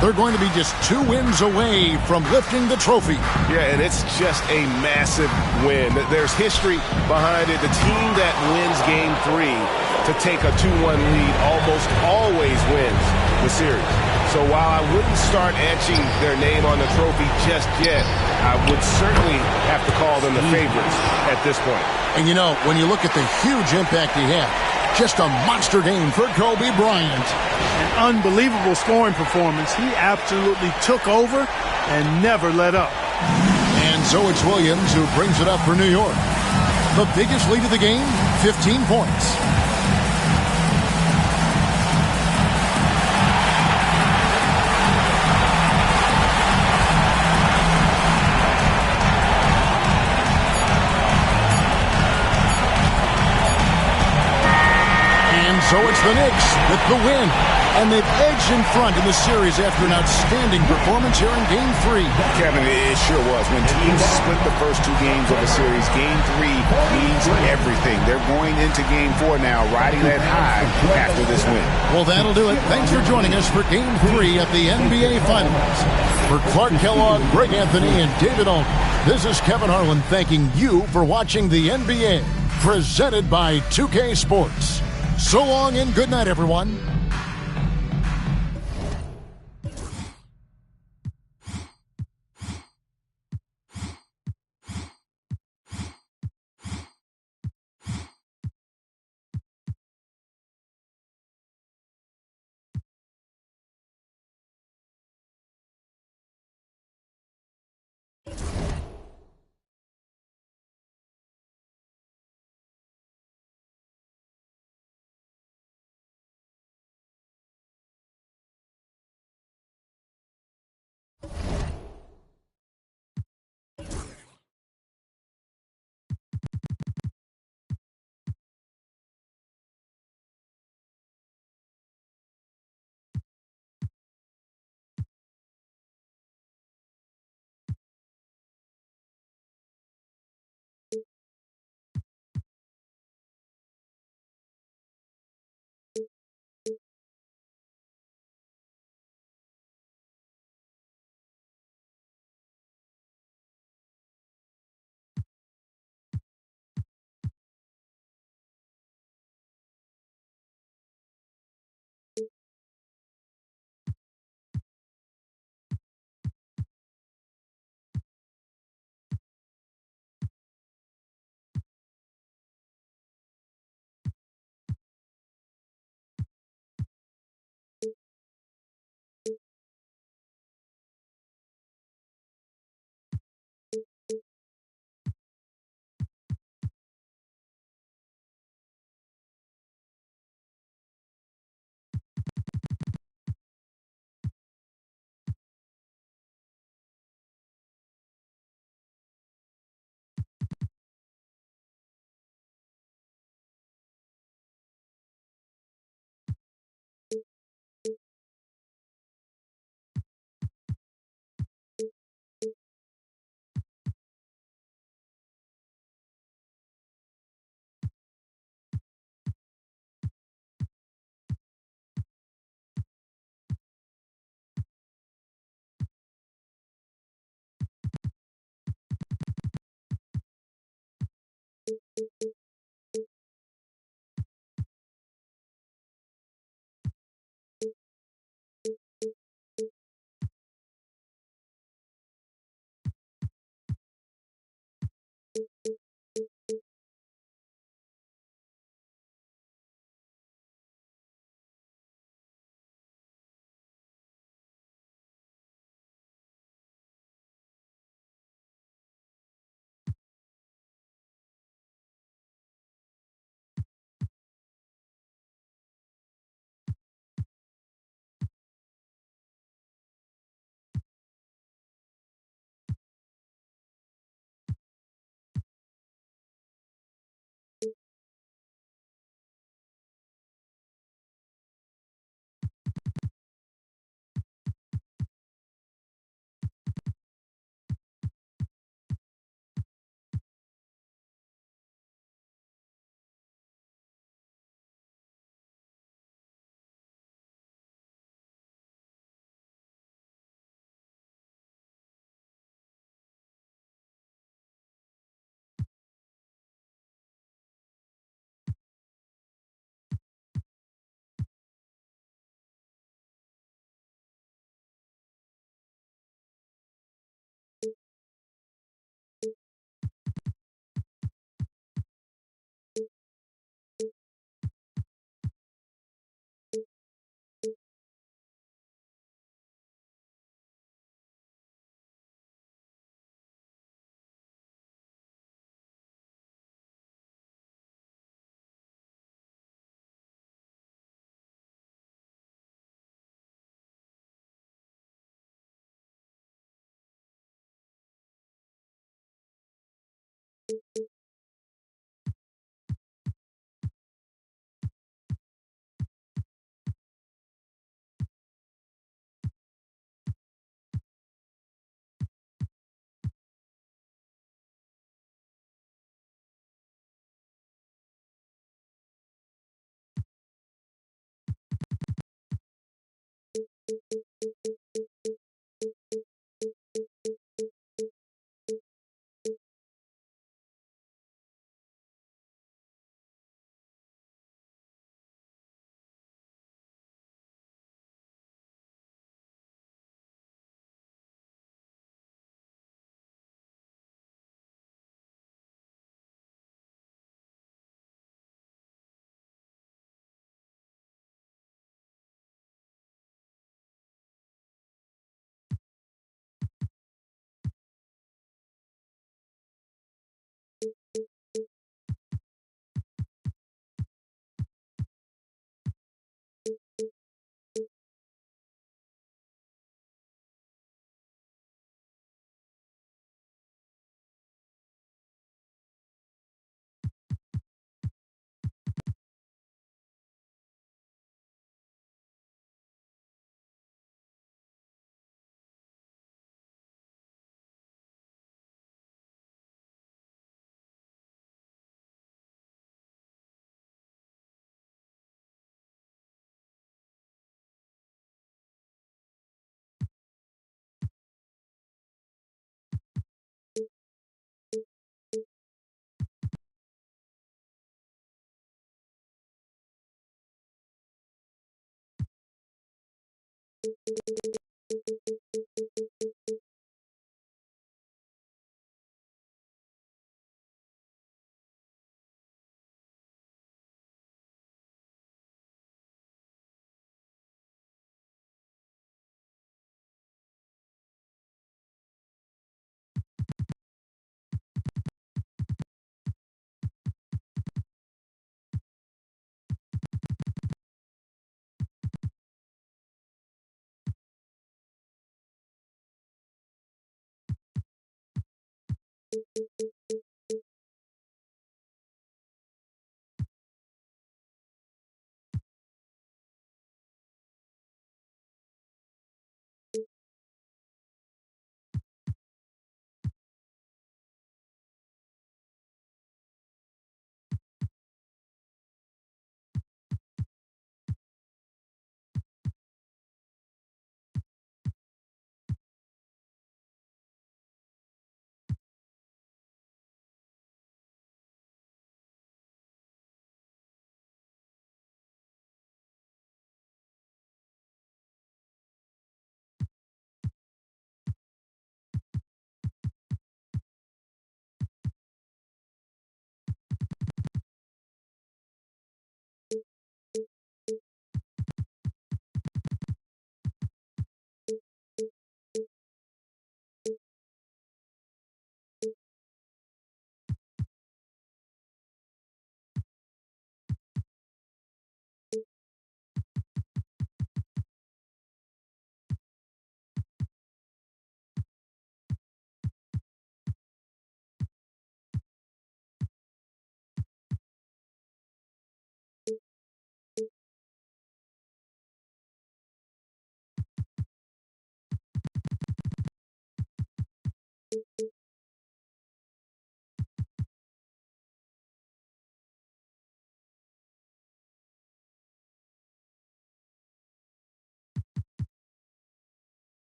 They're going to be just 2 wins away from lifting the trophy. Yeah, and it's just a massive win. There's history behind it. The team that wins Game 3 to take a 2-1 lead almost always wins the series. So while I wouldn't start etching their name on the trophy just yet, I would certainly have to call them the favorites at this point. And you know, when you look at the huge impact he had, Just a monster game for Kobe Bryant. An unbelievable scoring performance. He absolutely took over and never let up. And so it's Williams who brings it up for New York. The biggest lead of the game, 15 points. So it's the Knicks with the win. And they've edged in front in the series after an outstanding performance here in Game 3. Kevin, it sure was. When teams split the first two games of the series, Game 3 means everything. They're going into Game 4 now, riding that high after this win. Well, that'll do it. Thanks for joining us for Game 3 of the NBA Finals. For Clark Kellogg, Greg Anthony, and David Alden, this is Kevin Harlan thanking you for watching the NBA, presented by 2K Sports. So long and good night, everyone.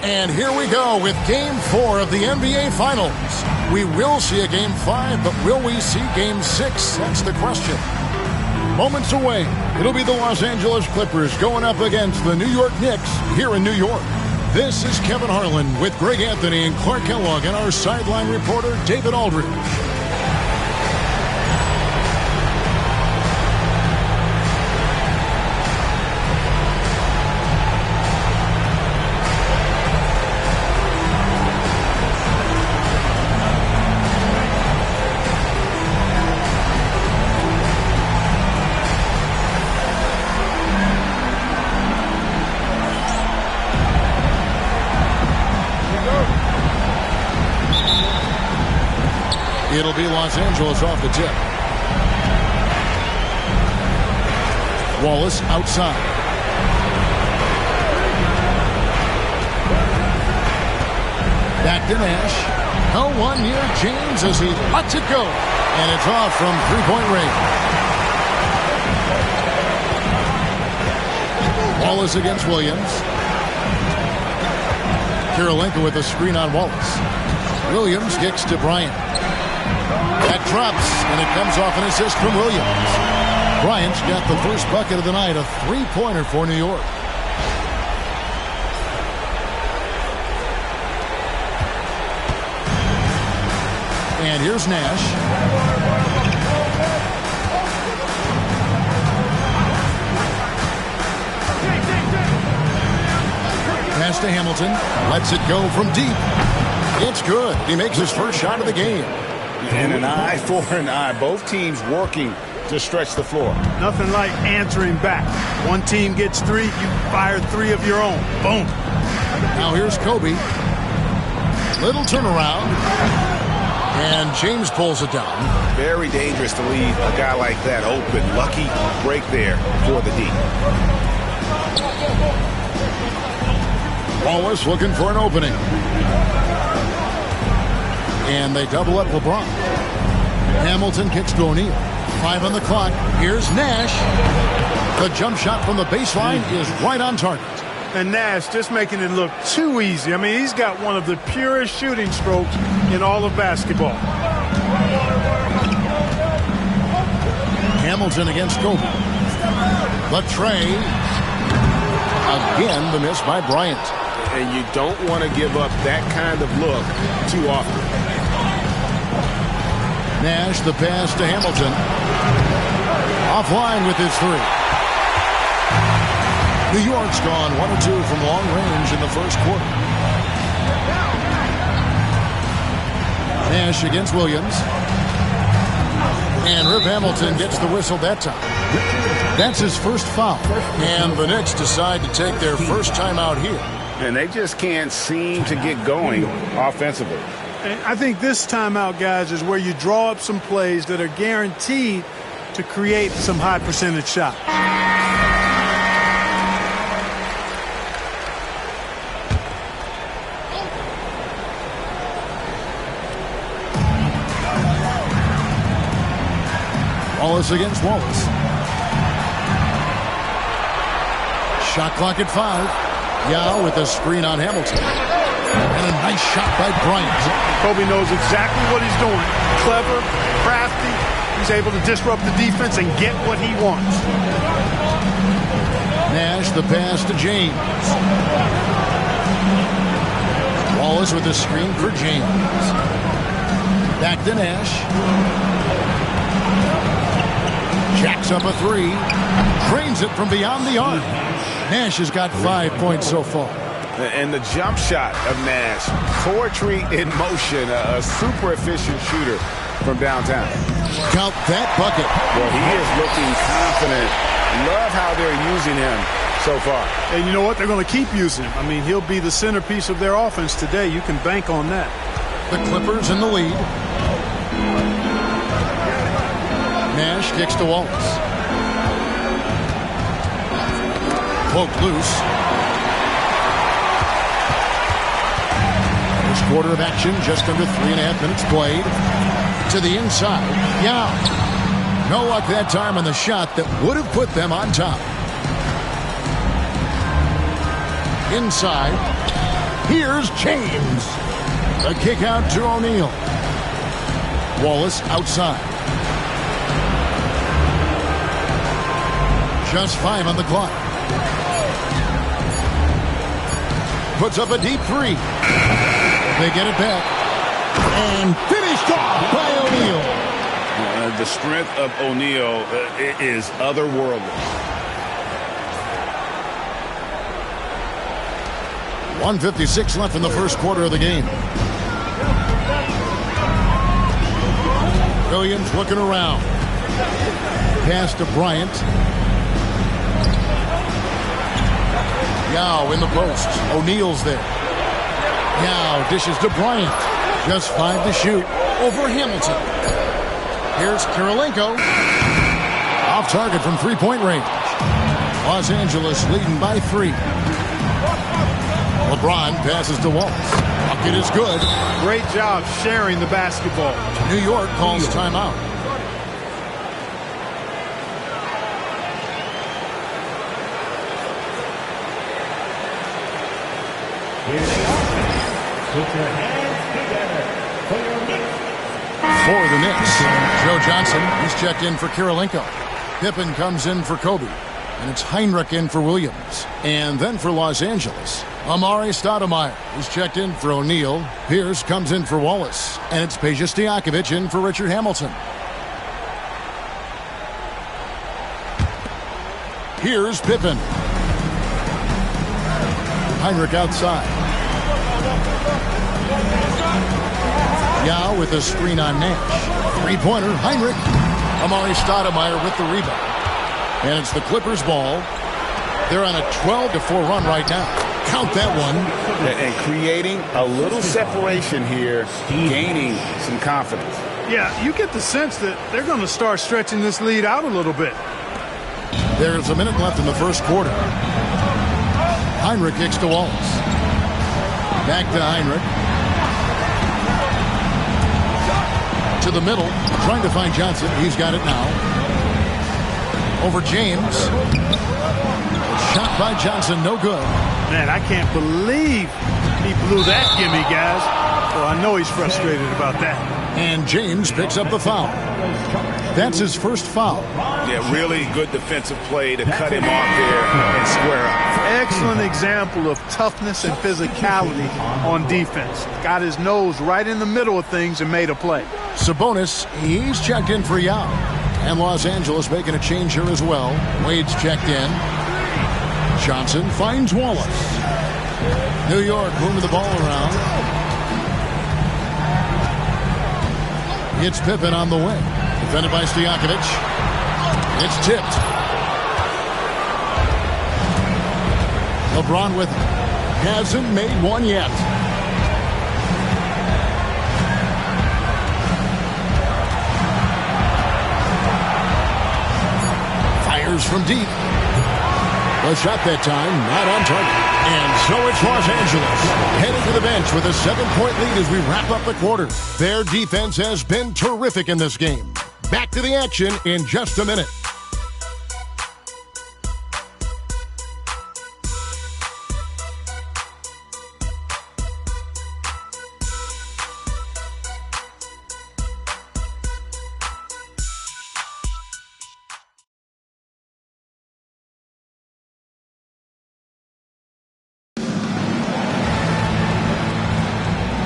And here we go with Game 4 of the NBA Finals. We will see a Game 5, but will we see Game 6? That's the question. Moments away, it'll be the Los Angeles Clippers going up against the New York Knicks here in New York. This is Kevin Harlan with Greg Anthony and Clark Kellogg and our sideline reporter, David Aldridge. It'll be Los Angeles off the tip. Wallace outside. Back to Nash. No one near James as he lets it go. And it's off from three-point range. Wallace against Williams. Kirilenko with a screen on Wallace. Williams kicks to Bryant. That drops, and it comes off an assist from Williams. Bryant's got the first bucket of the night, a three-pointer for New York. And here's Nash. Pass to Hamilton. Lets it go from deep. It's good. He makes his first shot of the game. And an eye for an eye. Both teams working to stretch the floor. Nothing like answering back. One team gets three, you fire three of your own. Boom. Now here's Kobe. Little turnaround. And James pulls it down. Very dangerous to leave a guy like that open. Lucky break there for the D. Wallace looking for an opening. And they double up LeBron. Hamilton kicks to O'Neal. 5 on the clock. Here's Nash. The jump shot from the baseline is right on target. And Nash just making it look too easy. I mean, he's got one of the purest shooting strokes in all of basketball. Hamilton against Kobe. Latrey. Again, the miss by Bryant. And you don't want to give up that kind of look too often. Nash, the pass to Hamilton. Offline with his three. New York's gone 1 or 2 from long range in the first quarter. Nash against Williams. And Rip Hamilton gets the whistle that time. That's his first foul. And the Knicks decide to take their first timeout here. And they just can't seem to get going offensively. And I think this timeout, guys, is where you draw up some plays that are guaranteed to create some high percentage shots. Wallace against Wallace. Shot clock at 5. Yao with a screen on Hamilton. And a nice shot by Bryant. Kobe knows exactly what he's doing. Clever, crafty. He's able to disrupt the defense and get what he wants. Nash the pass to James. Wallace with a screen for James. Back to Nash. Jacks up a 3. Drains it from beyond the arc. Nash has got 5 points so far. And the jump shot of Nash. Poetry in motion. A super efficient shooter from downtown. Count that bucket. Well, he is looking confident. Love how they're using him so far. And you know what? They're going to keep using him. I mean, he'll be the centerpiece of their offense today. You can bank on that. The Clippers in the lead. Nash kicks to Wallace. Poked loose. First quarter of action, just under 3.5 minutes played. To the inside. Yao. No luck that time on the shot that would have put them on top. Inside. Here's James. A kick out to O'Neal. Wallace outside. Just 5 on the clock. Puts up a deep 3. They get it back. And finished off by O'Neal. The strength of O'Neal is otherworldly. 1:56 left in the first quarter of the game. Williams looking around. Pass to Bryant. Yao in the post. O'Neal's there. Yao dishes to Bryant. Just 5 to shoot over Hamilton. Here's Kirilenko. Off target from three-point range. Los Angeles leading by 3. LeBron passes to Wallace. Bucket is good. Great job sharing the basketball. New York calls timeout. Put your hands together for your Knicks. For the Knicks, Joe Johnson, he's checked in for Kirilenko. Pippen comes in for Kobe. And it's Heinrich in for Williams. And then for Los Angeles, Amari Stoudemire is checked in for O'Neal. Pierce comes in for Wallace. And it's Peja Stojakovic in for Richard Hamilton. Here's Pippen. Heinrich outside. Yao with a screen on Nash. Three-pointer, Heinrich. Amari Stoudemire with the rebound. And it's the Clippers' ball. They're on a 12-4 run right now. Count that one. And creating a little separation here, gaining some confidence. Yeah, you get the sense that they're going to start stretching this lead out a little bit. There's a minute left in the first quarter. Heinrich kicks to Wallace. Back to Heinrich. To the middle, trying to find Johnson. He's got it now. Over James. Shot by Johnson, no good. Man, I can't believe he blew that gimme, guys. Well, I know he's frustrated about that. And James picks up the foul. That's his first foul. Yeah, really good defensive play to cut him off there and square up. Excellent example of toughness and physicality on defense. Got his nose right in the middle of things and made a play. Sabonis, he's checked in for Yao. And Los Angeles making a change here as well. Wade's checked in. Johnson finds Wallace. New York moving the ball around. It's Pippen on the wing. Defended by Stojakovic. It's tipped. LeBron with it. Hasn't made one yet. Fires from deep. The shot that time, not on target. And so it's Los Angeles heading to the bench with a 7-point lead as we wrap up the quarter. Their defense has been terrific in this game. Back to the action in just a minute.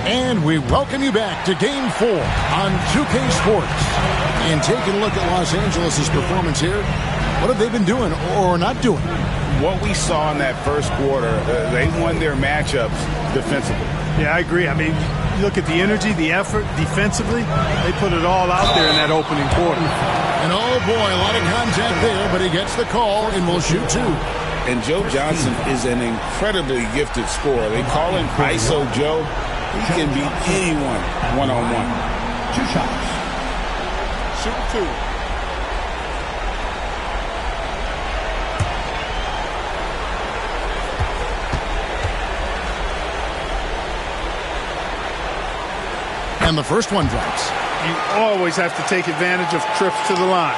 And we welcome you back to Game 4 on 2K Sports. And taking a look at Los Angeles' performance here, what have they been doing or not doing? What we saw in that first quarter, they won their matchups defensively. Yeah, I agree. I mean, you look at the energy, the effort defensively, they put it all out there in that opening quarter. And oh boy, a lot of contact there, but he gets the call and will shoot 2. And Joe Johnson is an incredibly gifted scorer. They call him ISO Joe. He can beat anyone one-on-one. 2 shots. Shoot 2. And the first one drops. You always have to take advantage of trips to the line.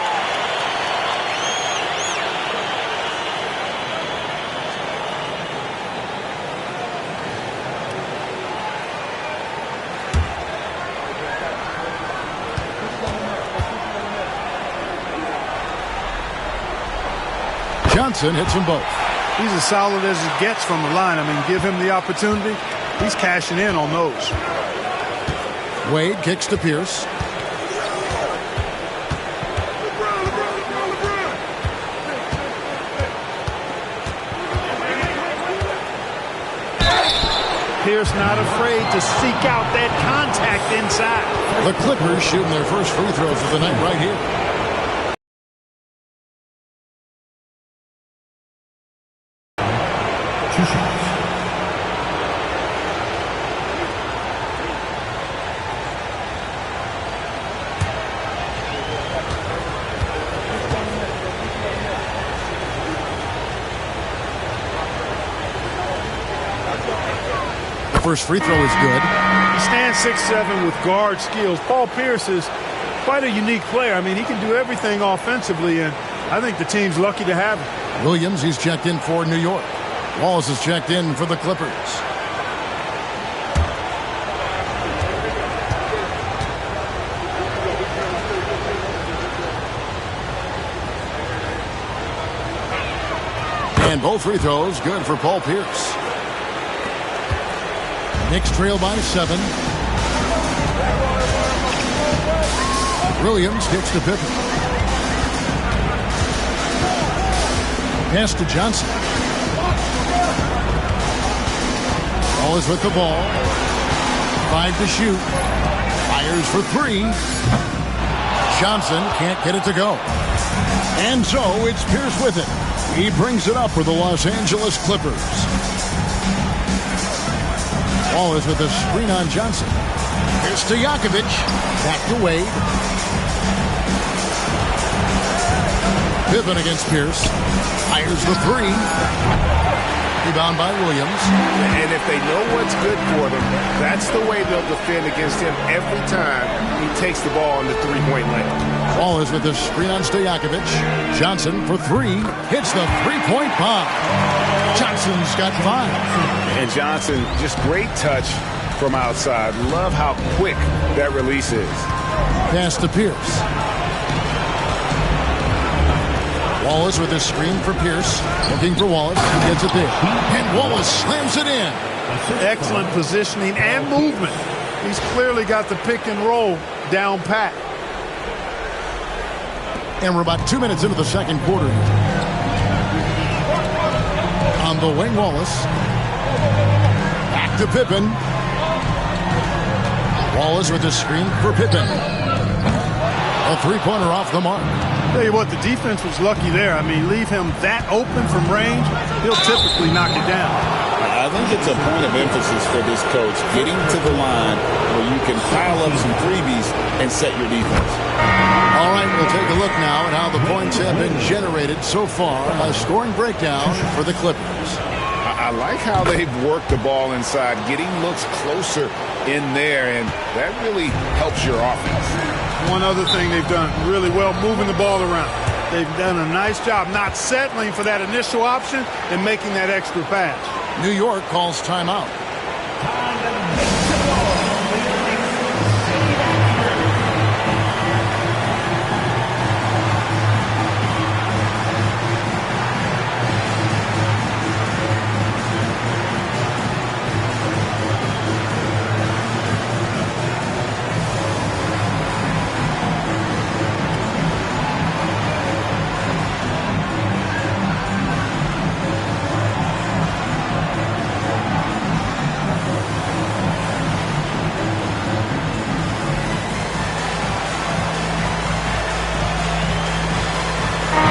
Johnson hits them both. He's as solid as it gets from the line. I mean, give him the opportunity. He's cashing in on those. Wade kicks to Pierce. Pierce not afraid to seek out that contact inside. The Clippers shooting their first free throws of the night right here. Two shots. First free throw is good. He stands 6'7" with guard skills. Paul Pierce is quite a unique player. I mean, he can do everything offensively, and I think the team's lucky to have him. Williams, he's checked in for New York. Wallace is checked in for the Clippers. And both free throws good for Paul Pierce. Knicks trail by 7. Williams kicks to Pippen. Pass to Johnson. Wallace with the ball. 5 to shoot. Fires for 3. Johnson can't get it to go. And so it's Pierce with it. He brings it up for the Los Angeles Clippers. Wallace with a screen on Johnson. Here's to Stojakovic. Back to Wade. Pippen against Pierce. Fires the 3. Rebound by Williams. And if they know what's good for them, that's the way they'll defend against him every time he takes the ball in the three-point lane. Wallace with a screen on Stojakovic. Johnson for 3. Hits the three-point bomb. Johnson's got 5. And Johnson, just great touch from outside. Love how quick that release is. Pass to Pierce. Wallace with a screen for Pierce. Looking for Wallace. He gets it there. And Wallace slams it in. Excellent positioning and movement. He's clearly got the pick and roll down pat. And we're about 2 minutes into the second quarter. On the wing, Wallace. Back to Pippen. Wallace with the screen for Pippen. A three-pointer off the mark. Tell you what, the defense was lucky there. I mean, leave him that open from range, he'll typically knock it down. I think it's a point of emphasis for this coach, getting to the line where you can pile up some freebies and set your defense. All right, we'll take a look now at how the points have been generated so far. A scoring breakdown for the Clippers. I like how they've worked the ball inside, getting looks closer in there, and that really helps your offense. One other thing they've done really well, moving the ball around. They've done a nice job not settling for that initial option and making that extra pass. New York calls timeout.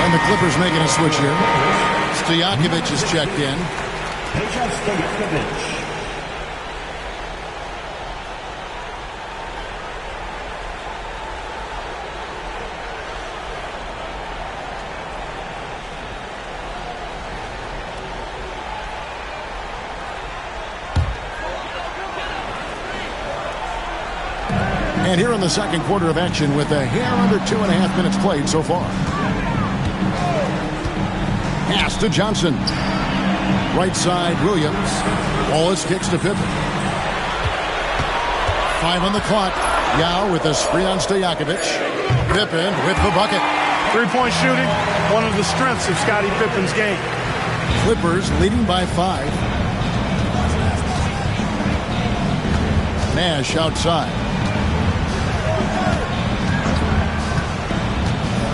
And the Clippers making a switch here. Stojakovic is checked in. Stojakovic. And here in the second quarter of action with a hair under 2.5 minutes played so far. Pass to Johnson. Right side, Williams. Wallace kicks to Pippen. 5 on the clock. Yao with the screen on Stojakovic. Pippen with the bucket. Three-point shooting, one of the strengths of Scottie Pippen's game. Clippers leading by 5. Nash outside.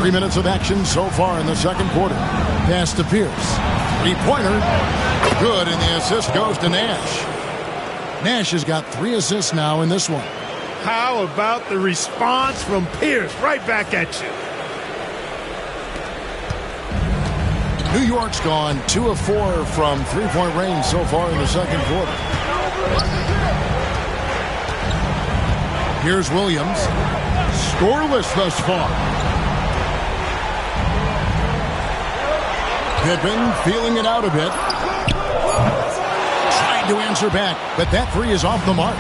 3 minutes of action so far in the second quarter. Pass to Pierce. Three-pointer. Good, and the assist goes to Nash. Nash has got 3 assists now in this one. How about the response from Pierce? Right back at you. New York's gone 2 of 4 from three-point range so far in the second quarter. Here's Williams. Scoreless thus far. Pippen feeling it out a bit. Trying to answer back, but that three is off the mark.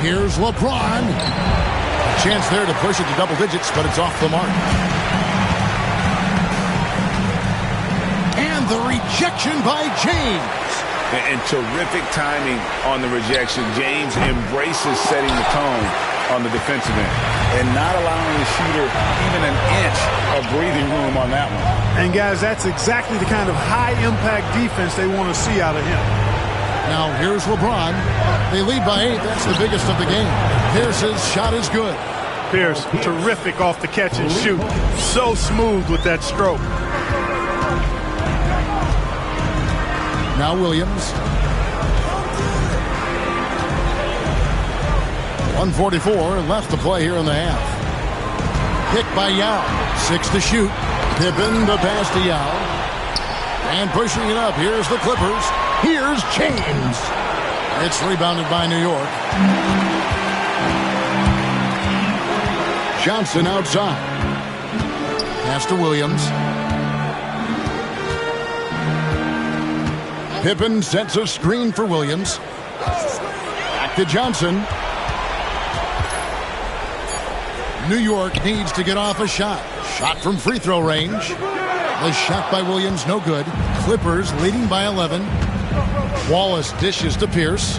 Here's LeBron. A chance there to push it to double digits, but it's off the mark. And the rejection by James. And terrific timing on the rejection. James embraces setting the tone on the defensive end and not allowing the shooter even an inch of breathing room on that one. And, guys, that's exactly the kind of high-impact defense they want to see out of him. Now here's LeBron. They lead by 8. That's the biggest of the game. Pierce's shot is good. Pierce, terrific off the catch and shoot. So smooth with that stroke. Now Williams. 1:44 left to play here in the half. Pick by Yao. 6 to shoot. Pippen the pass to Yao. And pushing it up. Here's the Clippers. Here's James. It's rebounded by New York. Johnson outside. Pass to Williams. Pippen sets a screen for Williams. Back to Johnson. New York needs to get off a shot. Shot from free throw range. The shot by Williams, no good. Clippers leading by 11. Wallace dishes to Pierce.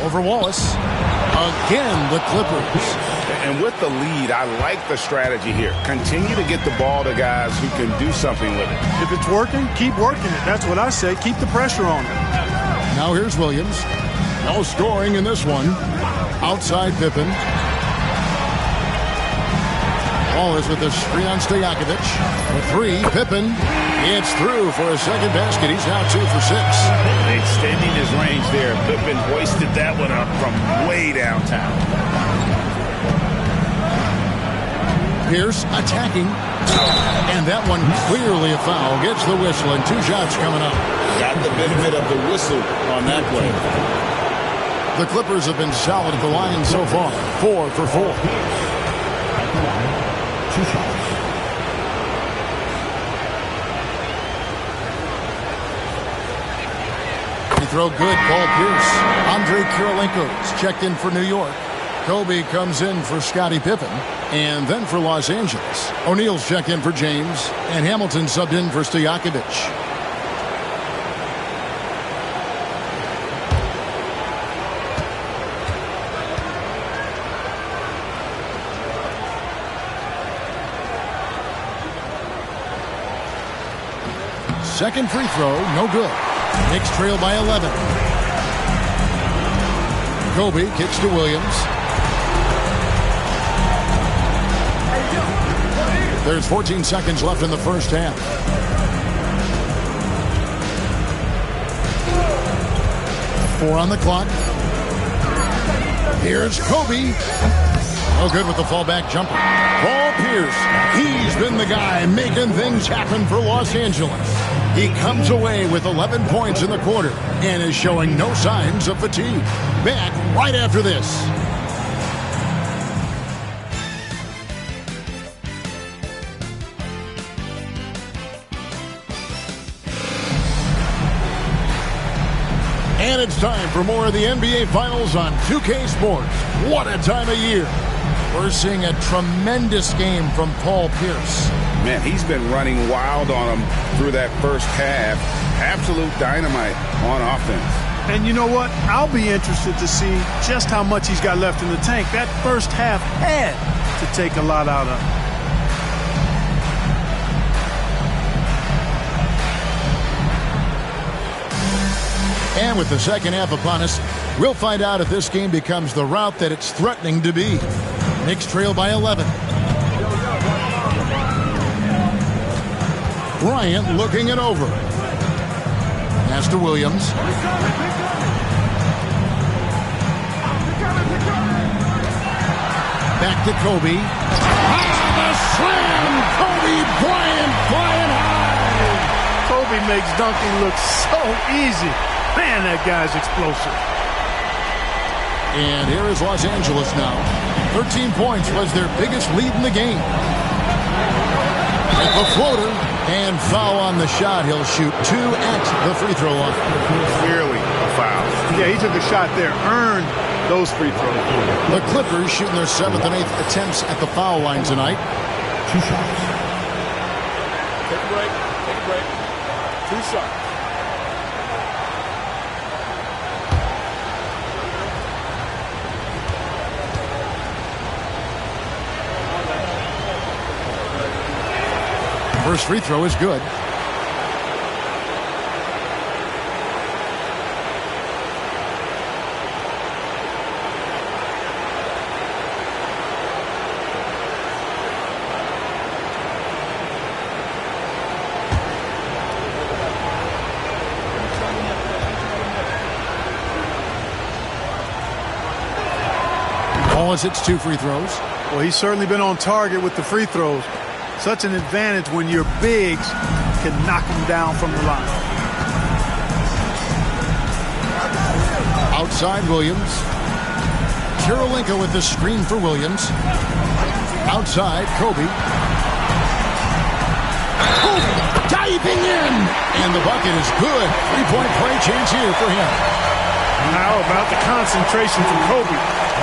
Over Wallace. Again, the Clippers. And with the lead, I like the strategy here. Continue to get the ball to guys who can do something with it. If it's working, keep working it. That's what I say. Keep the pressure on it. Now here's Williams. No scoring in this one. Outside Pippen. Wallace with the screen on Stojakovic. The three, Pippen. It's through for a second basket. He's now 2 for 6. Extending his range there. Pippen hoisted that one up from way downtown. Pierce attacking. And that one clearly a foul. Gets the whistle and 2 shots coming up. Got the benefit of the whistle on that play. The Clippers have been solid at the line so far. 4 for 4. 2 shots. Free throw good, Paul Pierce. Andre Kirilenko's checked in for New York. Kobe comes in for Scottie Pippen. And then for Los Angeles, O'Neal's checked in for James. And Hamilton subbed in for Stojakovic. Second free throw, no good. Knicks trail by 11. Kobe kicks to Williams. There's 14 seconds left in the first half. Four on the clock. Here's Kobe. No good with the fallback jumper. Paul Pierce, he's been the guy making things happen for Los Angeles. He comes away with 11 points in the quarter and is showing no signs of fatigue. Back right after this. And it's time for more of the NBA Finals on 2K Sports. What a time of year. We're seeing a tremendous game from Paul Pierce. Man, he's been running wild on him through that first half. Absolute dynamite on offense. And you know what? I'll be interested to see just how much he's got left in the tank. That first half had to take a lot out of him. And with the second half upon us, we'll find out if this game becomes the route that it's threatening to be. Knicks trail by 11. Bryant looking it over. Pass to Williams. Back to Kobe. The slam! Kobe Bryant flying high! Kobe makes dunking look so easy. Man, that guy's explosive. And here is Los Angeles now. 13 points was their biggest lead in the game. At the floater, and foul on the shot. He'll shoot 2 at the free throw line. Clearly a foul. Yeah, he took a shot there, earned those free throws. The Clippers shooting their 7th and 8th attempts at the foul line tonight. 2 shots. Take a break. Take a break. 2 shots. First free throw is good. Wallace hits 2 free throws. Well, he's certainly been on target with the free throws. Such an advantage when your bigs can knock them down from the line. Outside Williams. Kirilenko with the screen for Williams. Outside Kobe. Kobe diving in. And the bucket is good. 3-point play chance here for him. How about the concentration from Kobe?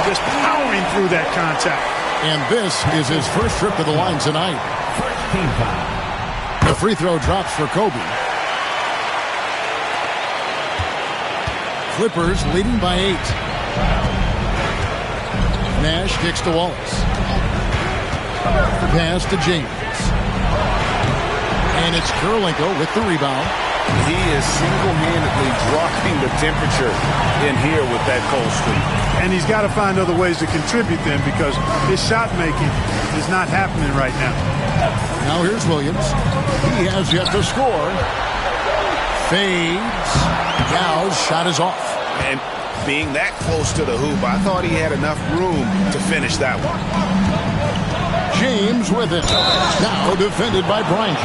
Just powering through that contact. And this is his first trip to the line tonight. First team foul. The free throw drops for Kobe. Clippers leading by 8. Nash kicks to Wallace. Pass to James. And it's Kirilenko with the rebound. He is single-handedly dropping the temperature in here with that cold streak. And he's got to find other ways to contribute then, because his shot making is not happening right now. Now here's Williams. He has yet to score. Fades. Dow's shot is off. And being that close to the hoop, I thought he had enough room to finish that one. James with it. Now defended by Bryant.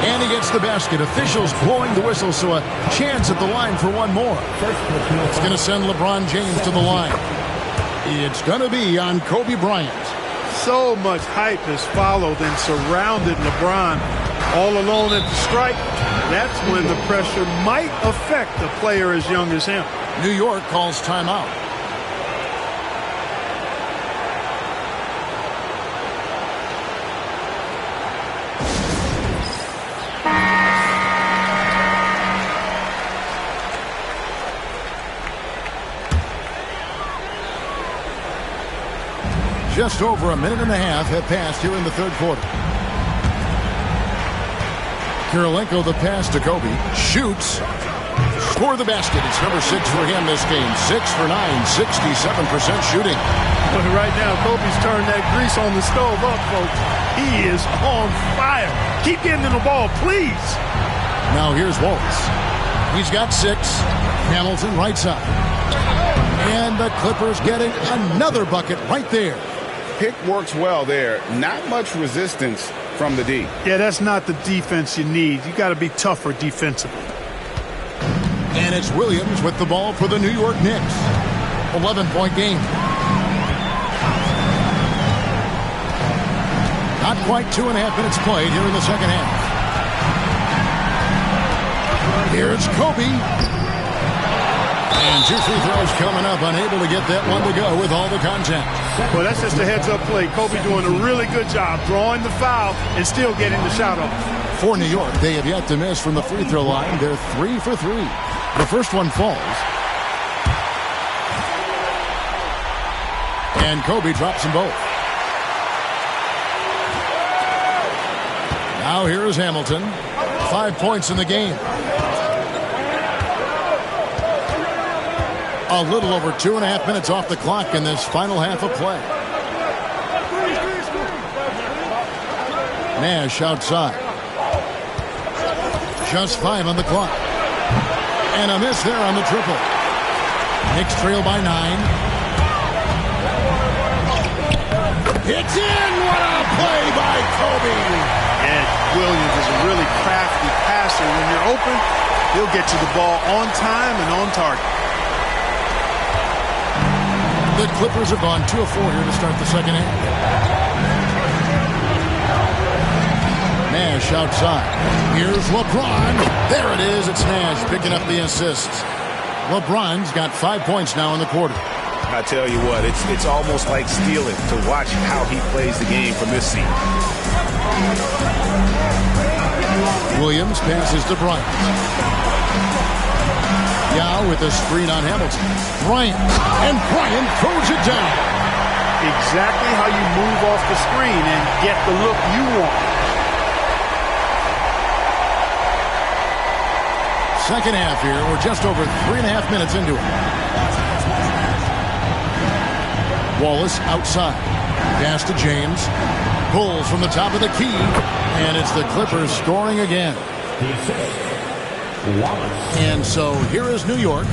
And he gets the basket. Officials blowing the whistle, so a chance at the line for one more. It's going to send LeBron James to the line. It's going to be on Kobe Bryant. So much hype has followed and surrounded LeBron all alone at the stripe. That's when the pressure might affect a player as young as him. New York calls timeout. Just over a minute and a half have passed here in the third quarter. Kirilenko the pass to Kobe. Shoots. Score the basket. It's number 6 for him this game. 6 for 9. 67% shooting. But right now, Kobe's turned that grease on the stove up, folks. He is on fire. Keep getting him the ball, please. Now here's Wallace. He's got 6. Hamilton right side. And the Clippers getting another bucket right there. Pick works well there. Not much resistance from the D. Yeah, that's not the defense you need. You got to be tougher defensively. And it's Williams with the ball for the New York Knicks. 11-point game. Not quite 2.5 minutes played here in the second half. Here's Kobe. And 2 free throws coming up. Unable to get that one to go with all the contact. Well, that's just a heads-up play. Kobe doing a really good job drawing the foul and still getting the shot off. For New York, they have yet to miss from the free throw line. They're 3 for 3. The first one falls. And Kobe drops them both. Now here is Hamilton. 5 points in the game. A little over 2.5 minutes off the clock in this final half of play. Nash outside. Just 5 on the clock. And a miss there on the triple. Knicks trail by 9. It's in! What a play by Kobe! And Williams is a really crafty passer. When you're open, he'll get you the ball on time and on target. The Clippers have gone 2 of 4 here to start the second half. Nash outside. Here's LeBron. There it is. It's Nash picking up the assists. LeBron's got 5 points now in the quarter. I tell you what, it's almost like stealing to watch how he plays the game from this seat. Williams passes to Bryant. Yao with a screen on Hamilton. Bryant. And Bryant throws it down. Exactly how you move off the screen and get the look you want. Second half here. We're just over 3.5 minutes into it. Wallace outside. Pass to James. Pulls from the top of the key. And it's the Clippers scoring again. And so here is New York.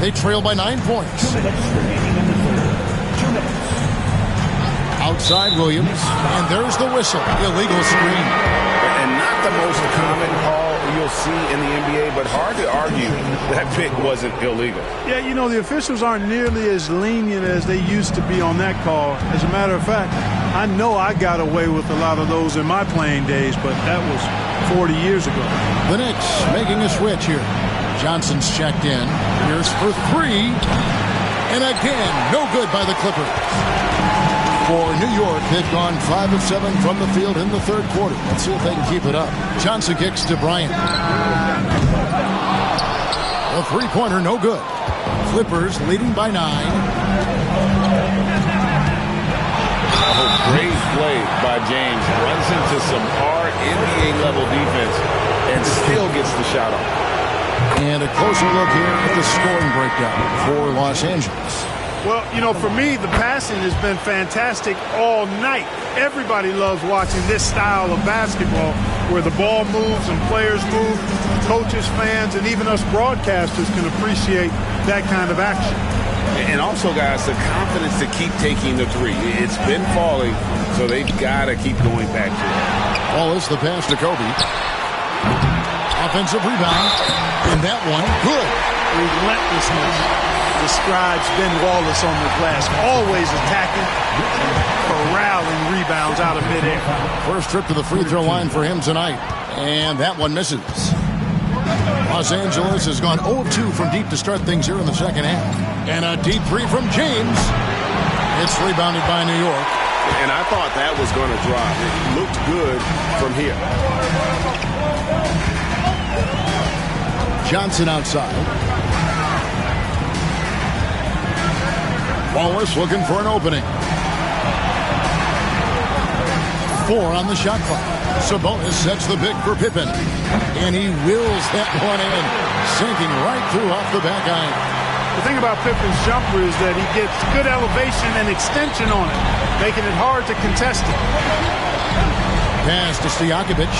They trail by 9 points. Outside Williams. And there's the whistle. Illegal screen. And not the most common call you'll see in the NBA, but hard to argue that pick wasn't illegal. Yeah, you know, the officials aren't nearly as lenient as they used to be on that call. As a matter of fact, I know I got away with a lot of those in my playing days, but that was 40 years ago. The Knicks making a switch here. Johnson's checked in. Here's for 3. And again, no good by the Clippers. For New York, they've gone 5 of 7 from the field in the third quarter. Let's see if they can keep it up. Johnson kicks to Bryant. A three-pointer, no good. Clippers leading by 9. Great play by James. Runs into some hard NBA-level defense and still gets the shot off. And a closer look here at the scoring breakdown for Los Angeles. Well, you know, for me, the passing has been fantastic all night. Everybody loves watching this style of basketball where the ball moves and players move. Coaches, fans, and even us broadcasters can appreciate that kind of action. And also, guys, the confidence to keep taking the three. It's been falling, so they've got to keep going back to it. Wallace, the pass to Kobe. Offensive rebound. And that one, good. Relentlessness describes Ben Wallace on the glass. Always attacking and corralling rebounds out of midair. First trip to the free throw line for him tonight. And that one misses. Los Angeles has gone 0-2 from deep to start things here in the second half. And a deep three from James. It's rebounded by New York. And I thought that was going to drop. It looked good from here. Johnson outside. Wallace looking for an opening. 4 on the shot clock. Sabonis sets the pick for Pippen. And he wills that one in, sinking right through off the back iron. The thing about Pippen's jumper is that he gets good elevation and extension on it, making it hard to contest it. Pass to Stojakovic.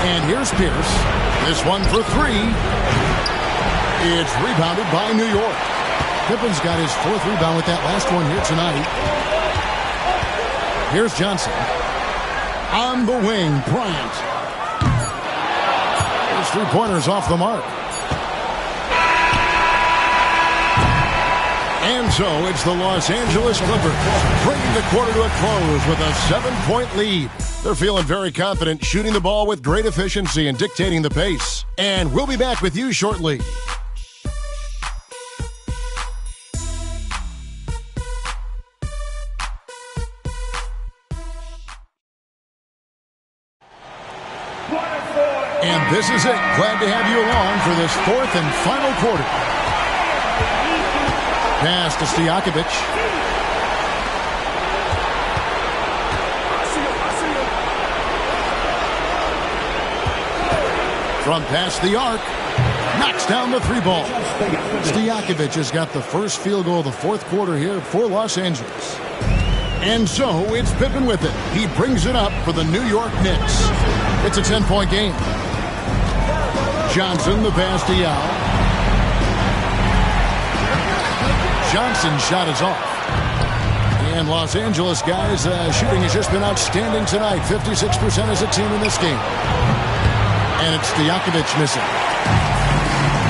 And here's Pierce. This one for 3. It's rebounded by New York. Pippen's got his 4th rebound with that last one here tonight. Here's Johnson. On the wing, Bryant. His 3-pointers off the mark. And so it's the Los Angeles Clippers bringing the quarter to a close with a 7-point lead. They're feeling very confident, shooting the ball with great efficiency and dictating the pace. And we'll be back with you shortly. And this is it. Glad to have you along for this 4th and final quarter. Pass to Stojakovic. From past the arc. Knocks down the 3 ball. Stojakovic has got the first field goal of the fourth quarter here for Los Angeles. And so it's Pippen with it. He brings it up for the New York Knicks. It's a 10-point game. Johnson, the pass to Yao. Johnson's shot is off. And Los Angeles, guys, shooting has just been outstanding tonight. 56% as a team in this game. And it's Stojakovic missing.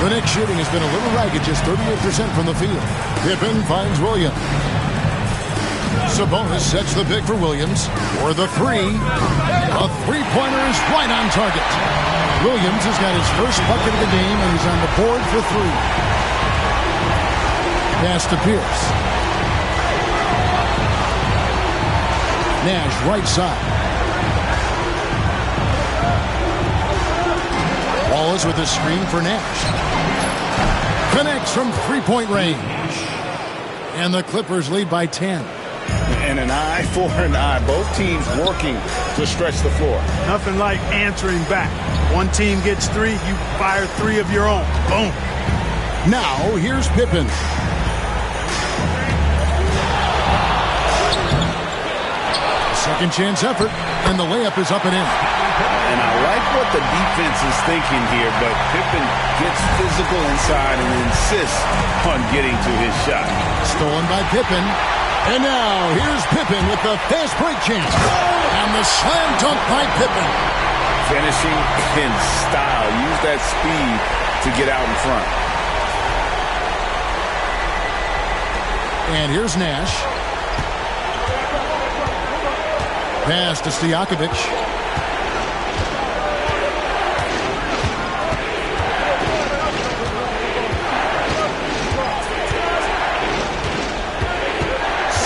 The Knicks shooting has been a little ragged, just 38% from the field. Pippen finds Williams. Sabonis sets the pick for Williams for the 3. A three-pointer is right on target. Williams has got his first bucket of the game, and he's on the board for 3. Pass to Pierce. Nash, right side. Wallace with a screen for Nash. Connects from three-point range. And the Clippers lead by 10. And an eye for an eye. Both teams working to stretch the floor. Nothing like answering back. One team gets 3, you fire 3 of your own. Boom. Now, here's Pippen. Second chance effort, and the layup is up and in. And I like what the defense is thinking here, but Pippen gets physical inside and insists on getting to his shot. Stolen by Pippen. And now, here's Pippen with the fast break chance. And the slam dunk by Pippen. Finishing in style. Use that speed to get out in front. And here's Nash. Pass to Stojakovic.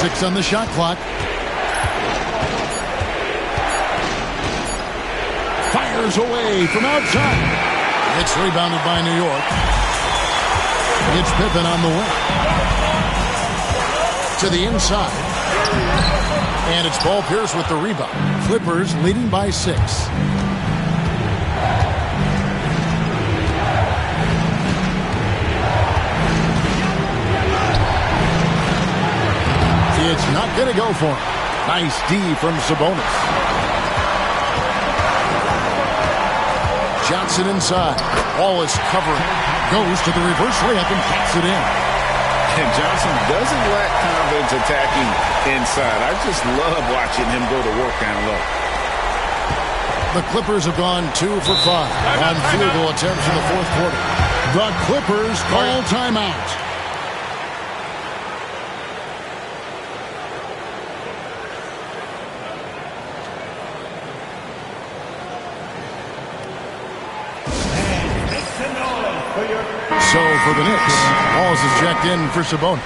Six on the shot clock. Fires away from outside. It's rebounded by New York. It's Pippen on the wing. To the inside. And it's Paul Pierce with the rebound. Clippers leading by 6. It's not going to go for him. Nice D from Sabonis. Johnson inside. Ball is covering. Goes to the reverse layup and puts it in. And Johnson doesn't lack confidence attacking inside. I just love watching him go to work down low. The Clippers have gone 2 for 5 on field goal attempts in the fourth quarter. The Clippers call timeout. So for the Knicks, Walls is checked in for Sabonis.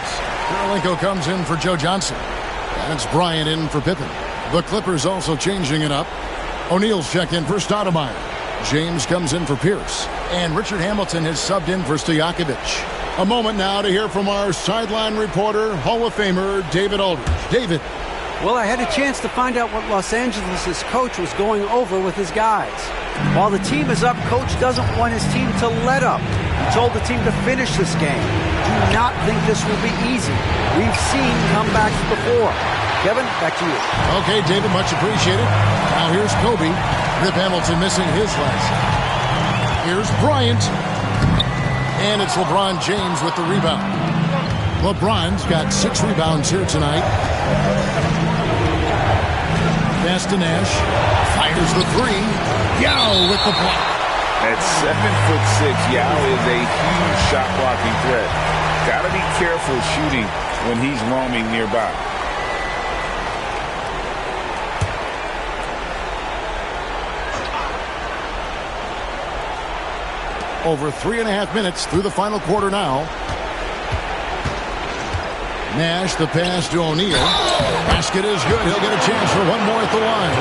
Karolinko comes in for Joe Johnson. That's Bryant in for Pippen. The Clippers also changing it up. O'Neal's checked in for Stoudemire. James comes in for Pierce. And Richard Hamilton has subbed in for Stojakovic. A moment now to hear from our sideline reporter, Hall of Famer David Aldridge. David. Well, I had a chance to find out what Los Angeles' coach was going over with his guys. While the team is up, coach doesn't want his team to let up. He told the team to finish this game. Do not think this will be easy. We've seen comebacks before. Kevin, back to you. Okay, David, much appreciated. Now here's Kobe. Rip Hamilton missing his last. Here's Bryant. And it's LeBron James with the rebound. LeBron's got 6 rebounds here tonight. Pass to Nash. Fires the 3. Yao with the block. At 7'6", Yao is a huge shot blocking threat. Got to be careful shooting when he's roaming nearby. Over 3.5 minutes through the final quarter now. Nash, the pass to O'Neal. Basket is good. He'll get a chance for one more at the line.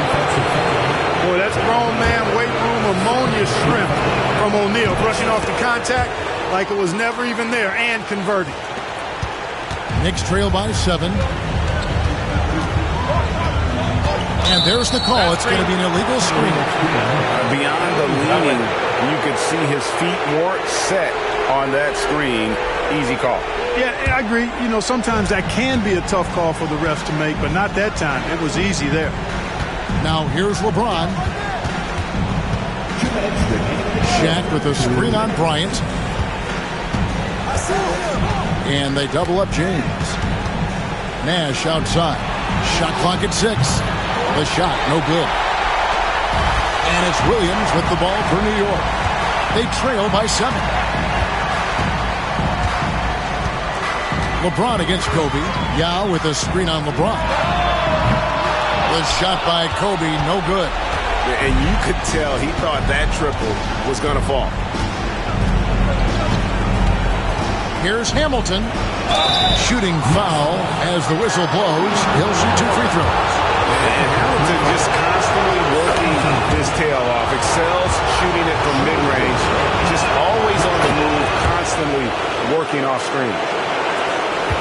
Boy, that's grown man weight room ammonia shrimp from O'Neal. Brushing off the contact like it was never even there and converting. Knicks trail by 7. And there's the call. It's going to be an illegal screen. Beyond the leaning, You could see his feet weren't set on that screen. Easy call. Yeah, I agree. You know, sometimes that can be a tough call for the refs to make, but not that time. It was easy there. Now here's LeBron. Shaq with a screen on Bryant. And they double up James. Nash outside. Shot clock at 6. The shot, no good. And it's Williams with the ball for New York. They trail by 7. LeBron against Kobe. Yao with a screen on LeBron. The shot by Kobe, no good. And you could tell he thought that triple was going to fall. Here's Hamilton. Shooting foul as the whistle blows. He'll shoot 2 free throws. And Hamilton just constantly working his tail off. Excels shooting it from mid-range. Just always on the move, constantly working off screen.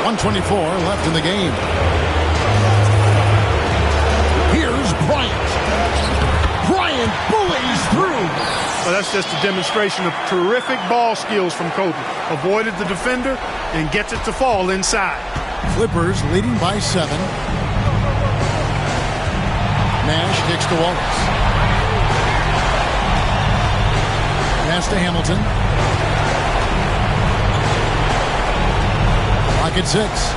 1:24 left in the game. Here's Bryant. Bryant bullies through. Well, that's just a demonstration of terrific ball skills from Kobe. Avoided the defender and gets it to fall inside. Clippers leading by 7. Nash kicks to Wallace. Pass to Hamilton. Clock at 6.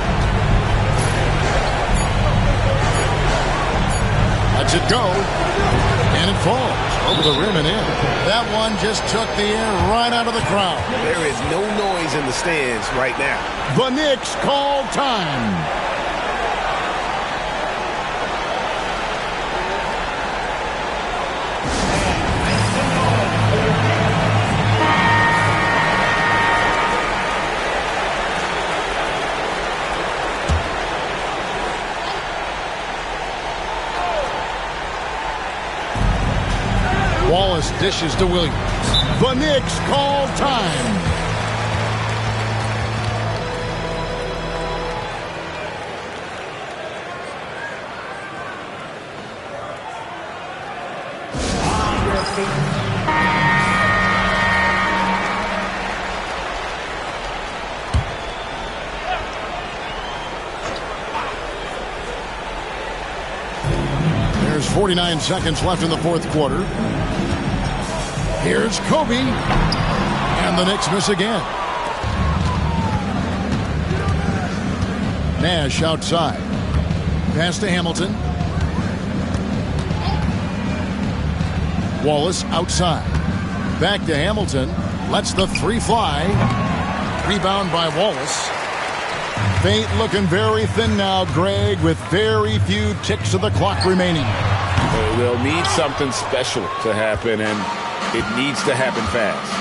Lets it go. And it falls over the rim and in. That one just took the air right out of the crowd. There is no noise in the stands right now. The Knicks call time. Wallace dishes to Williams. The Knicks call time. There's 49 seconds left in the fourth quarter. Here's Kobe. And the Knicks miss again. Nash outside. Pass to Hamilton. Wallace outside. Back to Hamilton. Lets the 3 fly. Rebound by Wallace. Fate looking very thin now, Greg, with very few ticks of the clock remaining. They'll need something special to happen, and it needs to happen fast.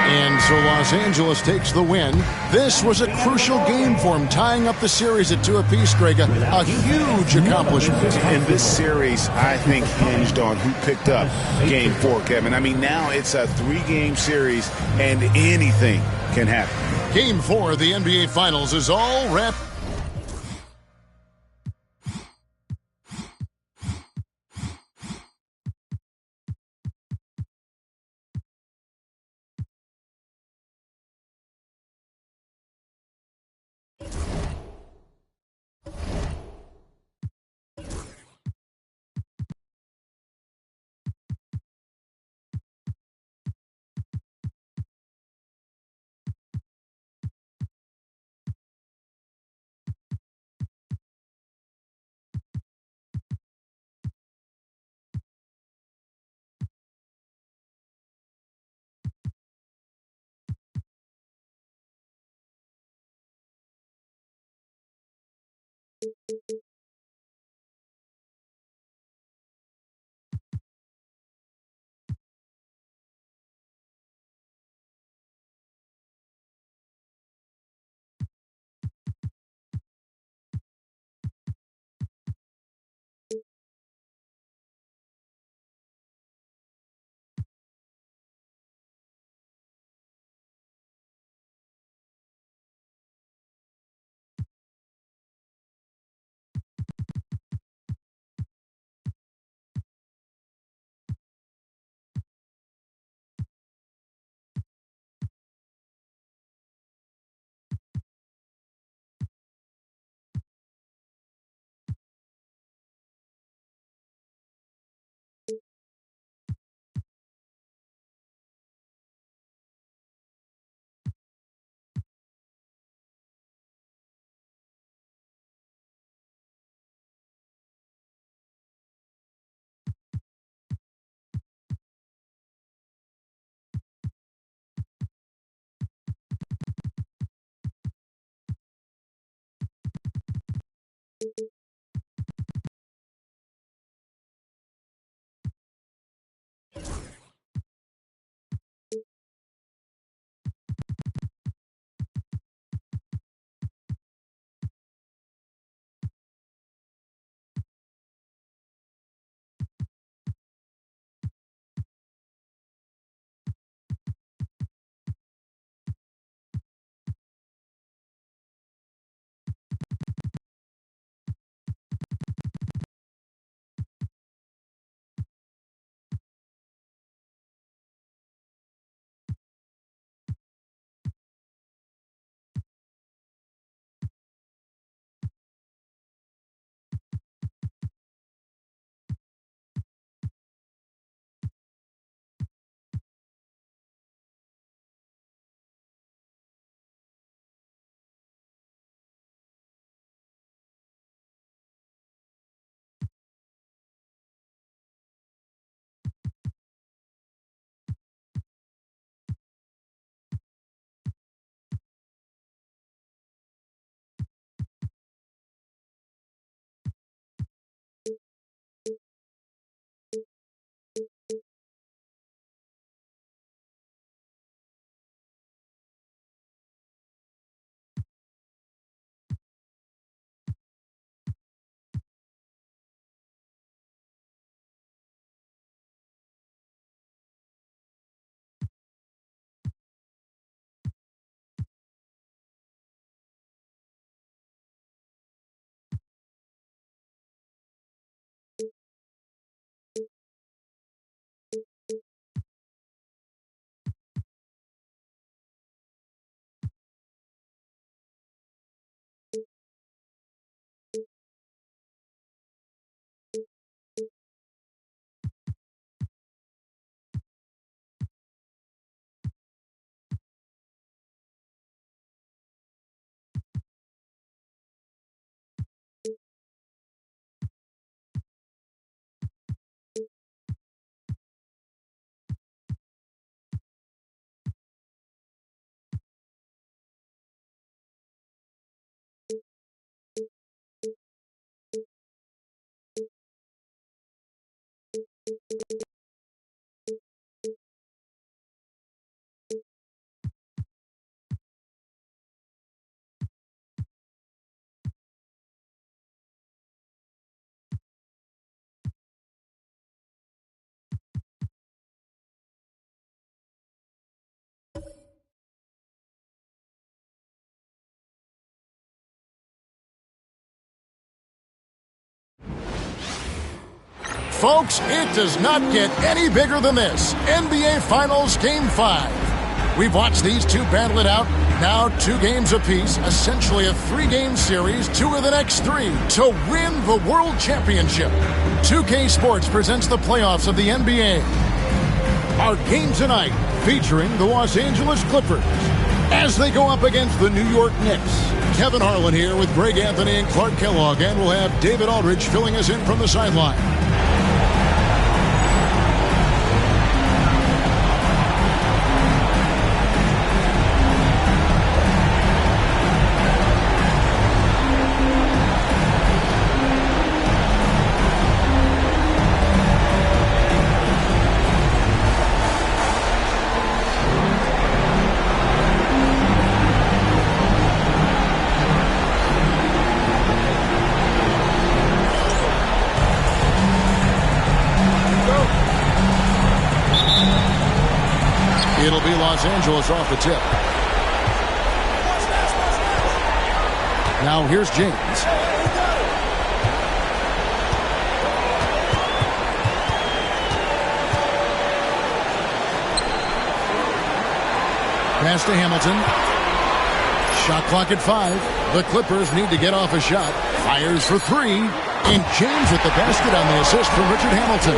And so Los Angeles takes the win. This was a crucial game for him, tying up the series at 2 apiece, Greg. A huge accomplishment. And this series, I think, hinged on who picked up Game 4, Kevin. I mean, now it's a 3-game series, and anything can happen. Game 4 of the NBA Finals is all wrapped folks, it does not get any bigger than this. NBA Finals Game 5. We've watched these two battle it out. Now 2 games apiece, essentially a 3-game series, 2 of the next 3 to win the World Championship. 2K Sports presents the playoffs of the NBA. Our game tonight featuring the Los Angeles Clippers as they go up against the New York Knicks. Kevin Harlan here with Greg Anthony and Clark Kellogg, and we'll have David Aldridge filling us in from the sideline. It'll be Los Angeles off the tip. Now here's James. Pass to Hamilton. Shot clock at 5. The Clippers need to get off a shot. Fires for 3. And James with the basket on the assist from Richard Hamilton.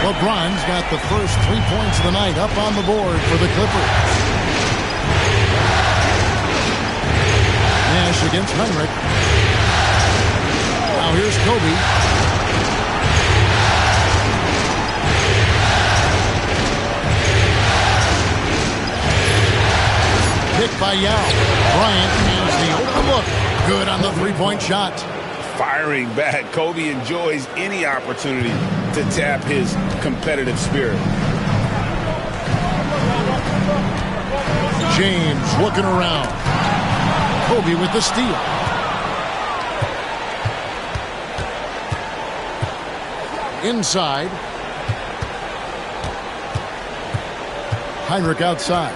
LeBron's got the first 3 points of the night up on the board for the Clippers. Nash against Heinrich. Now here's Kobe. Pick by Yao. Bryant has the open look. Good on the 3-point shot. Firing back, Kobe enjoys any opportunity to tap his competitive spirit. James looking around. Kobe with the steal. Inside. Heinrich outside.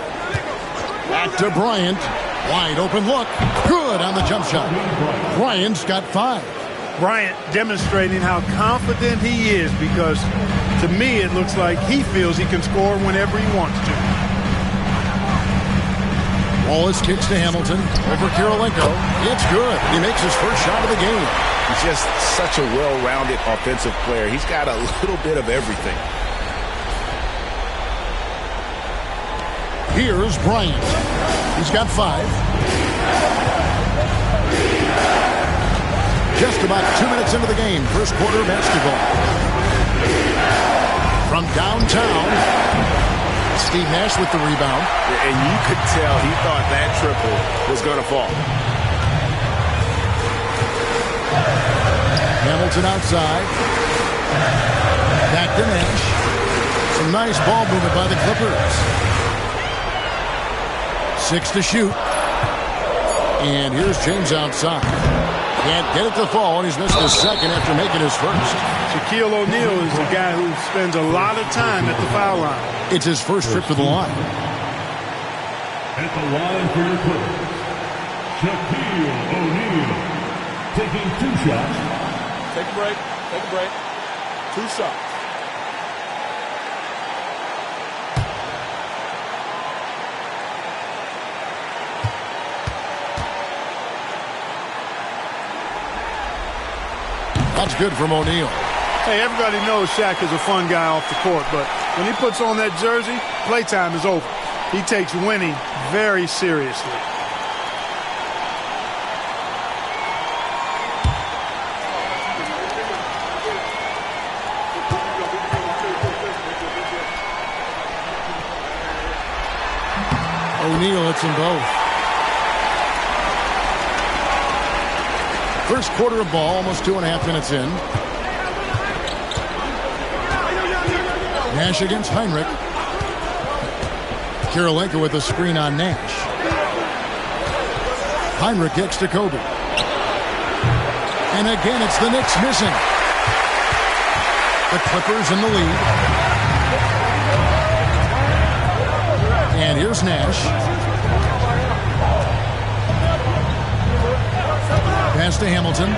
Back to Bryant. Wide open look. Good on the jump shot. Bryant's got 5. Bryant demonstrating how confident he is, because to me it looks like he feels he can score whenever he wants to. Wallace kicks to Hamilton. Over Kirilenko. It's good. He makes his first shot of the game. He's just such a well-rounded offensive player. He's got a little bit of everything. Here's Bryant. He's got 5. Just about 2 minutes into the game. First quarter of basketball. From downtown, Steve Nash with the rebound. And you could tell he thought that triple was going to fall. Hamilton outside. Back to Nash. Some nice ball movement by the Clippers. 6 to shoot. And here's James outside. Can't get it to fall, and he's missed his second after making his first. Shaquille O'Neal is the guy who spends a lot of time at the foul line. It's his first trip to the line. At the line for your Clippers, Shaquille O'Neal taking 2 shots. Take a break. Take a break. 2 shots. That's good from O'Neal. Hey, everybody knows Shaq is a fun guy off the court, but when he puts on that jersey, playtime is over. He takes winning very seriously. O'Neal hits them both. First quarter of ball, almost 2.5 minutes in. Nash against Heinrich. Kirilenko with a screen on Nash. Heinrich kicks to Kobe. And again, it's the Knicks missing. The Clippers in the lead. And here's Nash. Pass to Hamilton.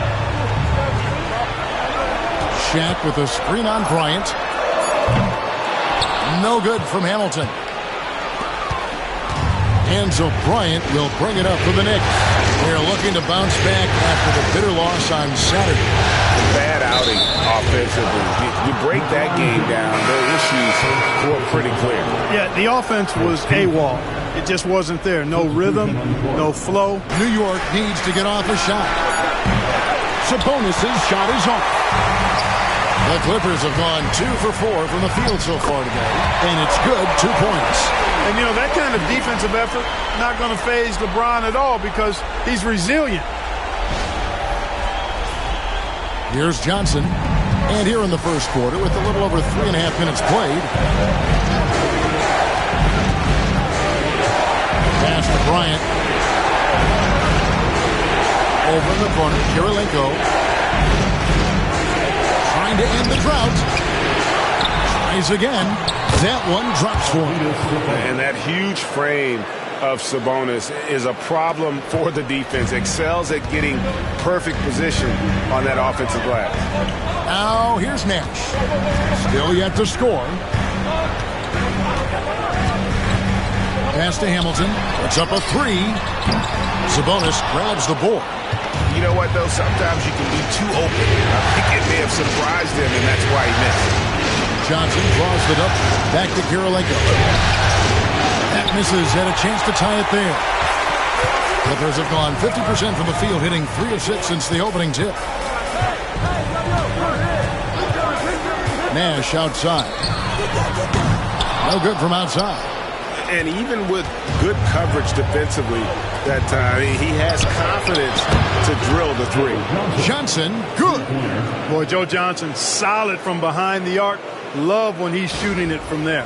Shaq with a screen on Bryant. No good from Hamilton. And so Bryant will bring it up for the Knicks. They're looking to bounce back after the bitter loss on Saturday. Bad outing offensively. You break that game down, their issues were pretty clear. Yeah, the offense was AWOL. It just wasn't there. No rhythm, no flow. New York needs to get off a shot. Sabonis' shot is off. The Clippers have gone 2 for 4 from the field so far today, and it's good, 2 points. And, you know, that kind of defensive effort not going to faze LeBron at all because he's resilient. Here's Johnson. And here in the first quarter with a little over 3.5 minutes played. Pass to Bryant. Over in the corner, Kirilenko. Trying to end the drought. Tries again. That one drops for him. And that huge frame of Sabonis is a problem for the defense. Excels at getting perfect position on that offensive glass. Now here's Nash. Still yet to score. Pass to Hamilton. It's up a 3. Sabonis grabs the board. You know what, though? Sometimes you can be too open. I think it may have surprised him, and that's why he missed. Johnson draws the double. Back to Kirilenko. That misses. Had a chance to tie it there. Clippers have gone 50% from the field, hitting 3 of 6 since the opening tip. Nash outside. No good from outside. And even with good coverage defensively that time, he has confidence to drill the 3. Johnson, good. Boy, Joe Johnson, solid from behind the arc. Love when he's shooting it from there.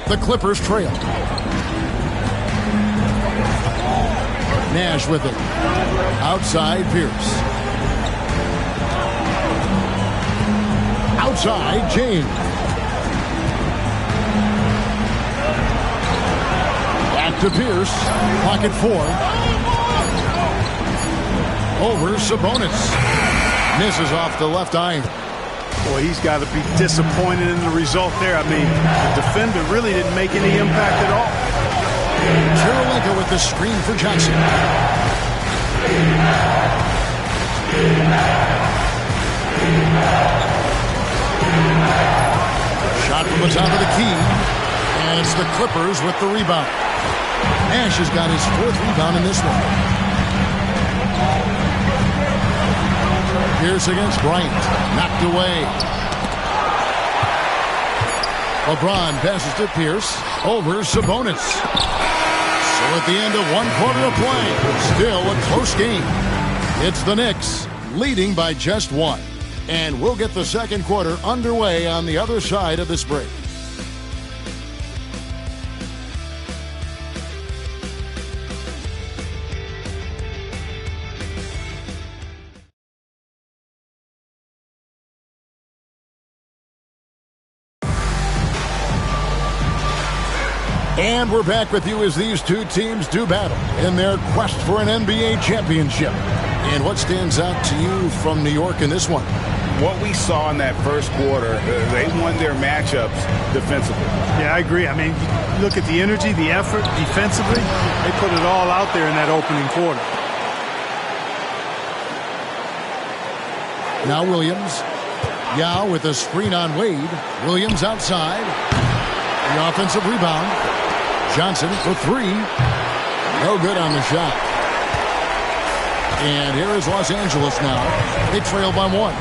The Clippers trail. Nash with it. Outside, Pierce. Outside, James. Back to Pierce. Pocket 4. Over Sabonis. Misses off the left iron. Boy, he's got to be disappointed in the result there. I mean, the defender really didn't make any impact at all. Kirilenko with the screen for Johnson. Shot from the top of the key. And it's the Clippers with the rebound. Nash has got his 4th rebound in this one. Pierce against Bryant. Knocked away. LeBron passes to Pierce. Over Sabonis. So at the end of 1 quarter of play, still a close game. It's the Knicks leading by just 1. And we'll get the second quarter underway on the other side of this break. And we're back with you as these two teams do battle in their quest for an NBA championship. And what stands out to you from New York in this one? What we saw in that first quarter, they won their matchups defensively. Yeah, I agree. I mean, look at the energy, the effort defensively. They put it all out there in that opening quarter. Now Williams. Yao with a screen on Wade. Williams outside. The offensive rebound. Johnson for 3. No good on the shot. And here is Los Angeles now. They trail by 1.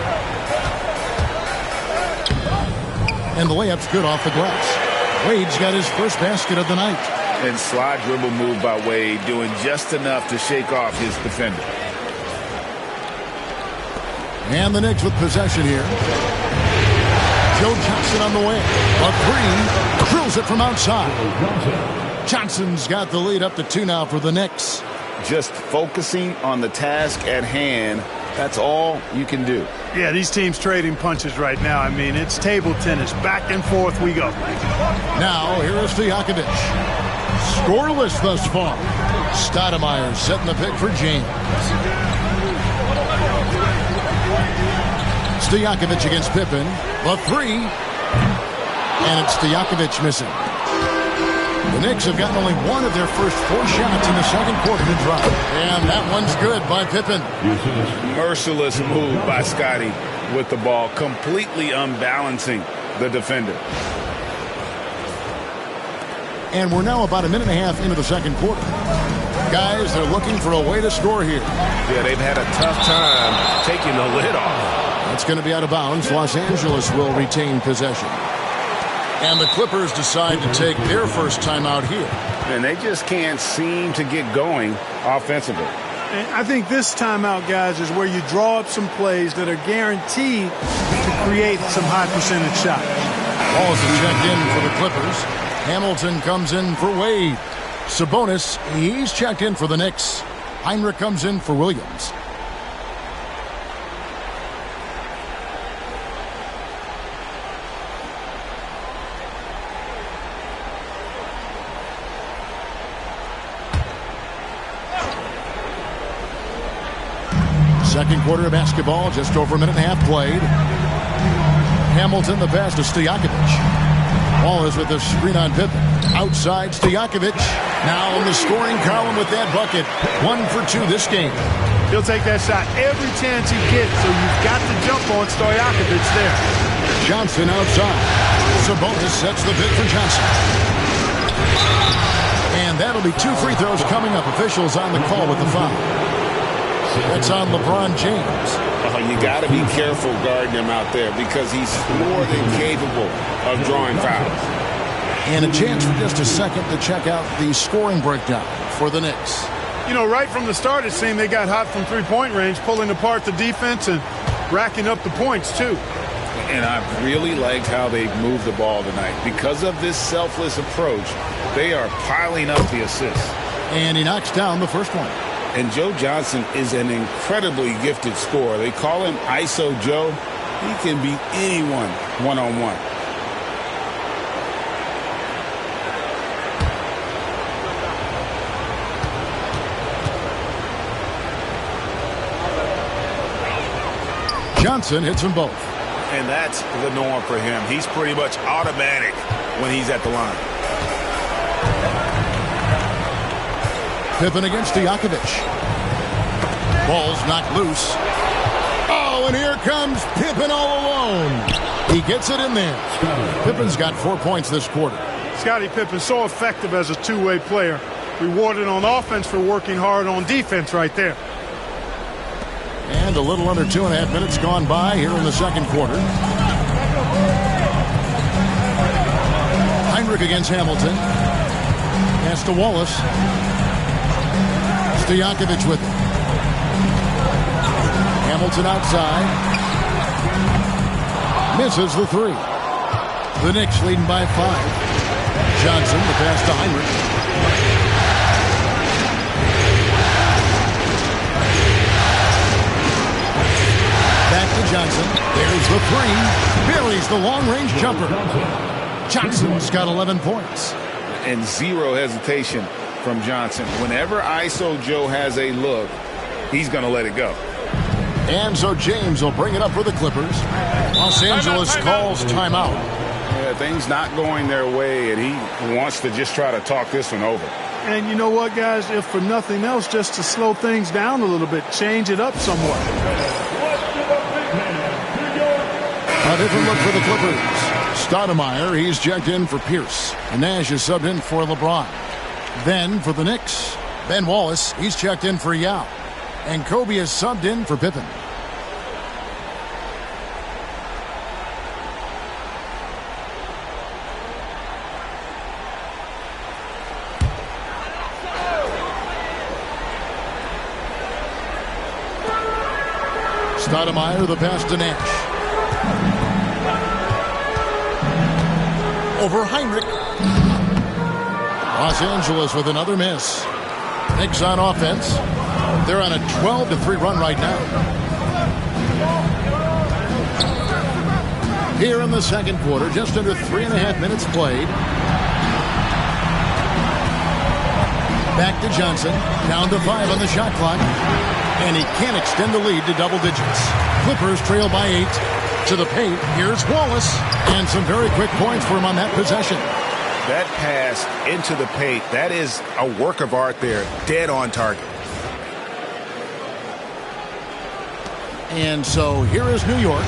And the layup's good off the glass. Wade's got his first basket of the night. And slide dribble move by Wade, doing just enough to shake off his defender. And the Knicks with possession here. Joe Johnson on the way. A 3. Drills it from outside. Johnson's got the lead up to 2 now for the Knicks. Just focusing on the task at hand. That's all you can do. Yeah, these teams trading punches right now. I mean, it's table tennis. Back and forth we go. Now, here is Stojakovic. Scoreless thus far. Stoudemire setting the pick for James. Stojakovic against Pippen. The three. And it's Stojakovic missing. The Knicks have gotten only one of their first 4 shots in the second quarter to drop. And that one's good by Pippen. Merciless move by Scotty with the ball, completely unbalancing the defender. And we're now about a minute and a half into the second quarter. Guys, they're looking for a way to score here. Yeah, they've had a tough time taking the lid off. That's going to be out of bounds. Los Angeles will retain possession. And the Clippers decide to take their first timeout here. And they just can't seem to get going offensively. And I think this timeout, guys, is where you draw up some plays that are guaranteed to create some high percentage shots. Paulson checked in for the Clippers. Hamilton comes in for Wade. Sabonis, he's checked in for the Knicks. Heinrich comes in for Williams. Second quarter of basketball, just over a minute and a half played. Hamilton, the pass to Stojakovic. Ball is with the screen on Pippen. Outside Stojakovic. Now in the scoring column with that bucket. 1 for 2 this game. He'll take that shot every chance he gets, so you've got to jump on Stojakovic there. Johnson outside. Sabonis sets the pick for Johnson. And that'll be 2 free throws coming up. Officials on the call with the foul. That's on LeBron James. You got to be careful guarding him out there because he's more than capable of drawing fouls. And a chance for just a second to check out the scoring breakdown for the Knicks. You know, right from the start, it seemed they got hot from three-point range, pulling apart the defense and racking up the points, too. And I've really liked how they've moved the ball tonight. Because of this selfless approach, they are piling up the assists. And he knocks down the first one. And Joe Johnson is an incredibly gifted scorer. They call him ISO Joe. He can beat anyone one-on-one. Johnson hits them both. And that's the norm for him. He's pretty much automatic when he's at the line. Pippen against Stojakovic. Ball's knocked loose. Oh, and here comes Pippen all alone. He gets it in there. Pippen's got 4 points this quarter. Scottie Pippen so effective as a two-way player. Rewarded on offense for working hard on defense right there. And a little under 2.5 minutes gone by here in the second quarter. Heinrich against Hamilton. Pass to Wallace. Stojakovic with it. Hamilton outside. Misses the three. The Knicks leading by 5. Johnson, the pass to Heinrich. Back to Johnson. There's the three. Buries the long-range jumper. Johnson's got 11 points. And zero hesitation from Johnson. Whenever ISO Joe has a look, he's going to let it go. And so James will bring it up for the Clippers. Los Angeles calls timeout. Yeah, things not going their way, and he wants to just try to talk this one over. And you know what, guys? If for nothing else, just to slow things down a little bit, change it up somewhat. A different look for the Clippers. Stoudemire, he's checked in for Pierce. And Nash is subbed in for LeBron. Then for the Knicks, Ben Wallace, he's checked in for Yao. And Kobe is subbed in for Pippen. Stoudemire, the pass to Nash. Over Heinrich. Los Angeles with another miss. Knicks on offense. They're on a 12-3 run right now. Here in the second quarter, just under 3.5 minutes played. Back to Johnson. Down to 5 on the shot clock. And he can't extend the lead to double digits. Clippers trail by 8. To the paint, here's Wallace. And some very quick points for him on that possession. That pass into the paint, that is a work of art there. Dead on target. And so here is New York.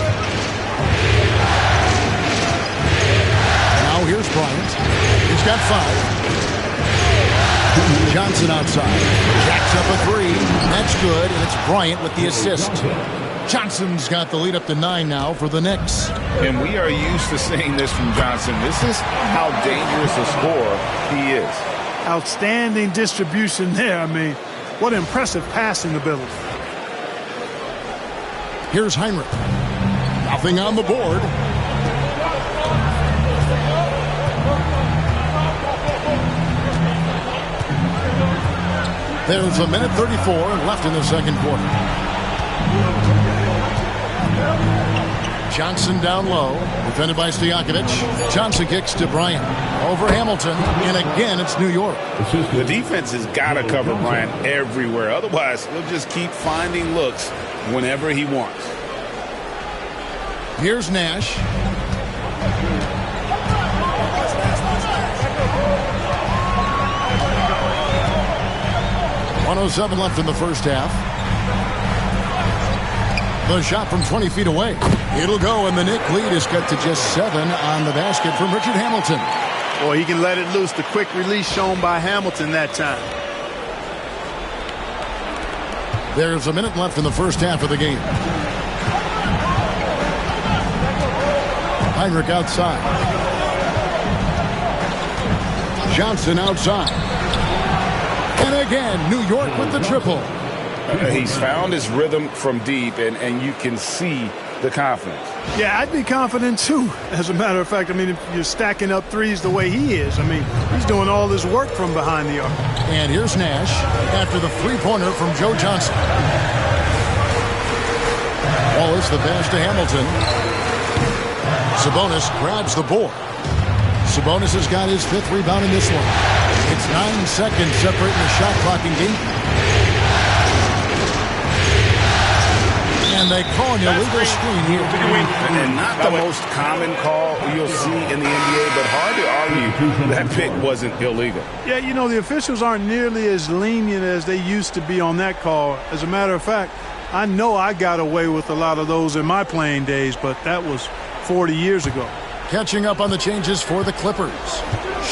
Now here's Bryant. He's got 5. Johnson outside. Jacks up a 3. That's good, and it's Bryant with the assist. Johnson's got the lead up to 9 now for the Knicks. And we are used to seeing this from Johnson. This is how dangerous a scorer he is. Outstanding distribution there. I mean, what impressive passing ability. Here's Heinrich. Nothing on the board. There's a minute 34 left in the second quarter. Johnson down low, defended by Stojakovic. Johnson kicks to Bryant. Over Hamilton, and again it's New York. The defense has got to cover Bryant everywhere. Otherwise, he'll just keep finding looks whenever he wants. Here's Nash. .107 left in the first half. The shot from 20 feet away. It'll go, and the Knick lead is cut to just 7 on the basket from Richard Hamilton. Boy, he can let it loose. The quick release shown by Hamilton that time. There's a minute left in the first half of the game. Heinrich outside. Johnson outside. And again, New York with the triple. He's found his rhythm from deep, and you can see the confidence. Yeah, I'd be confident too. As a matter of fact, I mean, if you're stacking up threes the way he is, I mean, he's doing all this work from behind the arc. And here's Nash after the three-pointer from Joe Johnson. Wallace the pass to Hamilton. Sabonis grabs the board. Sabonis has got his 5th rebound in this one. It's 9 seconds separating the shot clock and game. And they call an illegal screen here. And not the most common call you'll see in the NBA, but hard to argue that pick wasn't illegal. Yeah, you know, the officials aren't nearly as lenient as they used to be on that call. As a matter of fact, I know I got away with a lot of those in my playing days, but that was 40 years ago. Catching up on the changes for the Clippers.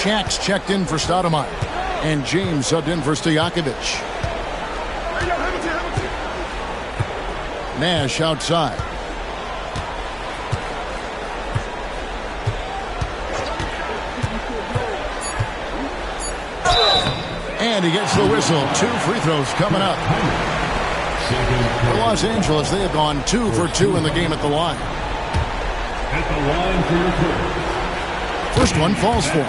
Shaq's checked in for Stoudemire. And James subbed in for Stojakovic. Nash outside. And he gets the whistle. 2 free throws coming up. For Los Angeles, they have gone 2 for 2 in the game at the line. At the line for your first. First one falls for him.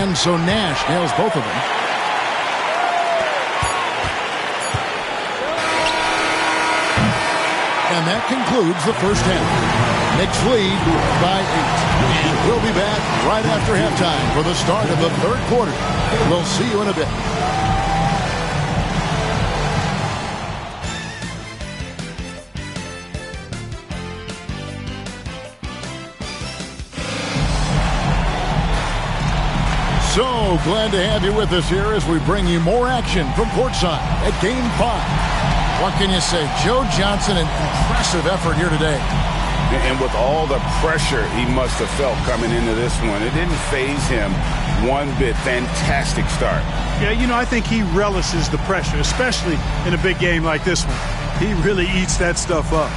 And so Nash nails both of them. And that concludes the first half. Knicks lead by 8. And we'll be back right after halftime for the start of the third quarter. We'll see you in a bit. So glad to have you with us here as we bring you more action from courtside at Game 5. What can you say? Joe Johnson, an impressive effort here today. And with all the pressure he must have felt coming into this one, it didn't faze him one bit. Fantastic start. Yeah, you know, I think he relishes the pressure, especially in a big game like this one. He really eats that stuff up.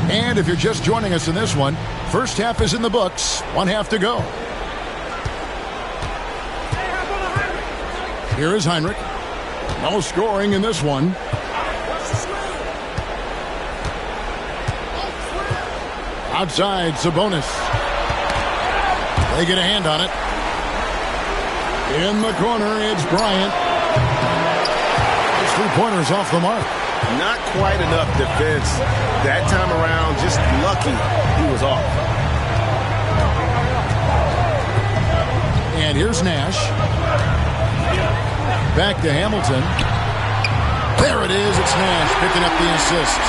And if you're just joining us in this one, first half is in the books. 1 half to go. Here is Heinrich. No scoring in this one. Outside, Sabonis. They get a hand on it. In the corner, it's Bryant. His 3-pointers off the mark. Not quite enough defense that time around. Just lucky he was off. And here's Nash. Back to Hamilton. There it is. It's Nash picking up the assist.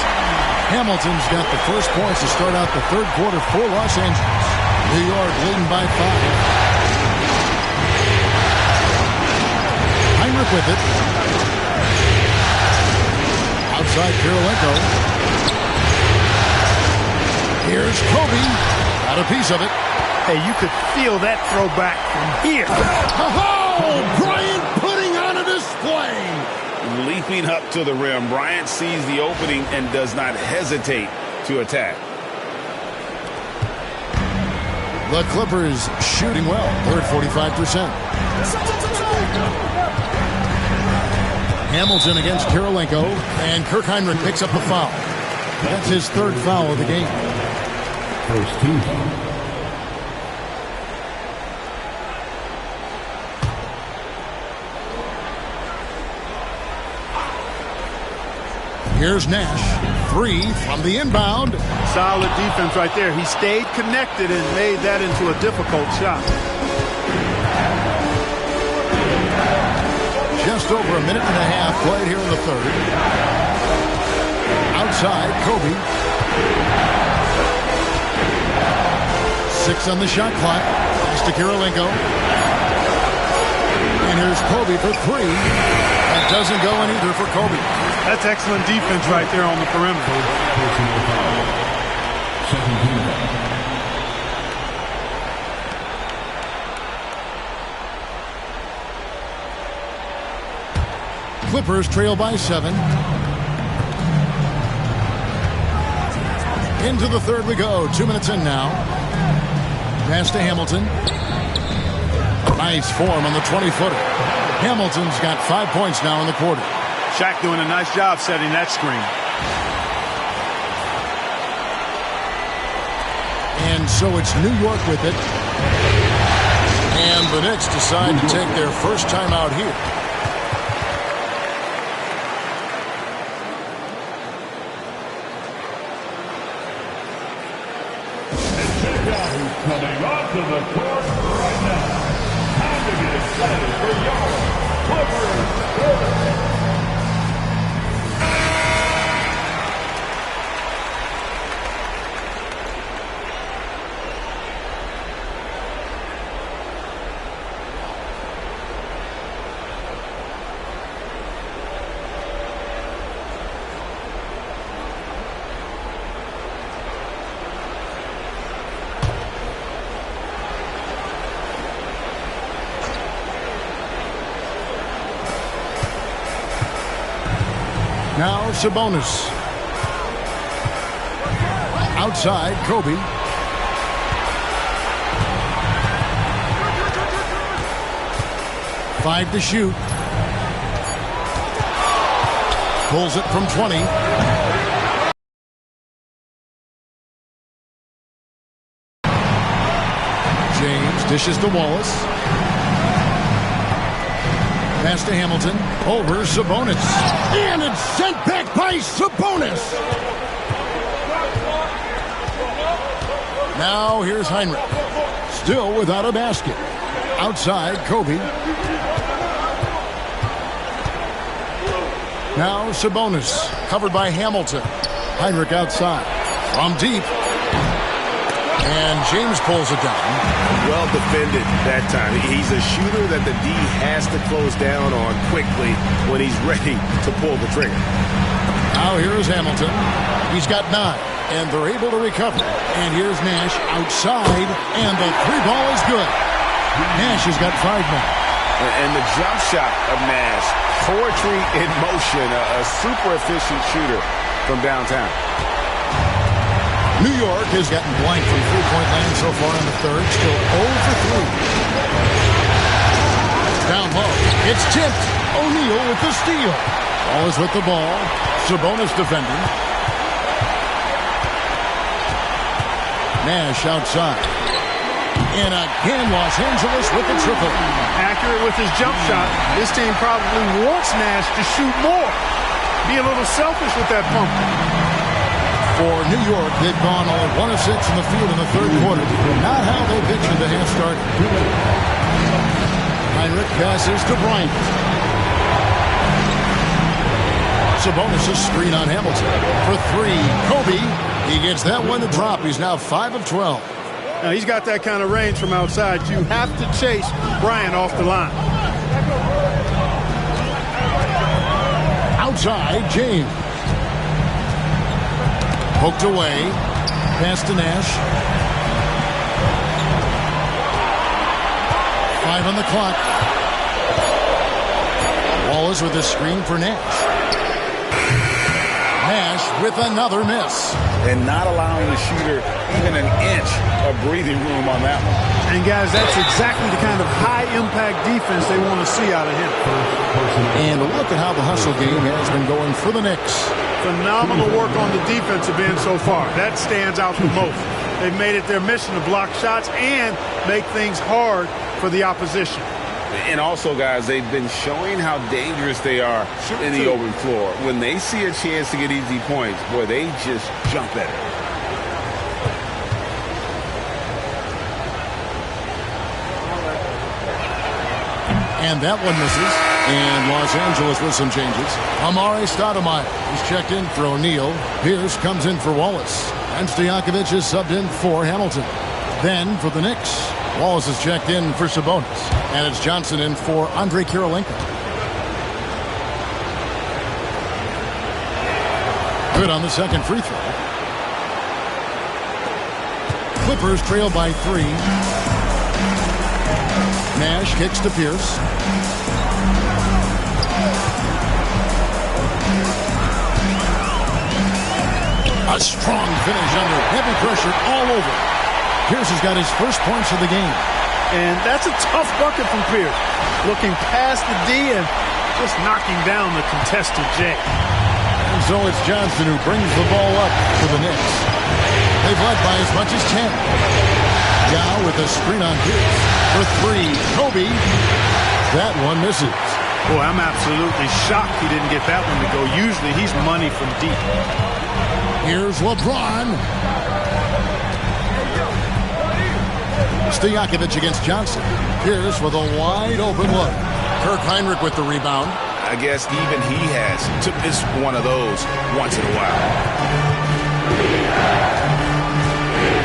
Hamilton's got the first points to start out the third quarter for Los Angeles. New York leading by 5. Heinrich with it. Outside Kirilenko. Here's Kobe. Got a piece of it. Hey, you could feel that throwback from here. Oh, Bryant putting on a display. Leaping up to the rim, Bryant sees the opening and does not hesitate to attack. The Clippers shooting well. They're at 45%. Hamilton against Kirilenko, and Kirk Heinrich picks up the foul. That's his third foul of the game. First team. Here's Nash. 3 from the inbound. Solid defense right there. He stayed connected and made that into a difficult shot. Just over a minute and a half played here in the third. Outside, Kobe. 6 on the shot clock. Pass to Kirilenko. And here's Kobe for 3. That doesn't go in either for Kobe. That's excellent defense right there on the perimeter. Clippers trail by 7. Into the third we go. 2 minutes in now. Pass to Hamilton. Nice form on the 20-footer. Hamilton's got 5 points now in the quarter. Shaq doing a nice job setting that screen. And so it's New York with it. And the Knicks decide to take their first time out here. Coming onto the court right now. Time to get excited for your Clippers. Now Sabonis. Outside, Kobe. Five to shoot. Pulls it from 20. James dishes to Wallace. Pass to Hamilton. Over Sabonis. And it's sent back by Sabonis. Now here's Heinrich. Still without a basket. Outside, Kobe. Now Sabonis. Covered by Hamilton. Heinrich outside. From deep. And James pulls it down. Well defended that time. He's a shooter that the D has to close down on quickly when he's ready to pull the trigger. Now here's Hamilton. He's got 9, and they're able to recover. And here's Nash outside, and the 3 ball is good. Nash has got 5 now. And the jump shot of Nash, poetry in motion, a super efficient shooter from downtown. New York has gotten blank from three-point land so far in the third. Still 0 for 3. Down low. It's tipped. O'Neal with the steal. Ball is with the ball. Sabonis defending. Nash outside. And again, Los Angeles with the triple. Accurate with his jump shot. This team probably wants Nash to shoot more. be a little selfish with that pumpkin. For New York, they've gone only 1 of 6 in the field in the third quarter. Not how they pitched in the half start. Heinrich passes to Bryant. Sabonis' screen on Hamilton. For 3, Kobe. He gets that one to drop. He's now 5 of 12. Now, he's got that kind of range from outside. You have to chase Bryant off the line. Outside, James. Poked away. Pass to Nash. 5 on the clock. Wallace with a screen for Nash. Nash with another miss. And not allowing the shooter even an inch of breathing room on that one. And, guys, that's exactly the kind of high-impact defense they want to see out of him. And look at how the hustle game has been going for the Knicks. Phenomenal work on the defensive end so far. That stands out the most. They've made it their mission to block shots and make things hard for the opposition. And also, guys, they've been showing how dangerous they are in the open floor. When they see a chance to get easy points, boy, they just jump at it. And that one misses. And Los Angeles with some changes. Amare Stoudemire. He's checked in for O'Neal. Pierce comes in for Wallace. And Stojakovic is subbed in for Hamilton. Then for the Knicks, Wallace is checked in for Sabonis. And it's Johnson in for Andre Kirilenko. Good on the second free throw. Clippers trail by 3. Nash kicks to Pierce. A strong finish under heavy pressure all over. Pierce has got his first points of the game. And that's a tough bucket from Pierce. Looking past the D and just knocking down the contested J. And so it's Johnson who brings the ball up for the Knicks. They've led by as much as 10. Now with a screen on Pierce. For 3, Kobe. That one misses. Boy, I'm absolutely shocked he didn't get that one to go. Usually he's money from deep. Here's LeBron. Stojakovic against Johnson. Pierce with a wide open look. Kirk Heinrich with the rebound. I guess even he has to miss one of those once in a while.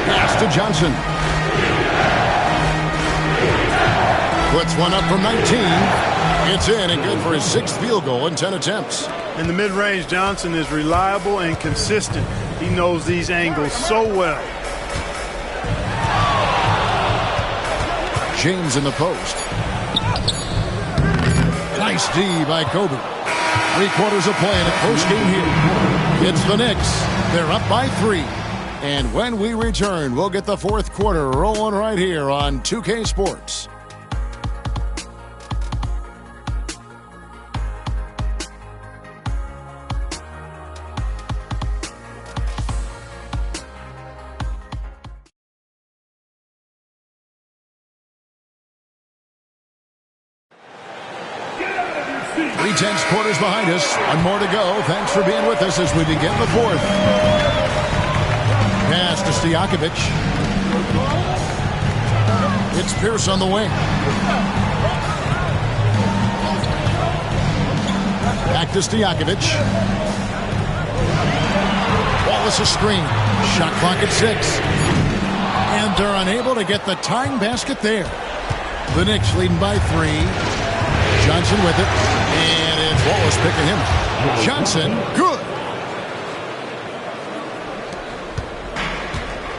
Pass to Johnson. Puts one up from 19. It's in and good for his 6th field goal in 10 attempts. In the mid-range, Johnson is reliable and consistent. He knows these angles so well. James in the post. Nice D by Kobe. 3/4 of play in a close game here. It's the Knicks. They're up by 3. And when we return, we'll get the 4th quarter rolling right here on 2K Sports. Tense quarters behind us. One more to go. Thanks for being with us as we begin the 4th. Pass to Stojakovic. It's Pierce on the wing. Back to Stojakovic. Wallace a screen. Shot clock at 6. And they're unable to get the tying basket there. The Knicks leading by 3. Johnson with it. And it's Wallace picking him. Johnson, good.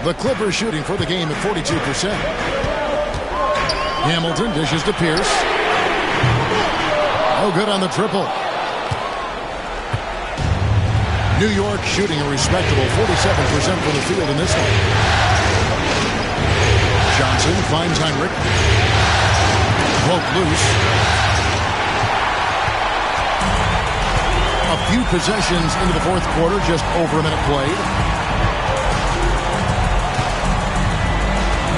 The Clippers shooting for the game at 42%. Hamilton dishes to Pierce. Oh, good on the triple. New York shooting a respectable 47% from the field in this one. Johnson finds Heinrich. Broke loose. A few possessions into the 4th quarter, just over a minute played.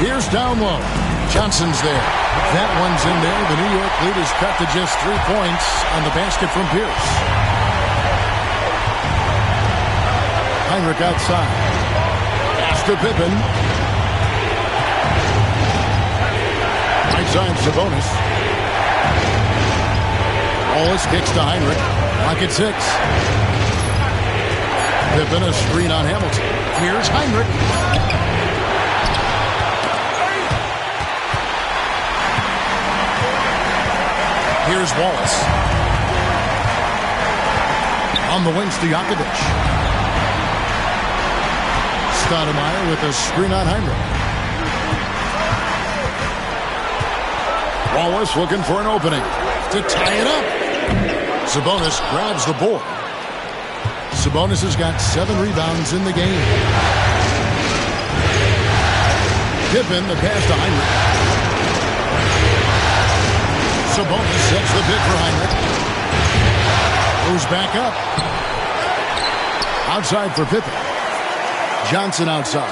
Here's down low. Johnson's there. That one's in there. The New York lead is cut to just 3 points on the basket from Pierce. Heinrich outside. Pass to Pippen. Right side, Sabonis. Wallace kicks to Heinrich. Lock at 6. Pippen a screen on Hamilton. Here's Heinrich. Here's Wallace. On the wings to Jakovic. Stoudemire with a screen on Heinrich. Wallace looking for an opening to tie it up. Sabonis grabs the board. Sabonis has got 7 rebounds in the game. Pippen, the pass to Heinrich. Sabonis sets the bid for Heinrich. Goes back up. Outside for Pippen. Johnson outside.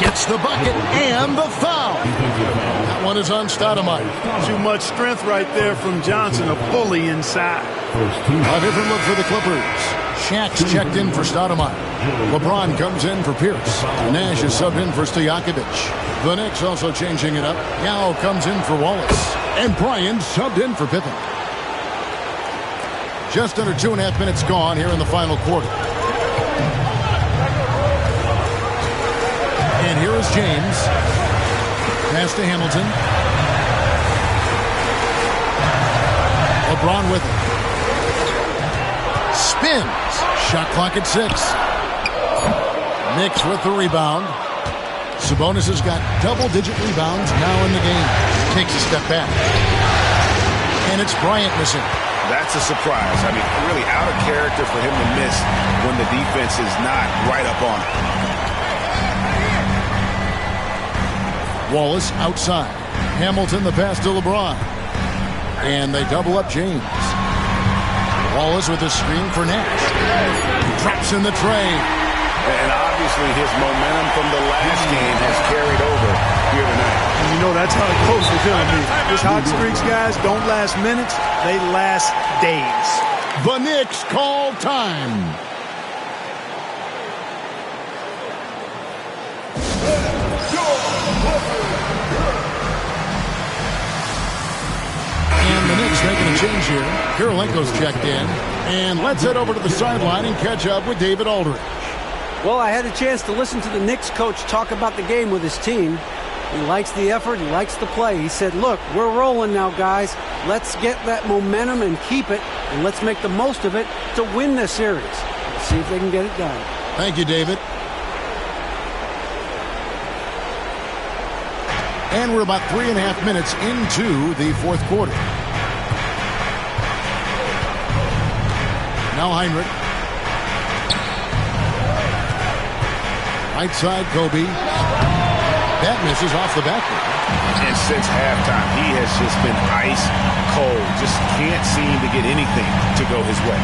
Gets the bucket and the foul. That one is on Stoudemire. Too much strength right there from Johnson, a bully inside. A different look for the Clippers. Shaq's checked in for Stoudemire. LeBron comes in for Pierce. Nash is subbed in for Stojakovic. The Knicks also changing it up. Yao comes in for Wallace. And Bryant subbed in for Pippen. Just under 2.5 minutes gone here in the final quarter. And here is James. Pass to Hamilton. LeBron with it. Spins. Shot clock at 6. Knicks with the rebound. Sabonis has got double-digit rebounds now in the game. Takes a step back. And it's Bryant missing. That's a surprise. I mean, really out of character for him to miss when the defense is not right up on him. Wallace outside. Hamilton the pass to LeBron. And they double up James. Wallace with a screen for Nash. Drops in the tray. And obviously his momentum from the last game has carried over here tonight. And you know that's how it goes with him. I mean, his hot streaks, guys, don't last minutes. They last days. The Knicks call time. And the Knicks making a change here. Kirilenko's checked in. And let's head over to the sideline and catch up with David Aldridge. Well, I had a chance to listen to the Knicks coach talk about the game with his team. He likes the effort. He likes the play. He said, look, we're rolling now, guys. Let's get that momentum and keep it, and let's make the most of it to win this series. Let's see if they can get it done. Thank you, David. And we're about 3.5 minutes into the fourth quarter. Now Heinrich. Right side, Kobe. That misses off the backboard. And since halftime, he has just been ice cold. Just can't seem to get anything to go his way.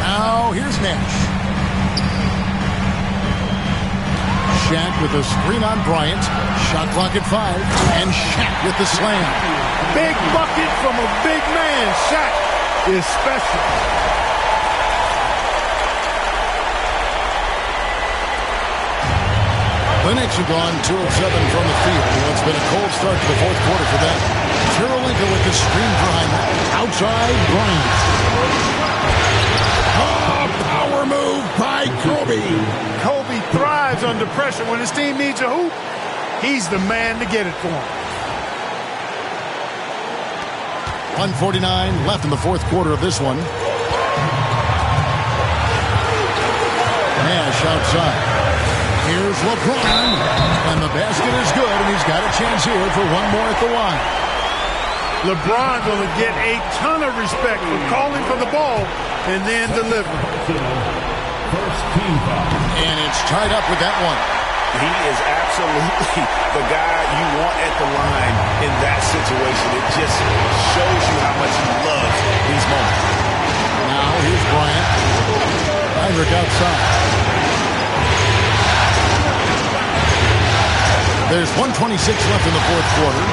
Now here's Nash. Shaq with a screen on Bryant. Shot clock at 5. And Shaq with the slam. Big bucket from a big man. Shaq is special. The Knicks have gone 2 of 7 from the field. Well, it's been a cold start to the fourth quarter for them. Kirilenko with the screen for Heinrich. Outside, Bryant. Oh, power move by Kobe. Kobe thrives under pressure. When his team needs a hoop, he's the man to get it for him. 1:49 left in the fourth quarter of this one. Nash outside. Here's LeBron, and the basket is good, and he's got a chance here for one more at the line. LeBron going to get a ton of respect for calling for the ball and then delivering. And it's tied up with that one. He is absolutely the guy you want at the line in that situation. It just shows you how much he loves these moments. Now here's Bryant. Heinrich outside. There's 1:26 left in the fourth quarter.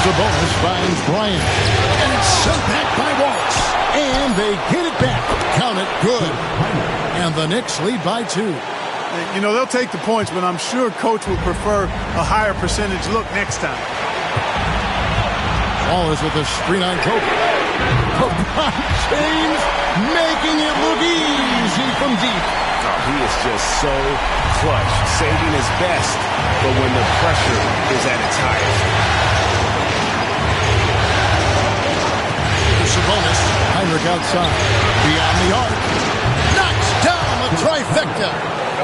Sabonis finds Bryant. And it's Sent back by Wallace. And they get it back. Count it good. And the Knicks lead by 2. You know, they'll take the points, but I'm sure Coach would prefer a higher percentage look next time. Wallace with a screen on Kobe. LeBron James making it look easy from deep. Oh, he is just so clutch, saving his best, but when the pressure is at its highest. Sabonis, Heinrich outside, beyond the arc, knocks down the trifecta.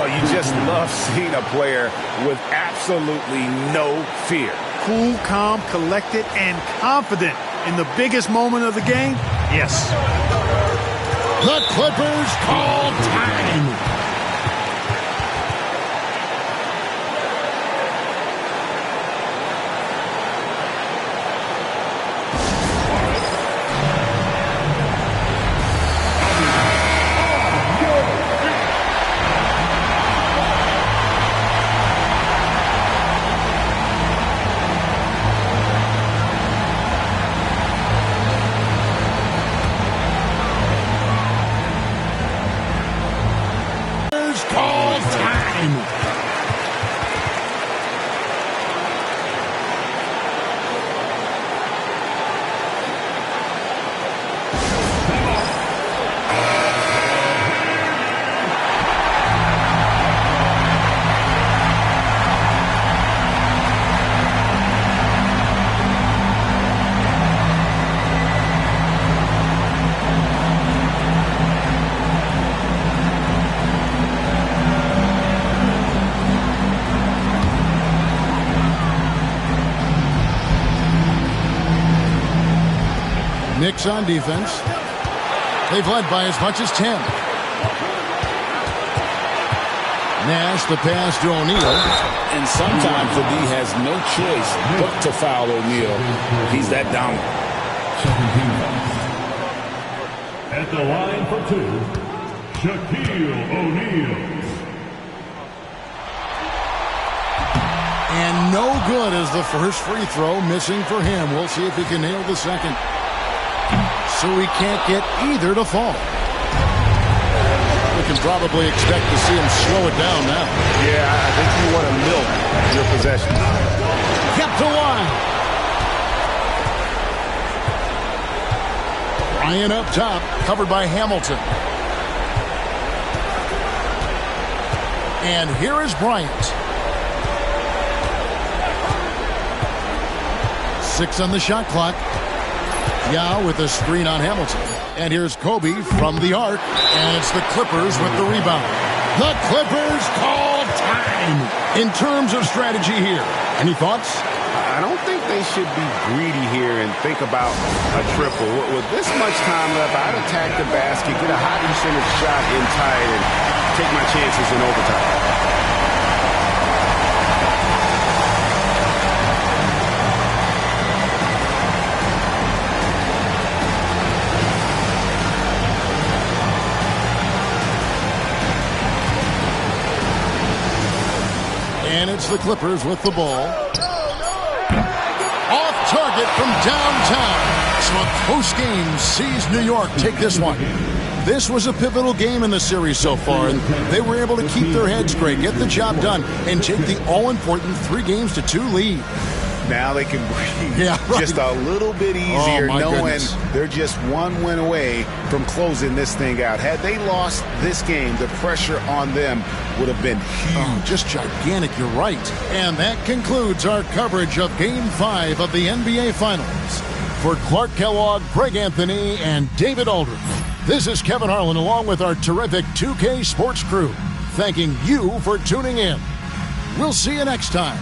Oh, you just love seeing a player with absolutely no fear. Cool, calm, collected, and confident in the biggest moment of the game? Yes. The Clippers call time. Knicks on defense. They've led by as much as 10. Nash the pass to O'Neal. And sometimes the D has no choice but to foul O'Neal. He's that dominant. At the line for 2, Shaquille O'Neal. And no good as the first free throw missing for him. We'll see if he can nail the second. So he can't get either to fall. We can probably expect to see him slow it down now. Yeah, I think you want to milk your possession. Kept alive. Bryant up top, covered by Hamilton. And here is Bryant. 6 on the shot clock. Yao with a screen on Hamilton. And here's Kobe from the arc. And it's the Clippers with the rebound. The Clippers call time. In terms of strategy here, any thoughts? I don't think they should be greedy here and think about a triple. With this much time left, I'd attack the basket, get a high percentage shot in tight, and take my chances in overtime. And it's the Clippers with the ball. Off target from downtown. So a close game sees New York take this one. This was a pivotal game in the series so far, and they were able to keep their heads straight, get the job done, and take the all-important 3-2 lead. Now they can breathe right. just a little bit easier, knowing goodness. they're just one win away from closing this thing out. Had they lost this game, the pressure on them would have been huge. Oh, just gigantic, you're right. And that concludes our coverage of Game 5 of the NBA Finals. For Clark Kellogg, Greg Anthony, and David Aldridge, this is Kevin Harlan along with our terrific 2K Sports crew, thanking you for tuning in. We'll see you next time.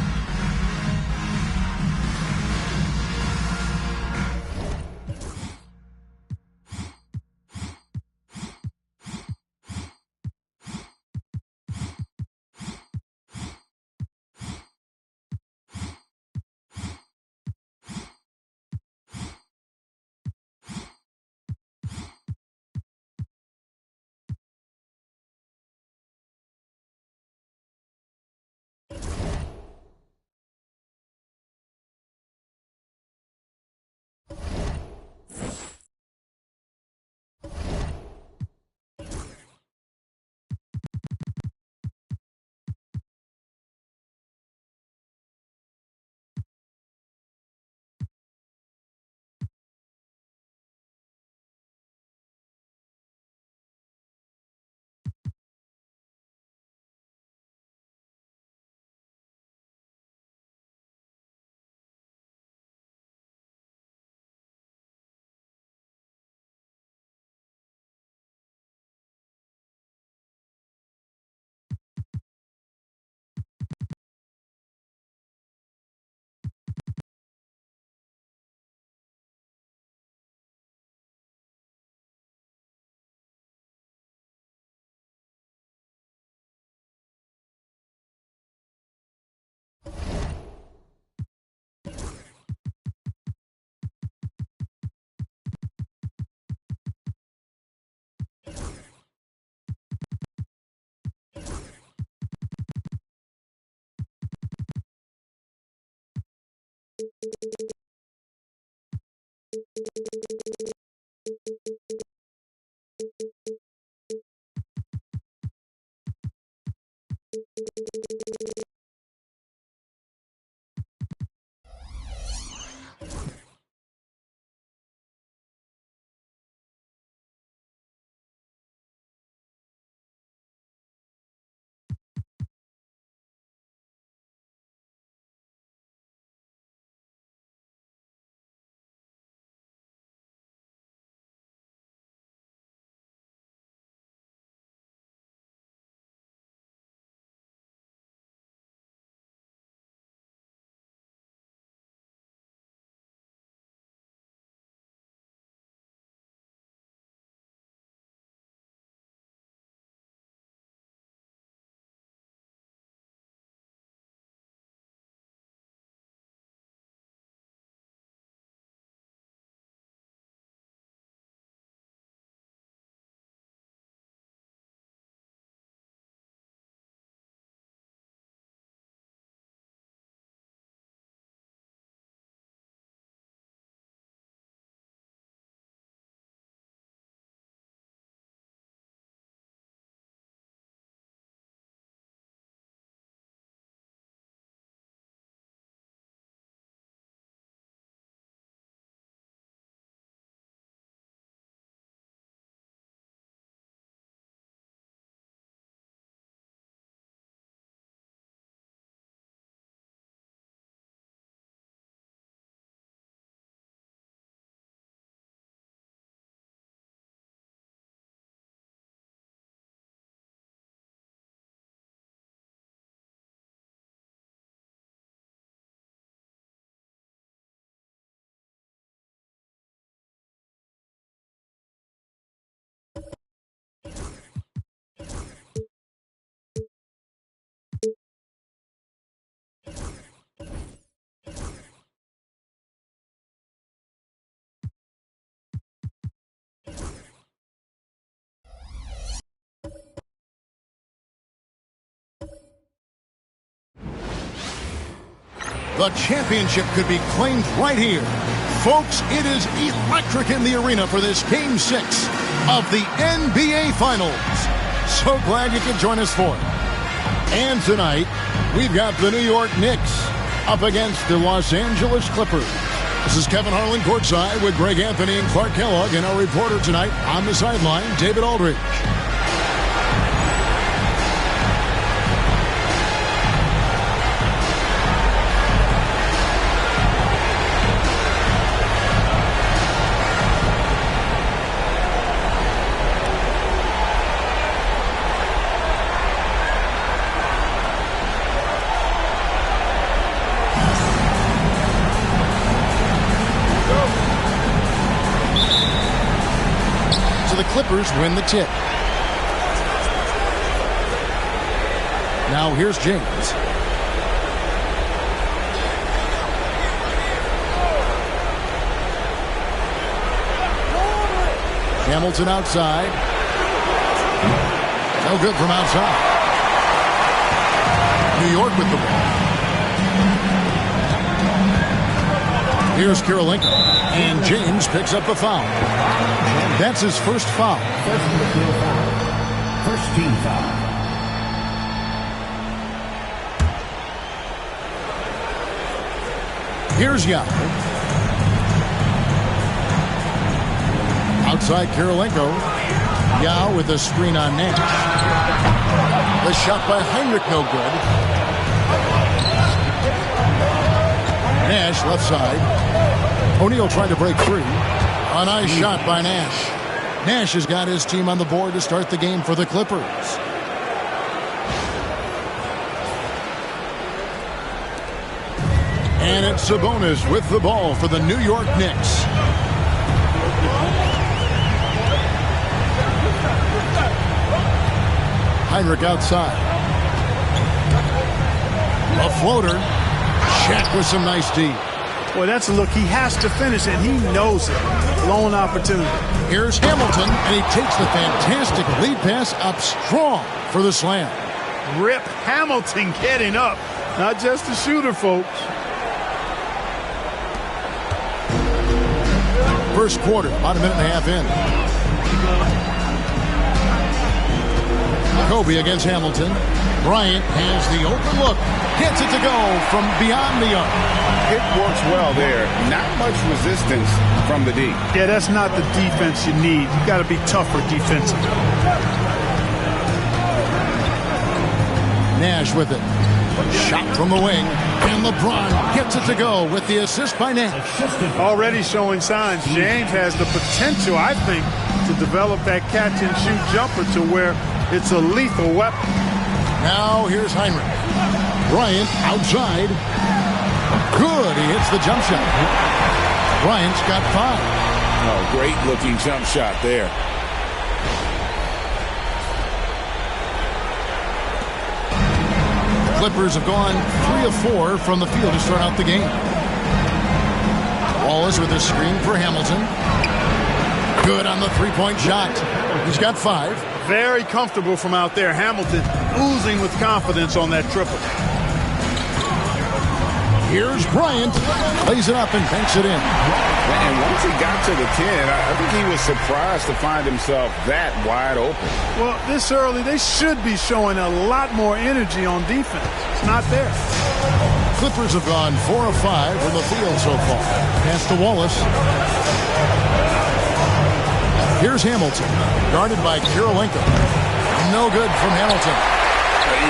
The championship could be claimed right here. Folks, it is electric in the arena for this Game 6 of the NBA Finals. So glad you could join us for it. And tonight, we've got the New York Knicks up against the Los Angeles Clippers. This is Kevin Harlan courtside with Greg Anthony and Clark Kellogg, and our reporter tonight on the sideline, David Aldridge. Clippers win the tip. Now here's James. Hamilton outside. No good from outside. New York with the ball. Here's Karolinko. And James picks up the foul. That's his first foul. First team foul. Here's Yao. Outside Karolinko. Yao with a screen on Nash. The shot by Heinrich, no good. Nash left side. O'Neal trying to break free. A nice shot by Nash. Nash has got his team on the board to start the game for the Clippers. And it's Sabonis with the ball for the New York Knicks. Heinrich outside. A floater. Shaq with some nice D. Boy, that's a look. He has to finish, and he knows it. Lone opportunity. Here's Hamilton, and he takes the fantastic lead pass up strong for the slam. Rip Hamilton getting up. Not just a shooter, folks. First quarter, about a minute and a half in. Kobe against Hamilton. Bryant has the open look. Gets it to go from beyond the arc. It works well there. Not much resistance from the D. Yeah, that's not the defense you need. You got to be tougher defensively. Nash with it. Shot from the wing. And LeBron gets it to go with the assist by Nash. Already showing signs. James has the potential, I think, to develop that catch-and-shoot jumper to where it's a lethal weapon. Now here's Heinrich. Bryant outside. Good. He hits the jump shot. Bryant's got 5. Oh, great looking jump shot there. Clippers have gone 3 of 4 from the field to start out the game. Wallace with a screen for Hamilton. Good on the three-point shot. He's got 5. Very comfortable from out there. Hamilton oozing with confidence on that triple. Here's Bryant. Lays it up and banks it in. And once he got to the 10, I think he was surprised to find himself that wide open. Well, this early, they should be showing a lot more energy on defense. It's not there. Clippers have gone 4 of 5 from the field so far. Pass to Wallace. Here's Hamilton, guarded by Karolinko. No good from Hamilton.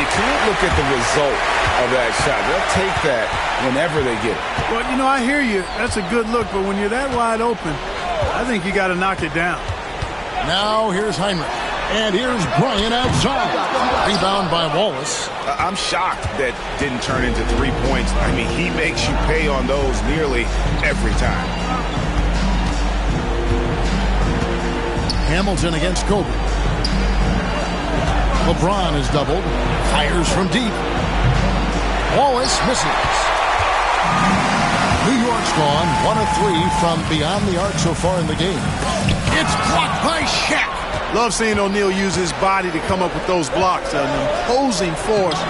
You can't look at the result of that shot. They'll take that whenever they get it. Well, you know, I hear you. That's a good look, but when you're that wide open, I think you got to knock it down. Now here's Heinrich. And here's Bryant outside. Rebound by Wallace. I'm shocked that didn't turn into 3 points. I mean, he makes you pay on those nearly every time. Hamilton against Kobe. LeBron is doubled. Fires from deep. Wallace misses. New York's gone 1 of 3 from beyond the arc so far in the game. It's blocked by Shaq. Love seeing O'Neal use his body to come up with those blocks. An imposing force.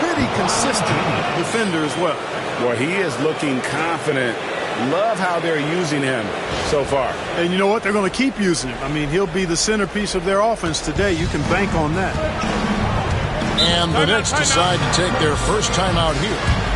And a pretty consistent defender as well. Well, he is looking confident. Love how they're using him so far. And you know what? They're going to keep using him. I mean, he'll be the centerpiece of their offense today. You can bank on that. And the Knicks decide to take their first timeout here.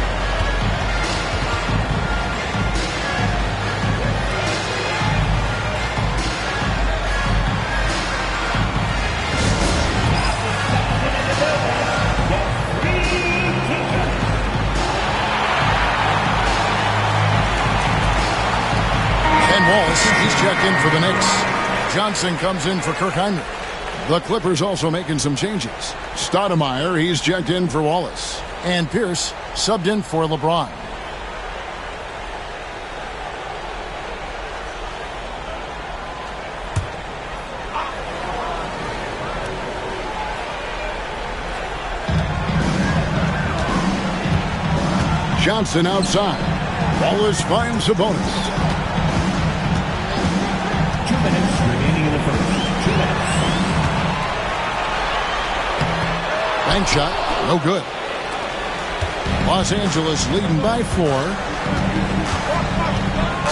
He's checked in for the Knicks. Johnson comes in for Kirk Heinrich. The Clippers also making some changes. Stoudemire, he's checked in for Wallace. And Pierce subbed in for LeBron. Johnson outside. Wallace finds Sabonis. 2 minutes remaining in the first. 2 minutes. Bank shot, no good. Los Angeles leading by 4.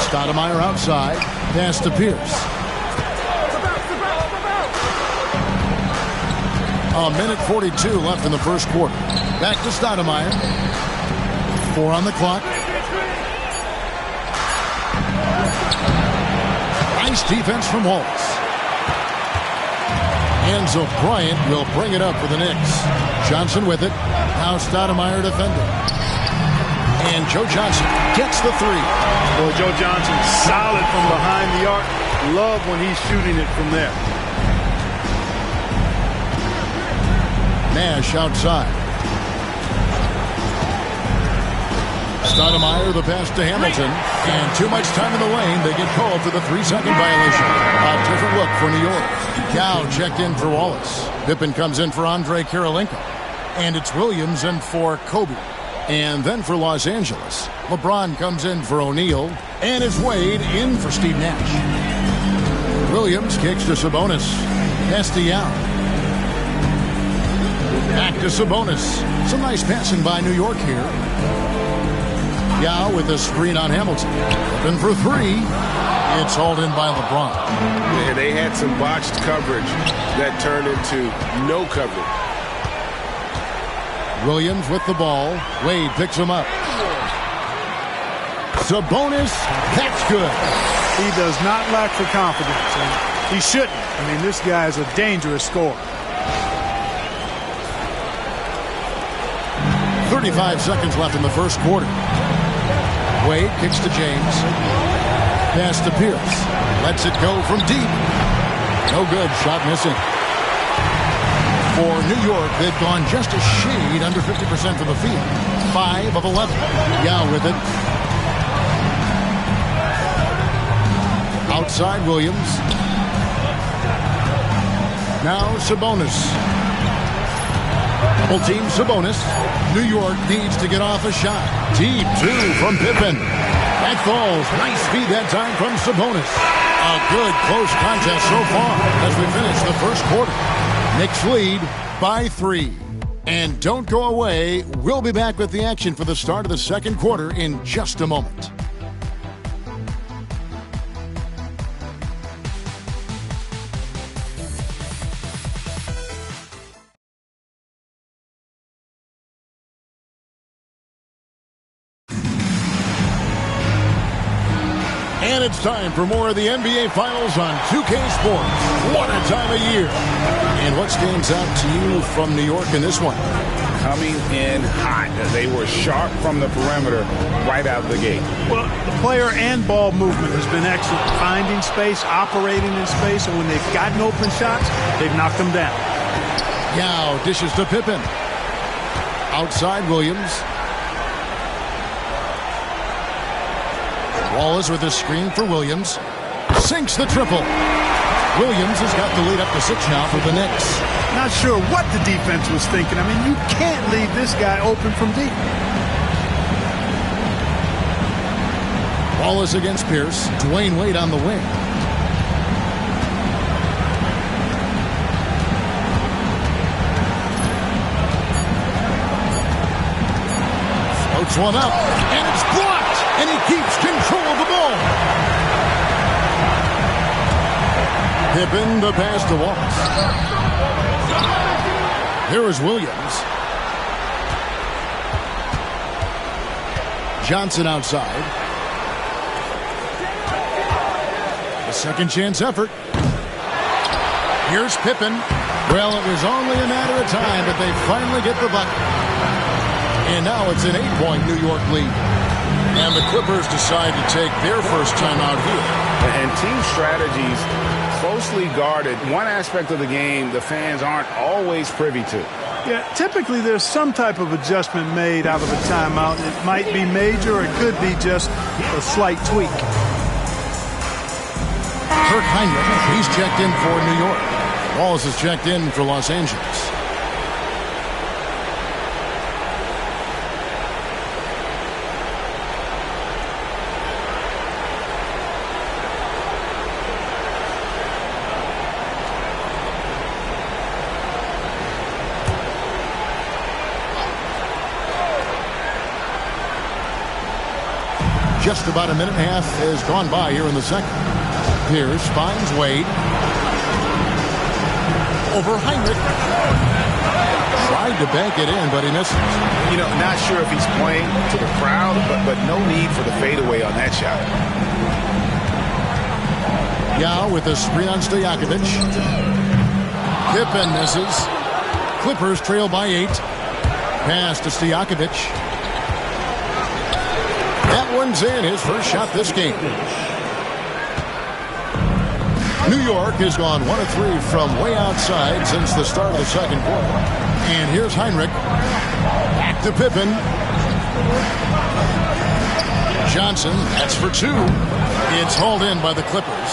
Stoudemire outside. Pass to Pierce. A minute 42 left in the first quarter. Back to Stoudemire. 4 on the clock. Nice defense from Wallace. Enzo Bryant will bring it up for the Knicks. Johnson with it. Now Stoudemire defending. And Joe Johnson gets the 3. Boy, Joe Johnson solid from behind the arc. Love when he's shooting it from there. Nash outside. Stoudemire, the pass to Hamilton. And too much time in the lane. They get called for the 3-second violation. A different look for New York. Gow checked in for Wallace. Pippen comes in for Andre Kirilenko. And it's Williams in for Kobe. And then for Los Angeles, LeBron comes in for O'Neal. And it's Wade in for Steve Nash. Williams kicks to Sabonis. Pass to Yao. Back to Sabonis. Some nice passing by New York here. Yao with a screen on Hamilton. Open for 3. It's hauled in by LeBron. And they had some botched coverage that turned into no coverage. Williams with the ball. Wade picks him up. Sabonis, that's good. He does not lack for confidence, and he shouldn't. I mean, this guy is a dangerous scorer. 35 seconds left in the first quarter. Wade kicks to James. Pass to Pierce. Lets it go from deep. No good. Shot missing. For New York, they've gone just a shade under 50% from the field. 5 of 11. Yao with it. Outside Williams. Now Sabonis. Double team Sabonis. New York needs to get off a shot. Deep 2 from Pippen. That falls. Nice speed that time from Sabonis. A good close contest so far as we finish the first quarter. Knicks lead by 3. And don't go away. We'll be back with the action for the start of the second quarter in just a moment. And it's time for more of the NBA Finals on 2K Sports. What a time of year. And what stands out to you from New York in this one? Coming in hot. They were sharp from the perimeter right out of the gate. Well, the player and ball movement has been excellent. Finding space, operating in space, and when they've gotten open shots, they've knocked them down. Yao dishes to Pippen. Outside Williams. Wallace with a screen for Williams. Sinks the triple. Williams has got the lead up to 6 now for the Knicks. Not sure what the defense was thinking. I mean, you can't leave this guy open from deep. Wallace against Pierce. Dwayne Wade on the wing. puts one up, and it's blocked, and he keeps control of the ball. Pippen the pass to Wallace. Here is Williams. Johnson outside. A second chance effort. Here's Pippen. Well, it was only a matter of time, but they finally get the bucket. And now it's an 8-point New York lead. And the Clippers decide to take their first time out here. And team strategies closely guarded. One aspect of the game the fans aren't always privy to. Yeah, typically there's some type of adjustment made out of a timeout. It might be major or it could be just a slight tweak. Kirk Heinrich, he's checked in for New York. Wallace is checked in for Los Angeles. Just about a minute and a half has gone by here in the second. Pierce finds Wade. Over Heinrich. Tried to bank it in, but he misses. You know, not sure if he's playing to the crowd, but no need for the fadeaway on that shot. Yao with a screen on Stojakovic. Pippen misses. Clippers trail by 8. Pass to Stojakovic. That one's in, his first shot this game. New York has gone 1 of 3 from way outside since the start of the second quarter. And here's Heinrich. Back to Pippen. Johnson, that's for 2. It's hauled in by the Clippers.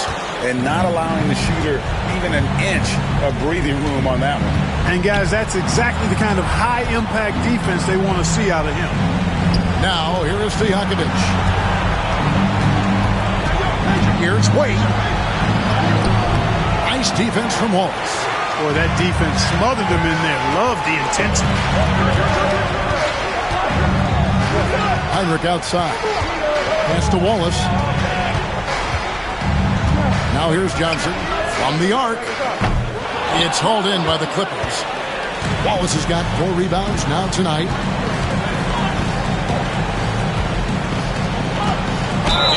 And not allowing the shooter even an inch of breathing room on that one. And guys, that's exactly the kind of high-impact defense they want to see out of him. Now, here is Stojakovic. Here's Wade. Nice defense from Wallace. Boy, that defense smothered them in there. Love the intensity. Heinrich outside. Pass to Wallace. Now here's Johnson from the arc. It's hauled in by the Clippers. Wallace has got 4 rebounds now tonight.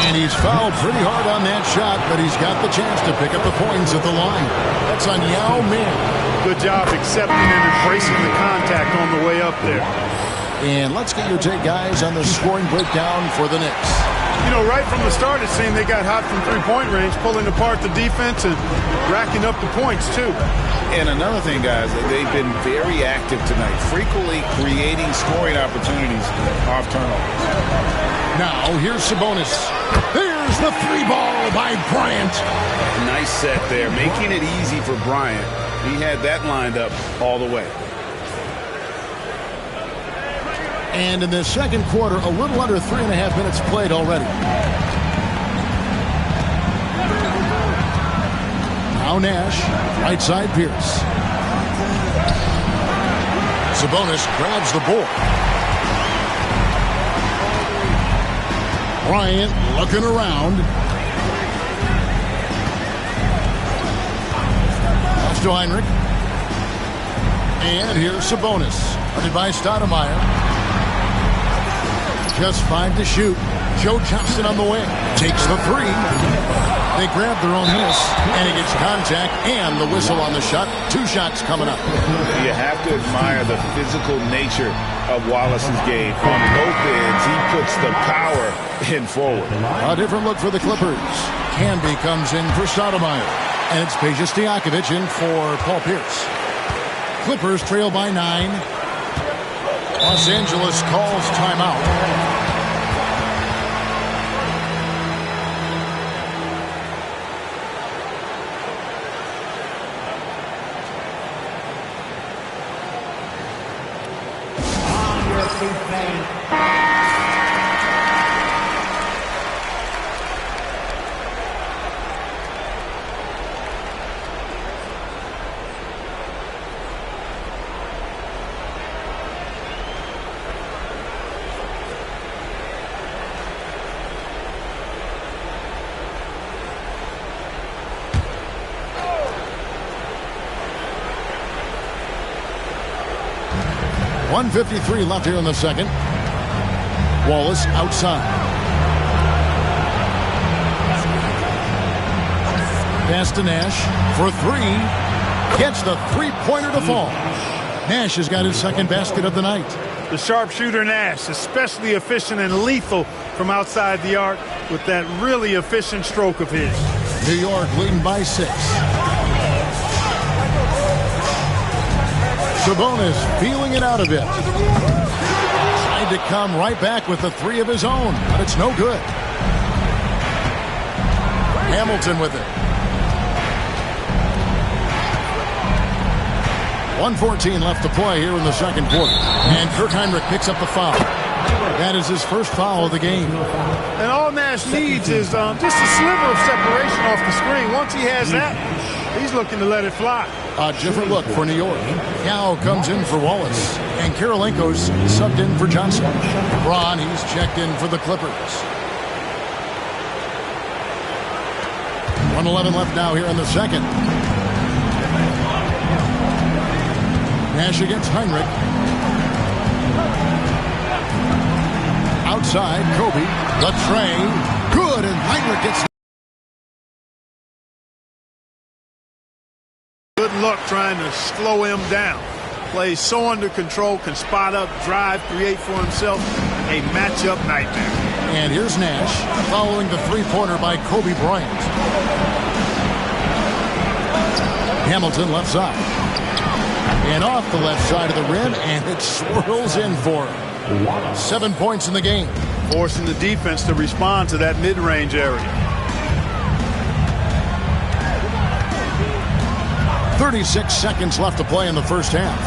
And he's fouled pretty hard on that shot, but he's got the chance to pick up the points at the line. That's on Yao Ming. Good job accepting and embracing the contact on the way up there. And let's get your take, guys, on the scoring breakdown for the Knicks. You know, right from the start, it seemed they got hot from three-point range, pulling apart the defense and racking up the points, too. And another thing, guys, they've been very active tonight, frequently creating scoring opportunities off turnovers. Now, here's Sabonis. There's the 3-ball by Bryant. Nice set there, making it easy for Bryant. He had that lined up all the way. And in the second quarter, a little under 3.5 minutes played already. Now Nash, right side Pierce. Sabonis grabs the board. Bryant looking around. Pass to Heinrich. And here's Sabonis. Guarded by Stoudemire. Just 5 to shoot. Joe Johnson on the wing. Takes the 3. They grab their own miss, and he gets contact and the whistle on the shot. 2 shots coming up. You have to admire the physical nature of Wallace's game. On both ends, he puts the power in forward. A different look for the Clippers. Canby comes in for Stoudemire. And it's Peja Stojakovic in for Paul Pierce. Clippers trail by 9. Los Angeles calls timeout. 1:53 left here in the second. Wallace outside. Pass to Nash for three. Gets the three-pointer to fall. Nash has got his second basket of the night. The sharpshooter Nash, especially efficient and lethal from outside the arc with that really efficient stroke of his. New York leading by 6. Sabonis feeling it out a bit. Tried to come right back with the three of his own, but it's no good. Hamilton with it. 1:14 left to play here in the second quarter. And Kirk Hinrich picks up the foul. That is his first foul of the game. And all Nash needs is just a sliver of separation off the screen. Once he has that, he's looking to let it fly. A different look for New York. Now comes in for Wallace. And Kirilenko's subbed in for Johnson. Braun, he's checked in for the Clippers. 1:11 left now here in the second. Nash against Hinrich. Outside, Kobe. The tray. Good, and Hinrich gets... Good luck trying to slow him down. Plays so under control, can spot up, drive, create for himself. A matchup nightmare. And here's Nash following the three-pointer by Kobe Bryant. Hamilton left side. And off the left side of the rim, and it swirls in for him. 7 points in the game. Forcing the defense to respond to that mid-range area. 36 seconds left to play in the first half.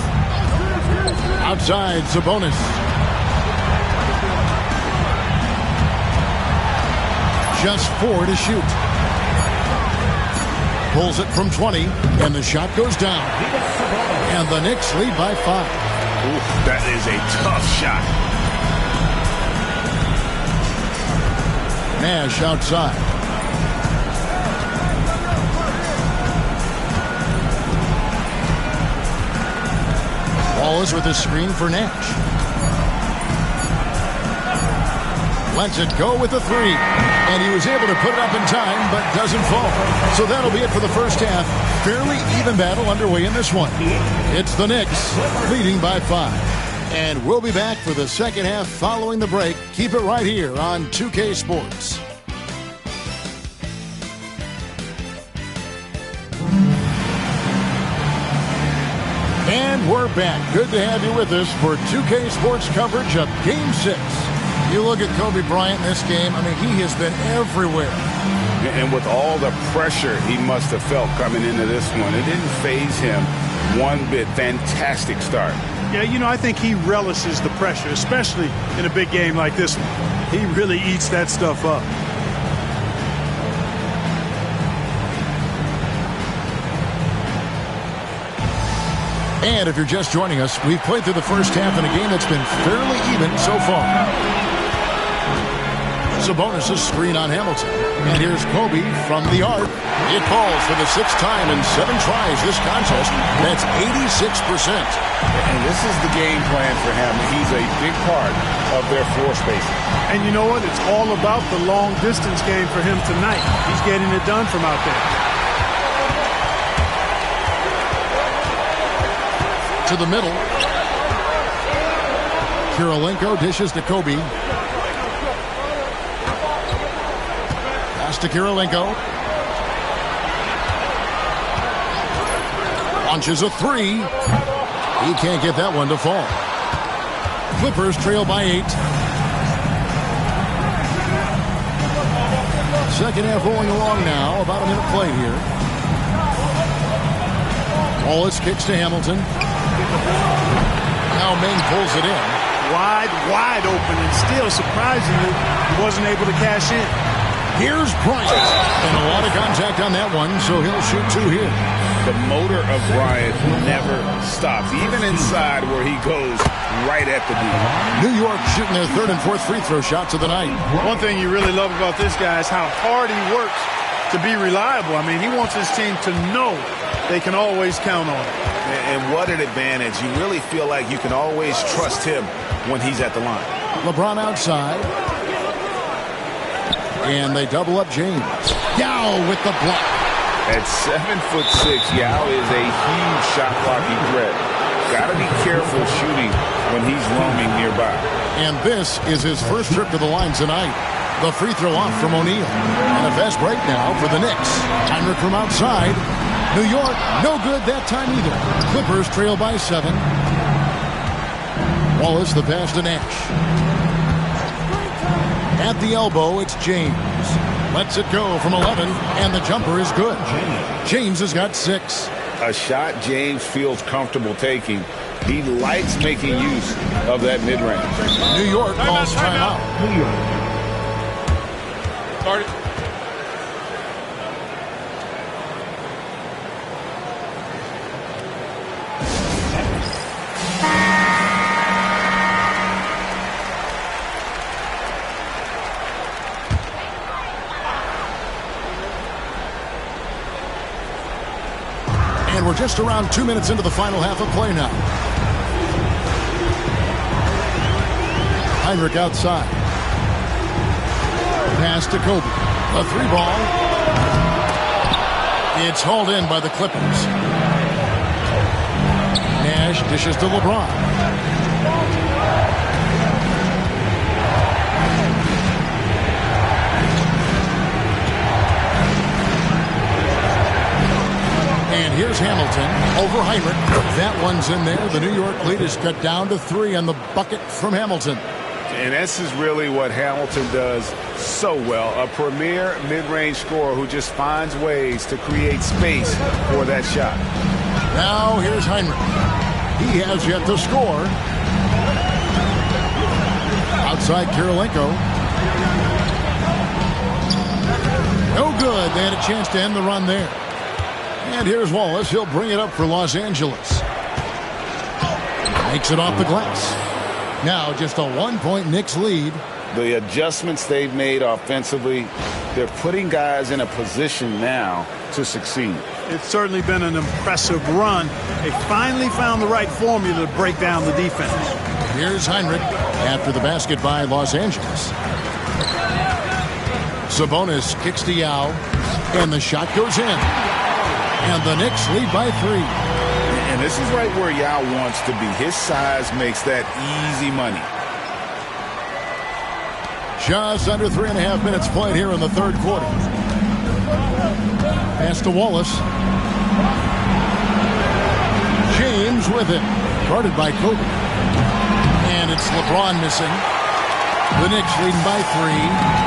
Outside, Sabonis. Just 4 to shoot. Pulls it from 20, and the shot goes down. And the Knicks lead by 5. Ooh, that is a tough shot. Nash outside. Wallace with a screen for Nash. Lets it go with the three. And he was able to put it up in time, but doesn't fall. So that'll be it for the first half. Fairly even battle underway in this one. It's the Knicks leading by 5. And we'll be back for the second half following the break. Keep it right here on 2K Sports. And we're back. Good to have you with us for 2K Sports coverage of Game 6. You look at Kobe Bryant in this game, I mean, he has been everywhere. And with all the pressure he must have felt coming into this one, it didn't faze him one bit. Fantastic start. Yeah, you know, I think he relishes the pressure, especially in a big game like this one. He really eats that stuff up. And if you're just joining us, we've played through the first half in a game that's been fairly even so far. Sabonis' screen on Hamilton. And here's Kobe from the arc. It falls for the 6th time in 7 tries this contest. That's 86%. And this is the game plan for him. He's a big part of their floor spacing. And you know what? It's all about the long distance game for him tonight. He's getting it done from out there. To the middle. Kirilenko dishes to Kobe. Pass to Kirilenko. Launches a three. He can't get that one to fall. Clippers trail by 8. Second half rolling along now. About a minute played here. Wallace kicks to Hamilton. Now Ming pulls it in. Wide open, and still, surprisingly, he wasn't able to cash in. Here's Bryant. And a lot of contact on that one, so he'll shoot 2 here. The motor of Bryant never stops, even inside where he goes right at the D. New York shooting their 3rd and 4th free throw shots of the night. One thing you really love about this guy is how hard he works to to be reliable. I mean, he wants his team to know they can always count on him. And what an advantage. You really feel like you can always trust him when he's at the line. LeBron outside. And they double up James. Yao with the block. At 7'6", Yao is a huge shot blocking threat. Got to be careful shooting when he's roaming nearby. And this is his first trip to the line tonight. The free throw off from O'Neal. And a fast break now for the Knicks. Heinrich from outside. New York, no good that time either. Clippers trail by 7. Wallace the pass to Nash. At the elbow, it's James. Lets it go from 11, and the jumper is good. James has got 6. A shot James feels comfortable taking. He likes making use of that mid-range. New York calls timeout. New York. Start it. And we're just around 2 minutes into the final half of play now. Heinrich outside. Pass to Kobe. A 3-ball. It's hauled in by the Clippers. Nash dishes to LeBron. And here's Hamilton over Heinrich. That one's in there. The New York lead is cut down to 3 on the bucket from Hamilton. And this is really what Hamilton does so well. A premier mid-range scorer who just finds ways to create space for that shot. Now here's Heinrich. He has yet to score. Outside Kirilenko. No good. They had a chance to end the run there. And here's Wallace. He'll bring it up for Los Angeles. Makes it off the glass. Now just a 1-point Knicks lead. The adjustments they've made offensively, they're putting guys in a position now to succeed. It's certainly been an impressive run. They finally found the right formula to break down the defense. Here's Heinrich after the basket by Los Angeles. Sabonis kicks to Yao, and the shot goes in. And the Knicks lead by 3. And this is right where Yao wants to be. His size makes that easy money. Just under 3.5 minutes played here in the third quarter. Pass to Wallace. James with it. Guarded by Kobe. And it's LeBron missing. The Knicks leading by 3.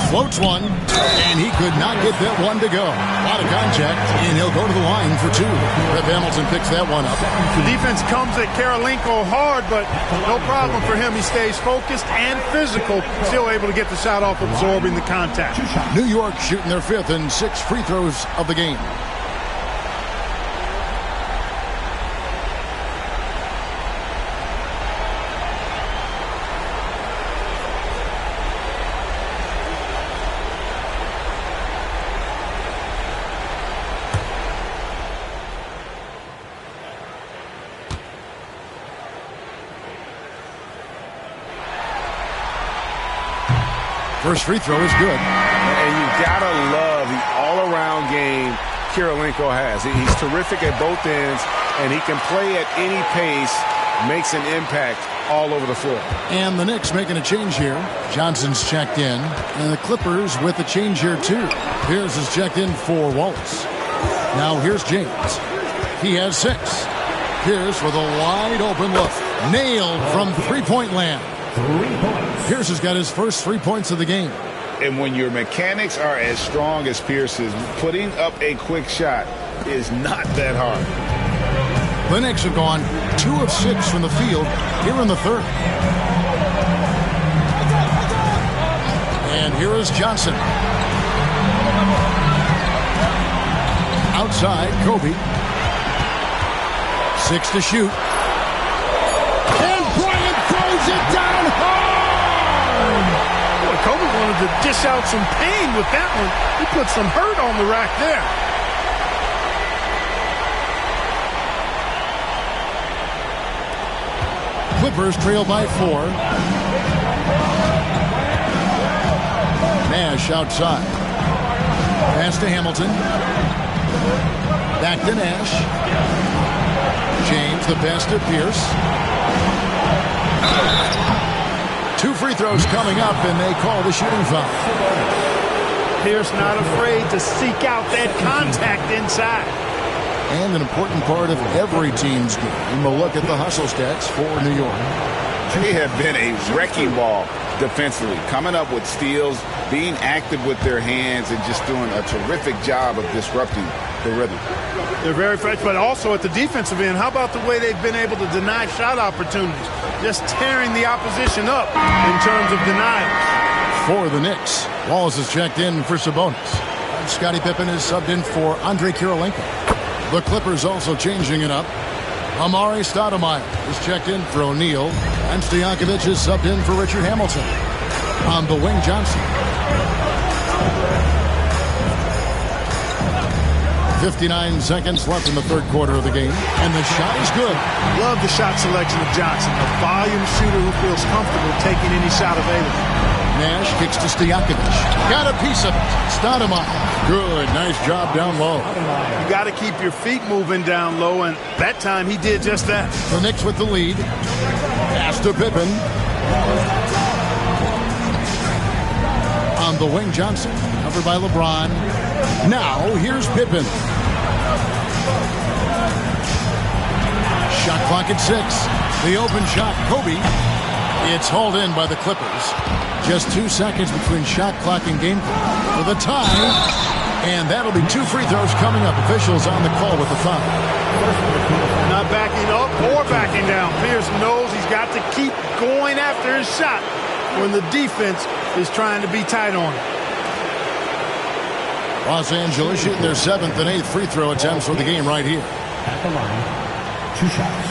Floats one, and he could not get that one to go. A lot of contact, and he'll go to the line for 2. Rip Hamilton picks that one up. The defense comes at Kirilenko hard, but no problem for him. He stays focused and physical, still able to get the shot off, absorbing the contact. New York shooting their 5th and 6th free throws of the game. First free throw is good. And you gotta love the all-around game Kirilenko has. He's terrific at both ends, and he can play at any pace, makes an impact all over the floor. And the Knicks making a change here. Johnson's checked in, and the Clippers with a change here too. Pierce is checked in for Wallace. Now here's James. He has 6. Pierce with a wide open look. Nailed from three-point land. 3 points. Pierce has got his first 3 points of the game. And when your mechanics are as strong as Pierce's, putting up a quick shot is not that hard. The Knicks have gone 2 of 6 from the field here in the third. And here is Johnson. Outside, Kobe. 6 to shoot. And Bryant throws it down hard! Kobe wanted to dish out some pain with that one. He put some hurt on the rack there. Clippers trail by 4. Nash outside. Pass to Hamilton. Back to Nash. James, the pass to Pierce. 2 free throws coming up, and they call the shooting foul. Pierce not afraid to seek out that contact inside. And an important part of every team's game. We'll look at the hustle stats for New York. They have been a wrecking ball defensively, coming up with steals, being active with their hands, and just doing a terrific job of disrupting the rhythm. They're very fresh, but also at the defensive end, how about the way they've been able to deny shot opportunities? Just tearing the opposition up in terms of denials. For the Knicks, Wallace is checked in for Sabonis. Scottie Pippen is subbed in for Andre Kirilenko. The Clippers also changing it up. Amari Stoudemire is checked in for O'Neal, and Stojakovic is subbed in for Richard Hamilton. On the wing, Johnson. 59 seconds left in the third quarter of the game, and the shot is good. Love the shot selection of Johnson, a volume shooter who feels comfortable taking any shot available. Nash kicks to Stojakovic. Got a piece of it. Stoudemire. Good. Nice job down low. You got to keep your feet moving down low, and that time he did just that. The Knicks with the lead. Pass to Pippen. On the wing, Johnson. Covered by LeBron. Now, here's Pippen. Shot clock at 6. The open shot, Kobe. It's hauled in by the Clippers. Just 2 seconds between shot clock and game clock for the tie. And that'll be 2 free throws coming up. Officials on the call with the foul. Not backing up or backing down. Pierce knows he's got to keep going after his shot when the defense is trying to be tight on him. Los Angeles shooting their 7th and 8th free throw attempts for the game right here. At the line, 2 shots.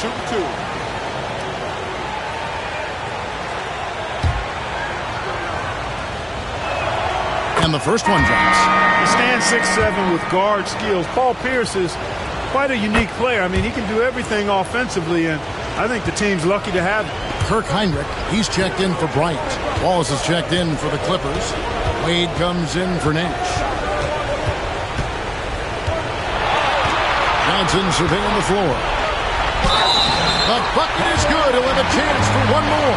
Shoot 2. And the first one drops. He stands 6'7" with guard skills. Paul Pierce is quite a unique player. I mean, he can do everything offensively, and I think the team's lucky to have him. Kirk Heinrich, he's checked in for Bryant. Wallace is checked in for the Clippers. Wade comes in for Nash. Johnson surveying the floor. The bucket is good. He'll have a chance for one more.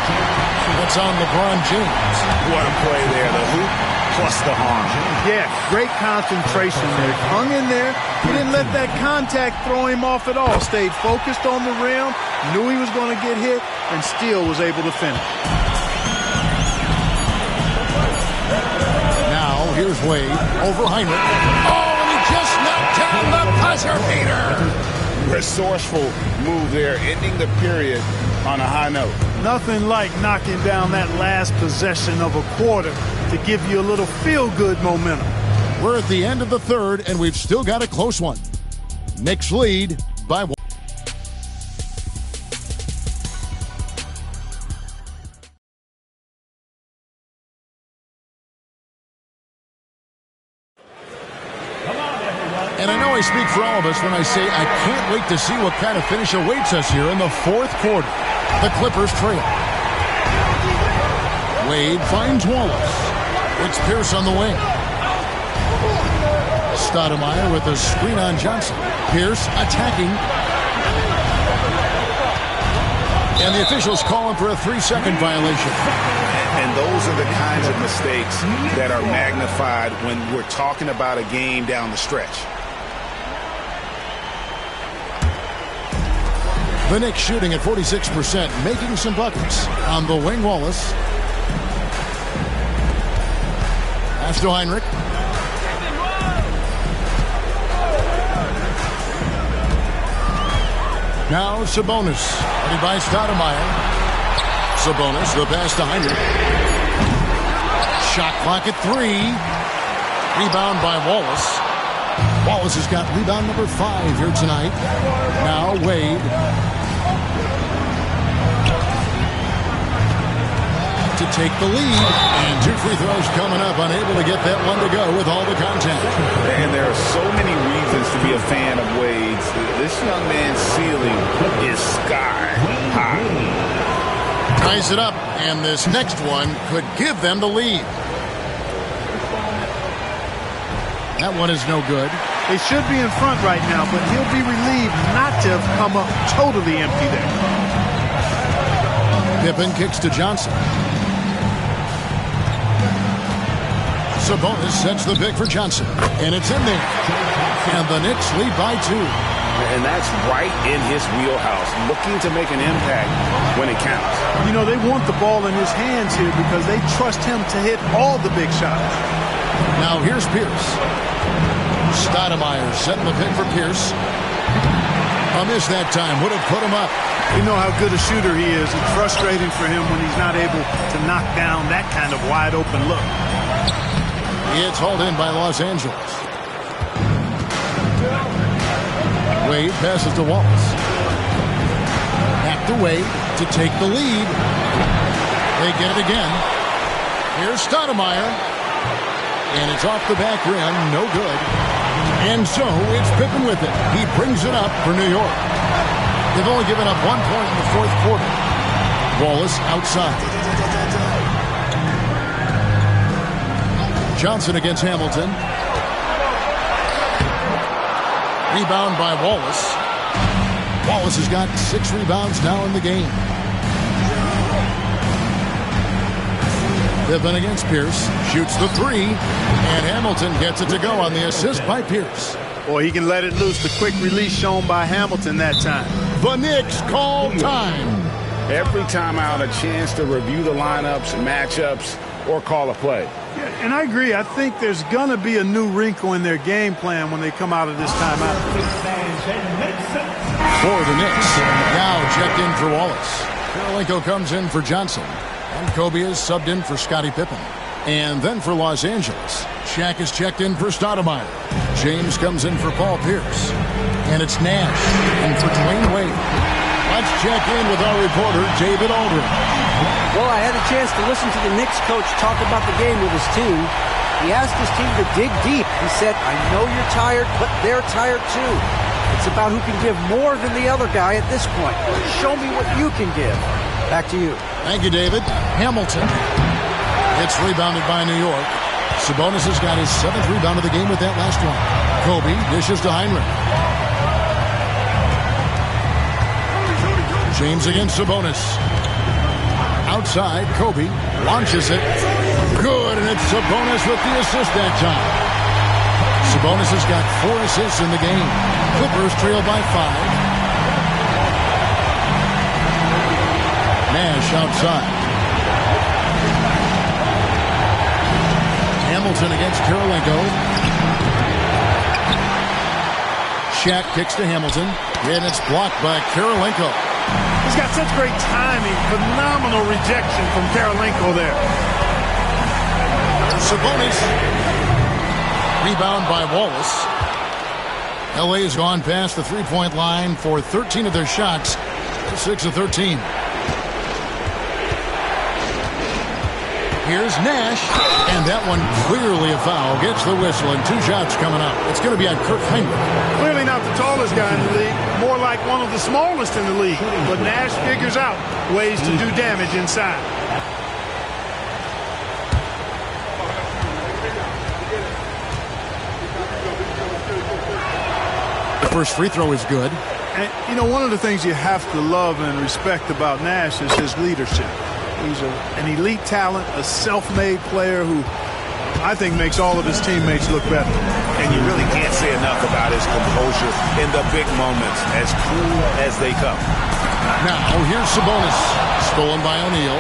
That's on LeBron James. What a play there. The hoop plus the harm. Yeah, great concentration there. Hung in there. He didn't let that contact throw him off at all. Stayed focused on the rim. Knew he was going to get hit and still was able to finish. Now, here's Wade over Heinrich. Oh, and he just knocked down the buzzer beater. Resourceful move there, ending the period on a high note. Nothing like knocking down that last possession of a quarter to give you a little feel-good momentum. We're at the end of the third, and we've still got a close one. Knicks lead by 1. And I know I speak for all of us when I say I can't wait to see what kind of finish awaits us here in the fourth quarter. The Clippers trail. Wade finds Wallace. It's Pierce on the wing. Stoudemire with a screen on Johnson. Pierce attacking. And the officials calling for a 3-second violation. And those are the kinds of mistakes that are magnified when we're talking about a game down the stretch. The Knicks shooting at 46%, making some buckets. On the wing, Wallace. Pass to Heinrich. Now Sabonis. Ready by Stoudemire. Sabonis, the pass to Heinrich. Shot clock at 3. Rebound by Wallace. Wallace has got rebound number 5 here tonight. Now Wade. To take the lead. And 2 free throws coming up. Unable to get that one to go with all the contact. And there are so many reasons to be a fan of Wade's. This young man's ceiling is sky high. Ties it up, and this next one could give them the lead. That one is no good. They should be in front right now, but he'll be relieved not to have come up totally empty there. Pippen kicks to Johnson. Sabonis sets the pick for Johnson, and it's in there. And the Knicks lead by 2. And that's right in his wheelhouse, looking to make an impact when it counts. You know, they want the ball in his hands here because they trust him to hit all the big shots. Now here's Pierce. Stoudemire setting the pick for Pierce. A miss that time would have put him up. You know how good a shooter he is. It's frustrating for him when he's not able to knock down that kind of wide open look. It's hauled in by Los Angeles. Wade passes to Wallace. Back to Wade to take the lead. They get it again. Here's Stoudemire. And it's off the back rim. No good. And so it's Pippen with it. He brings it up for New York. They've only given up 1 point in the 4th quarter. Wallace outside. Johnson against Hamilton. Rebound by Wallace. Wallace has got 6 rebounds now in the game. Pippen against Pierce. Shoots the 3. And Hamilton gets it to go on the assist by Pierce. Boy, he can let it loose. The quick release shown by Hamilton that time. The Knicks call time. Every time out, a chance to review the lineups, matchups, or call a play. Yeah, and I agree. I think there's going to be a new wrinkle in their game plan when they come out of this timeout. For the Knicks, now checked in for Wallace. Karolinko comes in for Johnson. And Kobe is subbed in for Scottie Pippen. And then for Los Angeles, Shaq is checked in for Stoudemire. James comes in for Paul Pierce. And it's Nash in for Dwayne Wade. Let's check in with our reporter, David Aldridge. Well, I had a chance to listen to the Knicks coach talk about the game with his team. He asked his team to dig deep. He said, I know you're tired, but they're tired too. It's about who can give more than the other guy at this point. Show me what you can give. Back to you. Thank you, David. Hamilton. It's rebounded by New York. Sabonis has got his 7th rebound of the game with that last one. Kobe dishes to Heinrich. James against Sabonis. Outside, Kobe launches it. Good, and it's Sabonis with the assist that time. Sabonis has got 4 assists in the game. Clippers trail by 5. Nash outside. Hamilton against Karolinko. Shaq kicks to Hamilton, and it's blocked by Karolinko. He's got such great timing. Phenomenal rejection from Karolinko there. Sabonis. Rebound by Wallace. LA has gone past the three-point line for 13 of their shots. 6 of 13. Here's Nash, and that one clearly a foul. Gets the whistle, and 2 shots coming up. It's going to be on Kirk Heinrich. Clearly not the tallest guy in the league, more like one of the smallest in the league. But Nash figures out ways to do damage inside. The first free throw is good. And, you know, one of the things you have to love and respect about Nash is his leadership. He's an elite talent, a self-made player who I think makes all of his teammates look better. And you really can't say enough about his composure in the big moments, as cool as they come. Now, here's Sabonis. Stolen by O'Neal.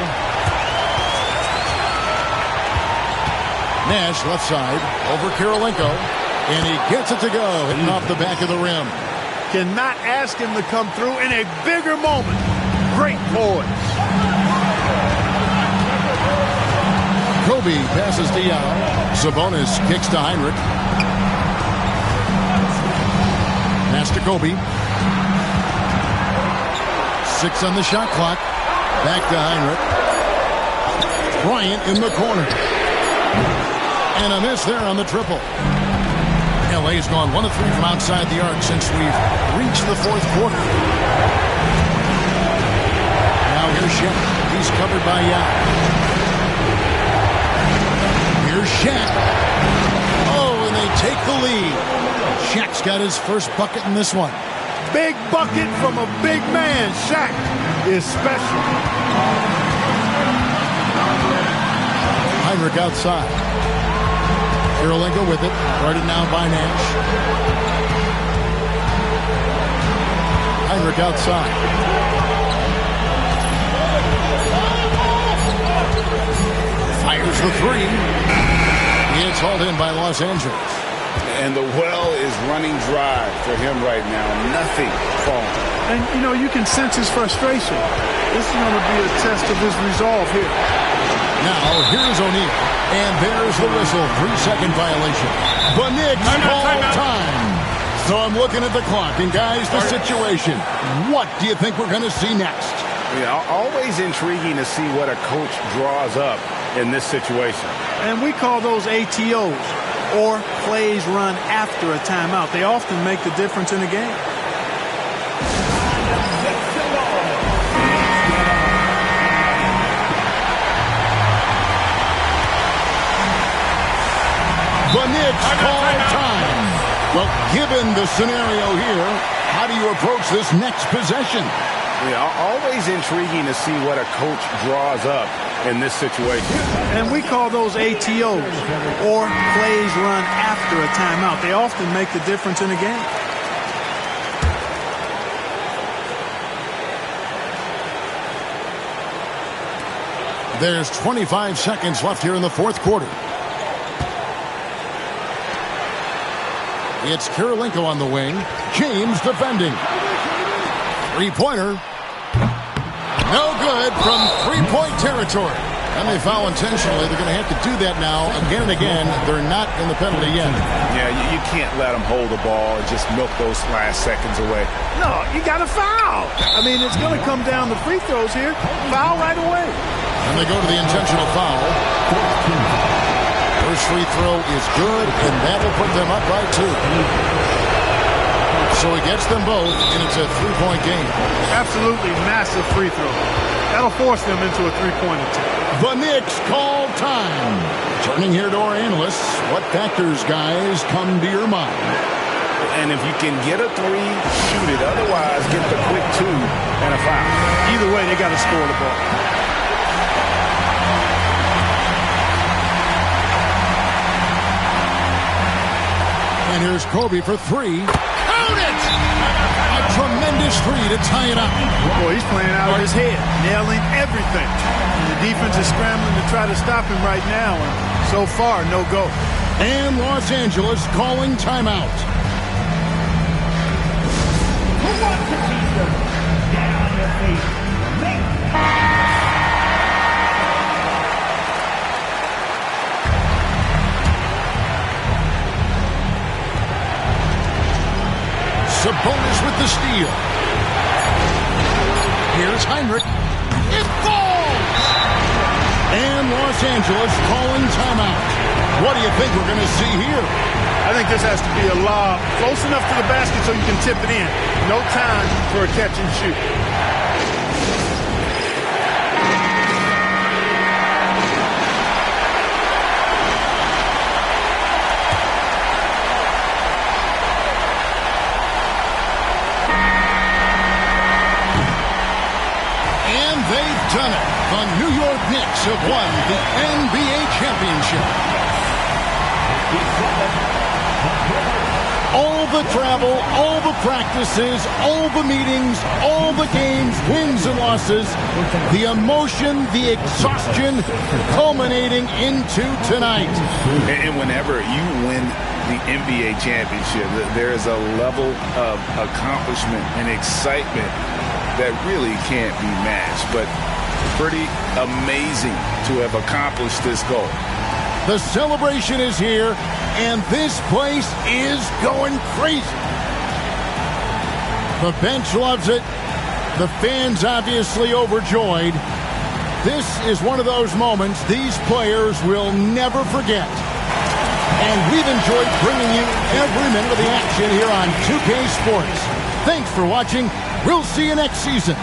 Nash left side over Karolinko. And he gets it to go, hitting off the back of the rim. Cannot ask him to come through in a bigger moment. Great poise. Kobe passes to Yao. Sabonis kicks to Heinrich. Pass to Kobe. 6 on the shot clock. Back to Heinrich. Bryant in the corner. And a miss there on the triple. LA's gone 1 of 3 from outside the arc since we've reached the fourth quarter. Now here's Shaq. He's covered by Yao. Here's Shaq. Oh, and they take the lead. Shaq's got his first bucket in this one. Big bucket from a big man. Shaq is special. Heinrich outside. Kirilenko with it. Guarded now by Nash. Heinrich outside. Fires the 3. It's hauled in by Los Angeles. And the well is running dry for him right now. Nothing falling. And, you know, you can sense his frustration. This is going to be a test of his resolve here. Now, here's O'Neal. And there's the whistle. 3-second violation. The Knicks call time. So I'm looking at the clock. And, guys, the situation. What do you think we're going to see next? Yeah, always intriguing to see what a coach draws up in this situation. And we call those ATOs, or plays run after a timeout. They often make the difference in a game. The Knicks call time. Well, given the scenario here, how do you approach this next possession? Yeah, always intriguing to see what a coach draws up in this situation. And we call those ATOs, or plays run after a timeout. They often make the difference in a game. There's 25 seconds left here in the fourth quarter. It's Kirilenko on the wing. James defending. Three-pointer. No good from three-point territory. And they foul intentionally. They're going to have to do that now again and again. They're not in the penalty yet. Yeah, you can't let them hold the ball and just milk those last seconds away. No, you got to foul. I mean, it's going to come down to free throws here. Foul right away. And they go to the intentional foul. First free throw is good, and that'll put them up by 2. So he gets them both, and it's a three-point game. Absolutely massive free throw. That'll force them into a three-point attempt. The Knicks call time. Turning here to our analysts, what factors, guys, come to your mind? And if you can get a 3, shoot it. Otherwise, get the quick 2 and a foul. Either way, they got to score the ball. And here's Kobe for 3. Count it! A tremendous 3 to tie it up. Boy, he's playing out of his head, nailing everything. And the defense is scrambling to try to stop him right now. And so far, no go. And Los Angeles calling timeout. Who wants to beat them? Get on your feet. Sabonis with the steal. Here's Heinrich. It falls! And Los Angeles calling timeout. What do you think we're going to see here? I think this has to be a lob close enough to the basket so you can tip it in. No time for a catch and shoot. Done it. The New York Knicks have won the NBA championship. All the travel, all the practices, all the meetings, all the games, wins and losses, the emotion, the exhaustion culminating into tonight. And whenever you win the NBA championship, there is a level of accomplishment and excitement that really can't be matched. But pretty amazing to have accomplished this goal. The celebration is here, and this place is going crazy. The bench loves it. The fans obviously overjoyed. This is one of those moments these players will never forget. And we've enjoyed bringing you every minute of the action here on 2K Sports. Thanks for watching. We'll see you next season.